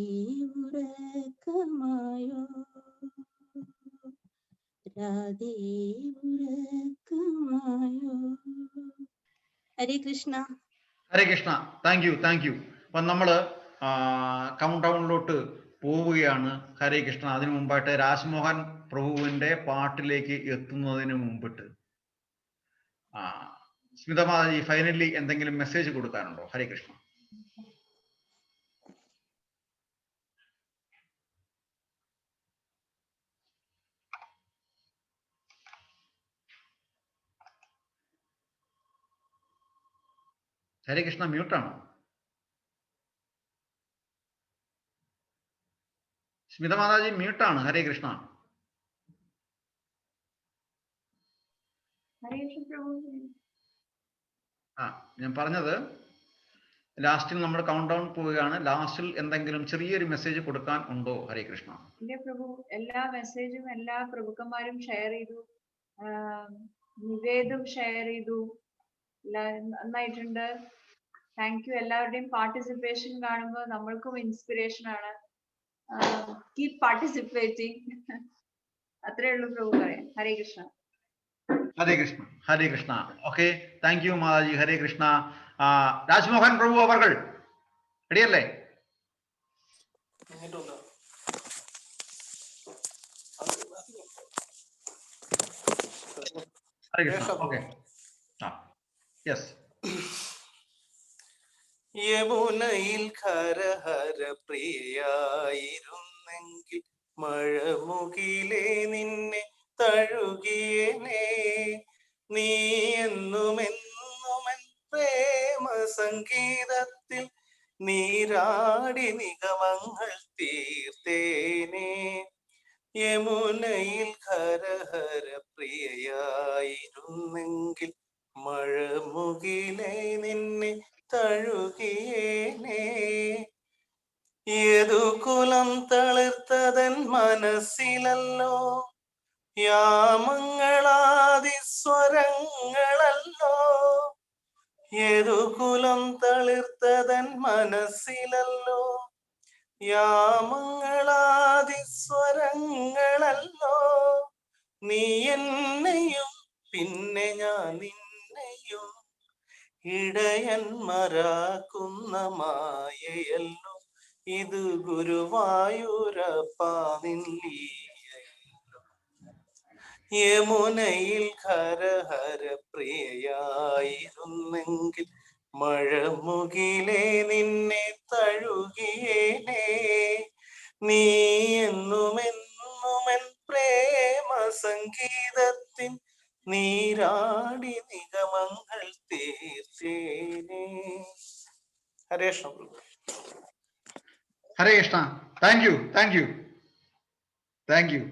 ഉറക്കമായോ, രാധേ ഉറക്കമായോ. ഹരേ കൃഷ്ണ.
ഹരേ കൃഷ്ണ. Thank you. അപ്പൊ നമ്മള് കൗണ്ട് ഡൗണിലോട്ട് പോവുകയാണ്. ഹരേ കൃഷ്ണ. അതിനു മുമ്പായിട്ട് രാജ്മോഹൻ പ്രഭുവിന്റെ പാട്ടിലേക്ക് എത്തുന്നതിന് മുമ്പിട്ട് സ്മിതമാജി ഫൈനലി എന്തെങ്കിലും മെസ്സേജ് കൊടുക്കാനുണ്ടോ? ഹരേ കൃഷ്ണ. ഹരേ കൃഷ്ണ മ്യൂട്ടാണോ? സ്മിത മാതാജി മ്യൂട്ടാണ്. ഹരേ കൃഷ്ണ. ഞാൻ പറഞ്ഞത് ലാസ്റ്റിൽ നമ്മൾ കൗണ്ട് ഡൗൺ പോവുകയാണ്. ലാസ്റ്റിൽ എന്തെങ്കിലും ചെറിയൊരു മെസ്സേജ് കൊടുക്കാൻ ഉണ്ടോ? ഹരേ കൃഷ്ണ.
എന്റെ പ്രഭു എല്ലാ മെസ്സേജും എല്ലാ പ്രഭുക്കന്മാരും ഷെയർ ചെയ്തു, നിവേദും ഷെയർ ചെയ്തു, നന്നായിട്ടുണ്ട്. Thank you. എല്ലാവരുടെയും പാർട്ടിസിപ്പേഷൻ കാണുമ്പോൾ നമ്മൾക്കും ഇൻസ്പിറേഷൻ ആണ്. Keep participating. അത്രേ ഉള്ളൂ പ്രഭു പറയാൻ. Hare Krishna.
Hare Krishna. Okay, thank you Mataji. Hare Krishna. Rajmohan പ്രഭു അവർകൾ റെഡിയല്ലേ? ഹരേ കൃഷ്ണ. Okay, yes.
യമുനയിൽ ഹരഹര പ്രിയായിരുന്നെങ്കിൽ മഴമുകിലേ നിന്നെ തഴുകിയനേ. നീ എന്നുമെന്നുമെൻ പ്രേമ സംഗീതത്തിൽ നീരാടി നിഗമങ്ങൾ തീർത്തേനേ. യമുനയിൽ ഹരഹര പ്രിയയായിരുന്നെങ്കിൽ മഴമുകിലേ നിന്നെ തഴുകിയേനേ. ഏതു കുലം തളിർത്തതൻ മനസ്സിലല്ലോ യാമങ്ങളാദിസ്വരങ്ങളല്ലോ ഏതു കുലം തളിർത്തതൻ മനസ്സിലല്ലോ. യാമങ്ങളാദിസ്വരങ്ങളല്ലോ നീ എന്നെയും പിന്നെ ഞാൻ നിന്നെയും ഇടയന്മാരാക്കുന്ന മായയല്ലോ ഇത് ഗുരുവായൂരപ്പാ നിൻ ലീലയല്ലോ. യമുനയിൽ ഹരഹര പ്രിയയായിരുന്നെങ്കിൽ മഴമുകിലേ നിന്നെ തഴുകിയേനേ. നീ എന്നുമെന്നുമെൻ പ്രേമ സംഗീതത്തിൻ നീരാടി നിഗമങ്ങൾ തീർച്ചേനേ. Hare Krishna.
Hare Krishna. Thank you, thank you, thank you.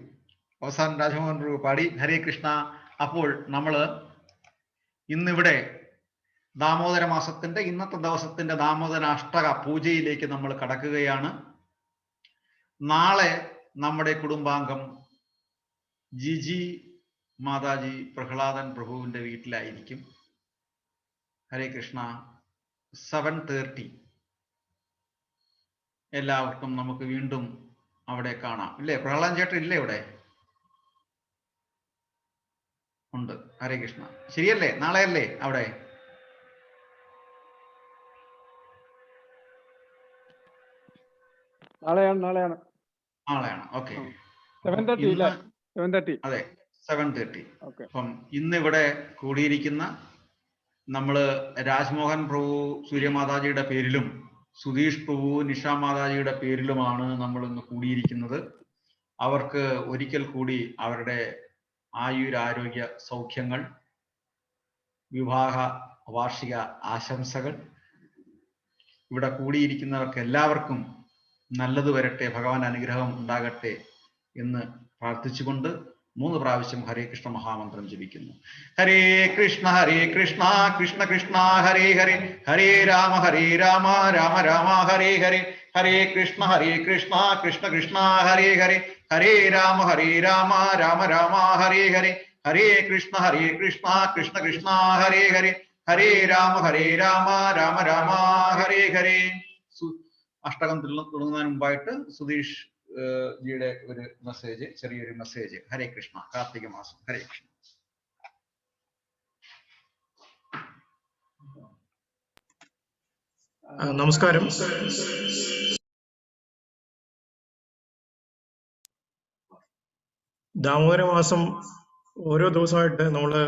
അവസാനം രാജമോഹൻ പ്രഭു പാടി ഹരേ കൃഷ്ണ. അപ്പോൾ നമ്മൾ ഇന്നിവിടെ ദാമോദര മാസത്തിന്റെ ഇന്നത്തെ ദിവസത്തിന്റെ ദാമോദര അഷ്ടക പൂജയിലേക്ക് നമ്മൾ കടക്കുകയാണ്. നാളെ നമ്മുടെ കുടുംബാംഗം ജിജി മാതാജി പ്രഹ്ലാദൻ പ്രഭുവിന്റെ വീട്ടിലായിരിക്കും. ഹരേ കൃഷ്ണ. 7:30 എല്ലാവർക്കും നമുക്ക് വീണ്ടും അവിടെ കാണാം. ഇല്ലേ പ്രഹ്ലാദൻ ചേട്ടൻ ഇല്ലേ ഇവിടെ? ഉണ്ട്. ഹരേ കൃഷ്ണ. ശരിയല്ലേ? നാളെയല്ലേ അവിടെ?
നാളെയാണ്.
ഓക്കെ.
7:30 അല്ലേ? 7:30.
അതെ, 7:30.
ഓക്കെ.
അപ്പം ഇന്നിവിടെ കൂടിയിരിക്കുന്ന നമ്മള് രാജ്മോഹൻ പ്രഭു സൂര്യമാതാജിയുടെ പേരിലും സുധീഷ് പ്രഭു നിഷ മാതാജിയുടെ പേരിലുമാണ് നമ്മൾ ഇന്ന് കൂടിയിരിക്കുന്നത്. അവർക്ക് ഒരിക്കൽ കൂടി അവരുടെ ആയുരാരോഗ്യ സൗഖ്യങ്ങൾ, വിവാഹ വാർഷിക ആശംസകൾ. ഇവിടെ കൂടിയിരിക്കുന്നവർക്ക് എല്ലാവർക്കും നല്ലത് വരട്ടെ, ഭഗവാൻ അനുഗ്രഹം ഉണ്ടാകട്ടെ എന്ന് പ്രാർത്ഥിച്ചുകൊണ്ട് 3 പ്രാവശ്യം ഹരേ കൃഷ്ണ മഹാമന്ത്രം ജപിക്കുന്നു. ഹരേ കൃഷ്ണ കൃഷ്ണ കൃഷ്ണ ഹരേ ഹരേ, ഹരേ രാമ രാമ രാമ ഹരേ ഹരേ, ഹരേ കൃഷ്ണ കൃഷ്ണ കൃഷ്ണ ഹരേ ഹരേ, ഹരേ രാമ രാമ രാമ ഹരേ ഹരേ, ഹരേ കൃഷ്ണ കൃഷ്ണ കൃഷ്ണ ഹരേ ഹരേ, ഹരേ രാമ രാമ രാമ ഹരേ ഹരേ. അഷ്ടകം തുടങ്ങുന്നതിന് മുമ്പായിട്ട് സുധീഷ് ജിയുടെ ഒരു മെസ്സേജ്, ചെറിയൊരു മെസ്സേജ്. ഹരേ കൃഷ്ണ. കാർത്തിക മാസം. ഹരേ കൃഷ്ണ.
നമസ്കാരം. ദാമോദര മാസം ഓരോ ദിവസമായിട്ട് നമ്മള്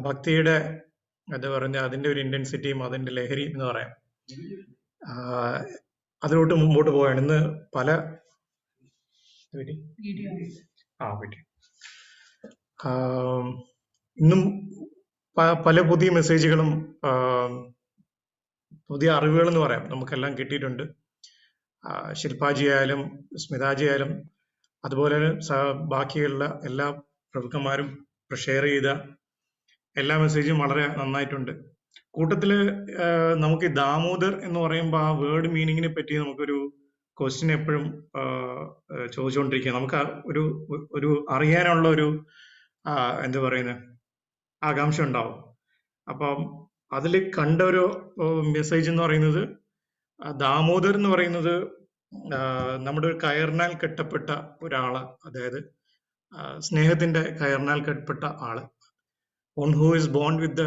ഭക്തിയുടെ എന്താ പറഞ്ഞ അതിന്റെ ഒരു ഇന്റൻസിറ്റിയും അതിന്റെ ലഹരി എന്ന് പറയാം, അതിലോട്ട് മുമ്പോട്ട് പോവുകയാണ്. ഇന്ന് പല ഇന്നും പല പുതിയ മെസ്സേജുകളും പുതിയ അറിവുകൾ എന്ന് പറയാം നമുക്കെല്ലാം കിട്ടിയിട്ടുണ്ട്. ശില്പാജി ആയാലും സ്മിതാജി ആയാലും അതുപോലെ ബാക്കിയുള്ള എല്ലാ പ്രഭുക്കന്മാരും ഷെയർ ചെയ്ത എല്ലാ മെസ്സേജും വളരെ നന്നായിട്ടുണ്ട്. കൂട്ടത്തില് നമുക്ക് ദാമോദർ എന്ന് പറയുമ്പോൾ ആ വേർഡ് മീനിങ്ങിനെ പറ്റി നമുക്കൊരു ക്വസ്റ്റ്യൻ എപ്പോഴും ചോദിച്ചുകൊണ്ടിരിക്കുക. നമുക്ക് ഒരു അറിയാനുള്ള ഒരു എന്താ പറയുന്നത് ആകാംക്ഷ ഉണ്ടാവും. അപ്പം അതിൽ കണ്ട ഒരു മെസ്സേജ് എന്ന് പറയുന്നത് ദാമോദർ എന്ന് പറയുന്നത് നമ്മുടെ ഒരു കയറിനാൽ കെട്ടപ്പെട്ട ഒരാള്, അതായത് സ്നേഹത്തിന്റെ കയറിനാൽ കെട്ടപ്പെട്ട ആള്, on who is bone with the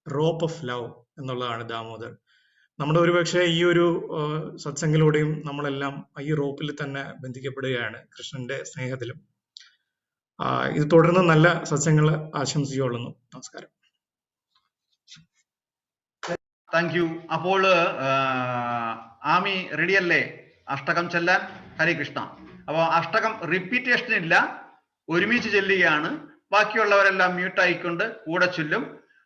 rope of love എന്നുള്ളതാണ് ദാമോദർ. നമ്മുടെ ഒരുപക്ഷെ ഈ ഒരു സത്സംഗിലൂടെയും നമ്മളെല്ലാം ഈ റോപ്പിൽ തന്നെ ബന്ധിക്കപ്പെടുകയാണ്, കൃഷ്ണന്റെ സ്നേഹത്തിലും. ഇത് തുടർന്ന് നല്ല സത്സംഗങ്ങൾ ആശംസിച്ചുകൊള്ളുന്നു. നമസ്കാരം.
Thank you. അപ്പോൾ ആമി റെഡിയല്ലേ അഷ്ടകം ചെല്ലാൻ? ഹരേ കൃഷ്ണ. അപ്പോൾ അഷ്ടകം റിപ്പീറ്റേഷൻ ഇല്ല, ഒരുമിച്ച് ചെല്ലുകയാണ്. ബാക്കിയുള്ളവരെല്ലാം മ്യൂട്ടായിക്കൊണ്ട് കൂടെ ചൊല്ലും.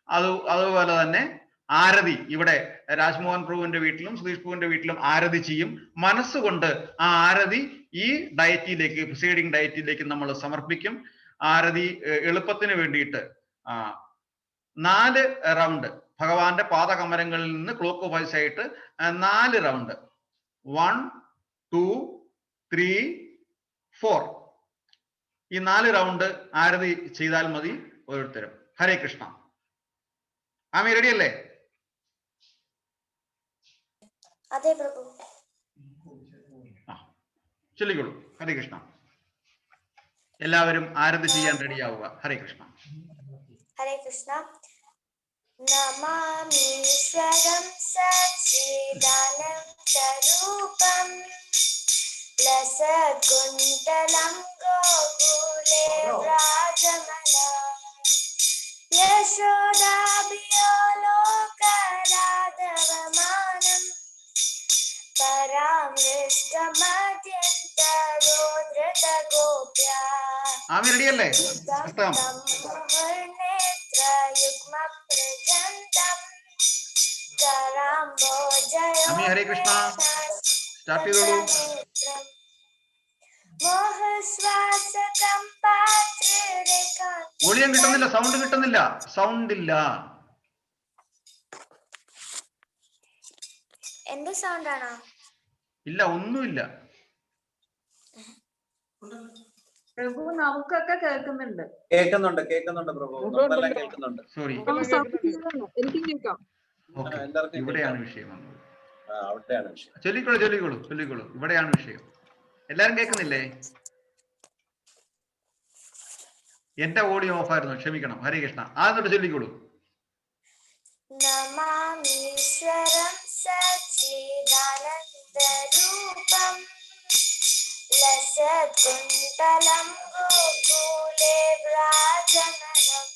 അതുപോലെ തന്നെ ആരതി ഇവിടെ രാജ്മോഹൻ പ്രഭുവിന്റെ വീട്ടിലും സുധീഷ് പ്രഭുവിന്റെ വീട്ടിലും ആരതി ചെയ്യും. മനസ്സുകൊണ്ട് ആ ആരതി ഈ ഡയറ്റിയിലേക്ക്, പ്രിസൈഡിങ് ഡയറ്റിയിലേക്ക് നമ്മൾ സമർപ്പിക്കും. ആരതി എളുപ്പത്തിന് വേണ്ടിയിട്ട് 4 റൗണ്ട് ഭഗവാന്റെ പാദകമരങ്ങളിൽ നിന്ന് ക്ലോക്ക് വൈസ് ആയിട്ട് 4 റൗണ്ട്, 1 2 3 4 ഈ 4 റൗണ്ട് ആരതി ചെയ്താൽ മതി ഓരോരുത്തരും. ഹരേ കൃഷ്ണ. ആമി റെഡി അല്ലേ?
അതെ പ്രഭു.
ചൊല്ലിക്കോളൂ. ഹരേ കൃഷ്ണ. എല്ലാവരും ആരതി ചെയ്യാൻ റെഡിയാവുക. ഹരേ കൃഷ്ണ.
ഹരേ കൃഷ്ണ. നമാമീശ്വരം സച്ചിദാനന്ദരൂപം ലസകുണ്ടലം ഗോകുലേ വ്രാജമനം യശോദാഭിയോ ലോകലാഘവമാനം പരാമൃഷ്ടമദ്യന്തരോധൃതഗോപ്യാ.
ആമി റെഡി അല്ലേ? ആമി ഹരേ കൃഷ്ണ. സ്റ്റാർട്ട് ചെയ്തോളൂ. വോളിയം കിട്ടുന്നില്ല, സൗണ്ട് കിട്ടുന്നില്ല, സൗണ്ട് ഇല്ല.
എന്റെ സൗണ്ട് ആണോ?
ഇല്ല, ഒന്നുമില്ല.
പ്രഭു നമുക്കൊക്കെ കേൾക്കുന്നുണ്ട്.
കേൾക്കുന്നുണ്ട് പ്രഭു, നമ്മളെല്ലാം കേൾക്കുന്നുണ്ട്.
സോറി,
എനിക്ക് കേൾക്കാം.
ഇവിടെയാണ് വിഷയം.
അവിടെയാണ് വിഷയം.
ചൊല്ലിക്കോളൂ. ഇവിടെയാണ് വിഷയം. എല്ലാരും കേൾക്കുന്നില്ലേ? എന്റെ ഓഡിയോ ഓഫ് ആയിരുന്നു, ക്ഷമിക്കണം. ഹരേ കൃഷ്ണ. ആദ്യം ചൊല്ലിക്കോളൂ.
നമാമീശ്വരം സച്ചിദാനന്ദരൂപം ലസകുണ്ടലം ഗോകുലേ വ്രാജമനം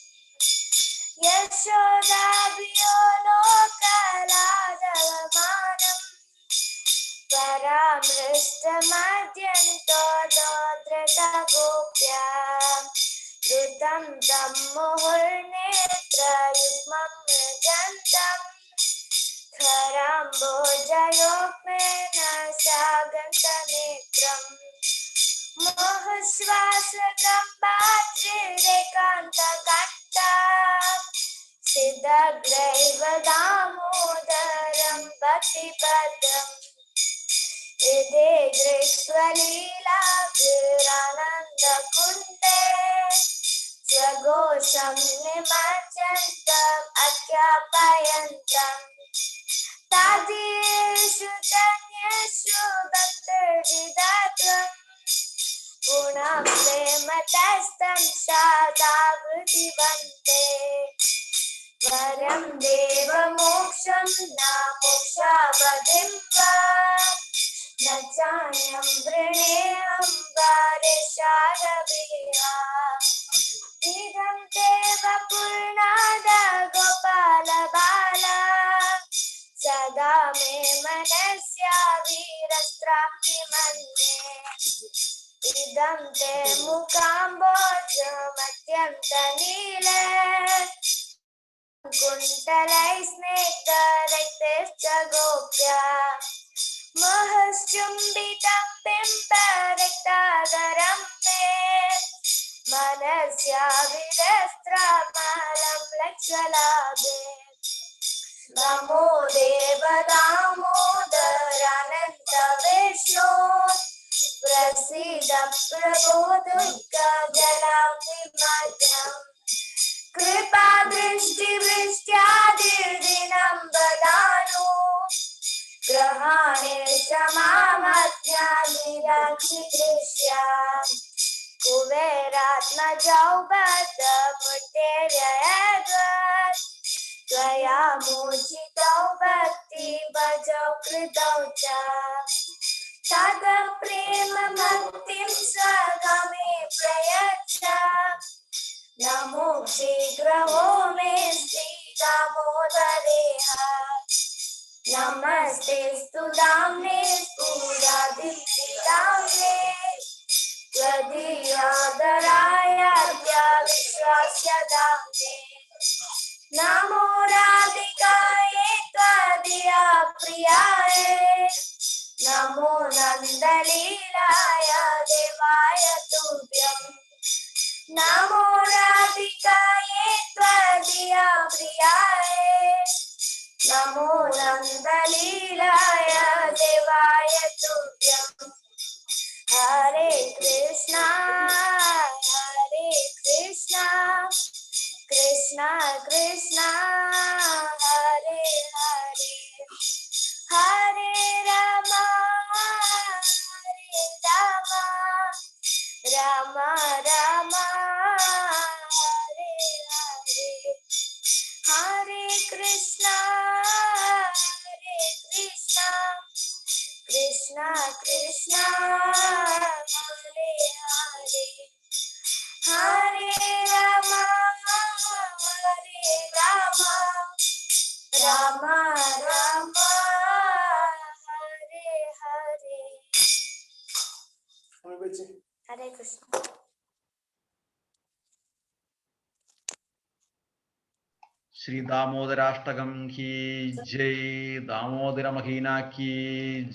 യശോദാഭിയോ ലോകലാഘവമാനം പരാമൃഷ്ടമദ്യന്തോധൃതഗോപ്യാ ധൃതം തം മുഹുർനേത്രയുഗ്മം മൃഗന്തം ഖരാംബോജയോഗ്മേന സാഗന്തനേത്രം മോഹശ്വാസകം ഭാതൃരേകാന്തകണ്ഠ സിദ്ധഗ്രൈവ ദാമോദരം ഭക്തിപദം ഇതി ദൃഷ്ട്വാ ലീലാഭിരാനന്ദകുണ്ഡേ സ്വഘോഷം നിമജ്ജന്തം അധ്യാപയന്തം താദൃശു ധന്യേഷു ഭക്തിർവിദാത്വം ഗുണം പ്രേമതസ്തം സാധാവൃതി വന്ദേ വരം ദേവമോക്ഷം ന മോക്ഷാവധിം വാ ന ചാന്യം വൃണേഹം വാരിഷാരവിഹാ ഇദം ദേവ പൂർണാദ ഗോപാല ബാല സദാ മേ മനസ്യാ വീരസ്ത്രാപ്തി മന്യേ ഇദം തേ മുഖാംബോജമത്യന്ത നീലേ കുണ്ടലൈ സ്നേഹരക്തശ്ച ഗോപ്യാ മഹശ്ചുംബിതം ബിംബരക്താധരം മേ മനസ്യാ വിരസ്ത്രമാലം ലക്ഷലാഭേ നമോ ദേവ ദാമോദരാനന്ദ വിഷ്ണു പ്രസീദ പ്രഭോ ദുഃഖജലാഭിമഗ്നം കൃപാ ദൃഷ്ടി വൃഷ്ട്യാദിർദിനം വദാനു ഗ്രഹാണേ ചമാമജ്ഞാനിരാക്ഷി ദൃശ്യാ കുബേരാത്മജൗ ബദ്ധമുട്ടേര്യഗത് त्वया मोचितौ भक्ति भजौ कृतौ च तद प्रेम भक्तिं स्वगमे प्रयच्छ नमो शीघ्रवो मे श्री दामोदरेह नमस्ते स्तुदाम्ने स्फुरादित्तिदाम्ने त्वदीयादरायाद्य विश्वास्य दाम्ने नमो राधिकाये त्वदीया प्रियाये नमो नन्दलीलाय देवाय तुभ्यं नमो राधिकाये त्वदीया प्रियाये नमो नन्दलीलाय देवाय तुभ्यं हरे Krishna Rama Rama Hare Hare. Hare Krishna.
Shri दामोदराष्टकम की जय, दामोदर महीना की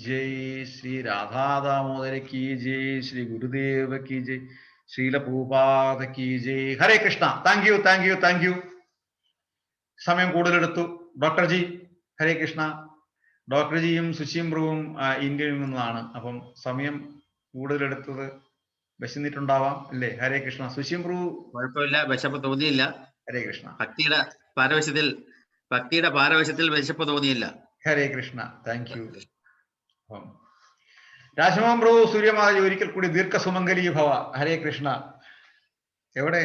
जय, श्री राधा दामोदर की जय, श्री गुरुदेव की जय, श्रील प्रभुपाद की जय. Hare Krishna. Thank you thank you thank you. സമയം കൂടുതലെടുത്തു. ഡോക്ടർ ജി ഹരേ കൃഷ്ണ. ഡോക്ടർ ജിയും സുശീം പ്രഭുവും ഇന്ത്യയിൽ നിന്നാണ്. അപ്പം സമയം കൂടുതലെടുത്തത് വിശന്നിട്ടുണ്ടാവാം അല്ലേ? ഹരേ കൃഷ്ണ. സുശീം പ്രഭു
കുഴപ്പമില്ല, വിശപ്പ് തോന്നിയില്ല.
ഹരേ കൃഷ്ണ.
ഭക്തിയുടെ പാരവശ്യത്തിൽ വിശപ്പ് തോന്നിയില്ല.
ഹരേ കൃഷ്ണ. Thank you. രാജമോഹൻ പ്രഭു സൂര്യമാതാജി ഒരിക്കൽ കൂടി ദീർഘസുമംഗലി ഭവ. ഹരേ കൃഷ്ണ. എവിടെ?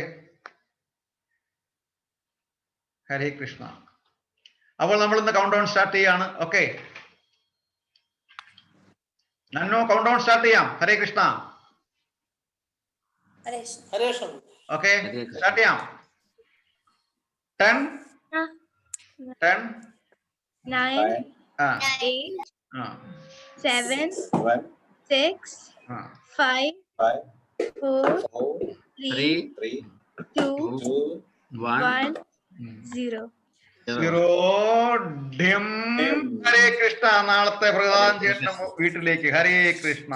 ഹരേ കൃഷ്ണ. അപ്പോൾ നമ്മൾ ഇന്ന് കൗണ്ട് ഡൗൺ സ്റ്റാർട്ട് ചെയ്യാണ്. ഓക്കെ, നന്നോ കൗണ്ട് ഡൗൺ സ്റ്റാർട്ട് ചെയ്യാം. ഹരേ കൃഷ്ണ. ഓക്കെ, സ്റ്റാർട്ട് ചെയ്യാം. 10 9 8 7 6 5 4 3 2 1 0. ഹരേ കൃഷ്ണ. നാളത്തെ പ്രധാന ചേട്ടൻ വീട്ടിലേക്ക്. ഹരേ കൃഷ്ണ.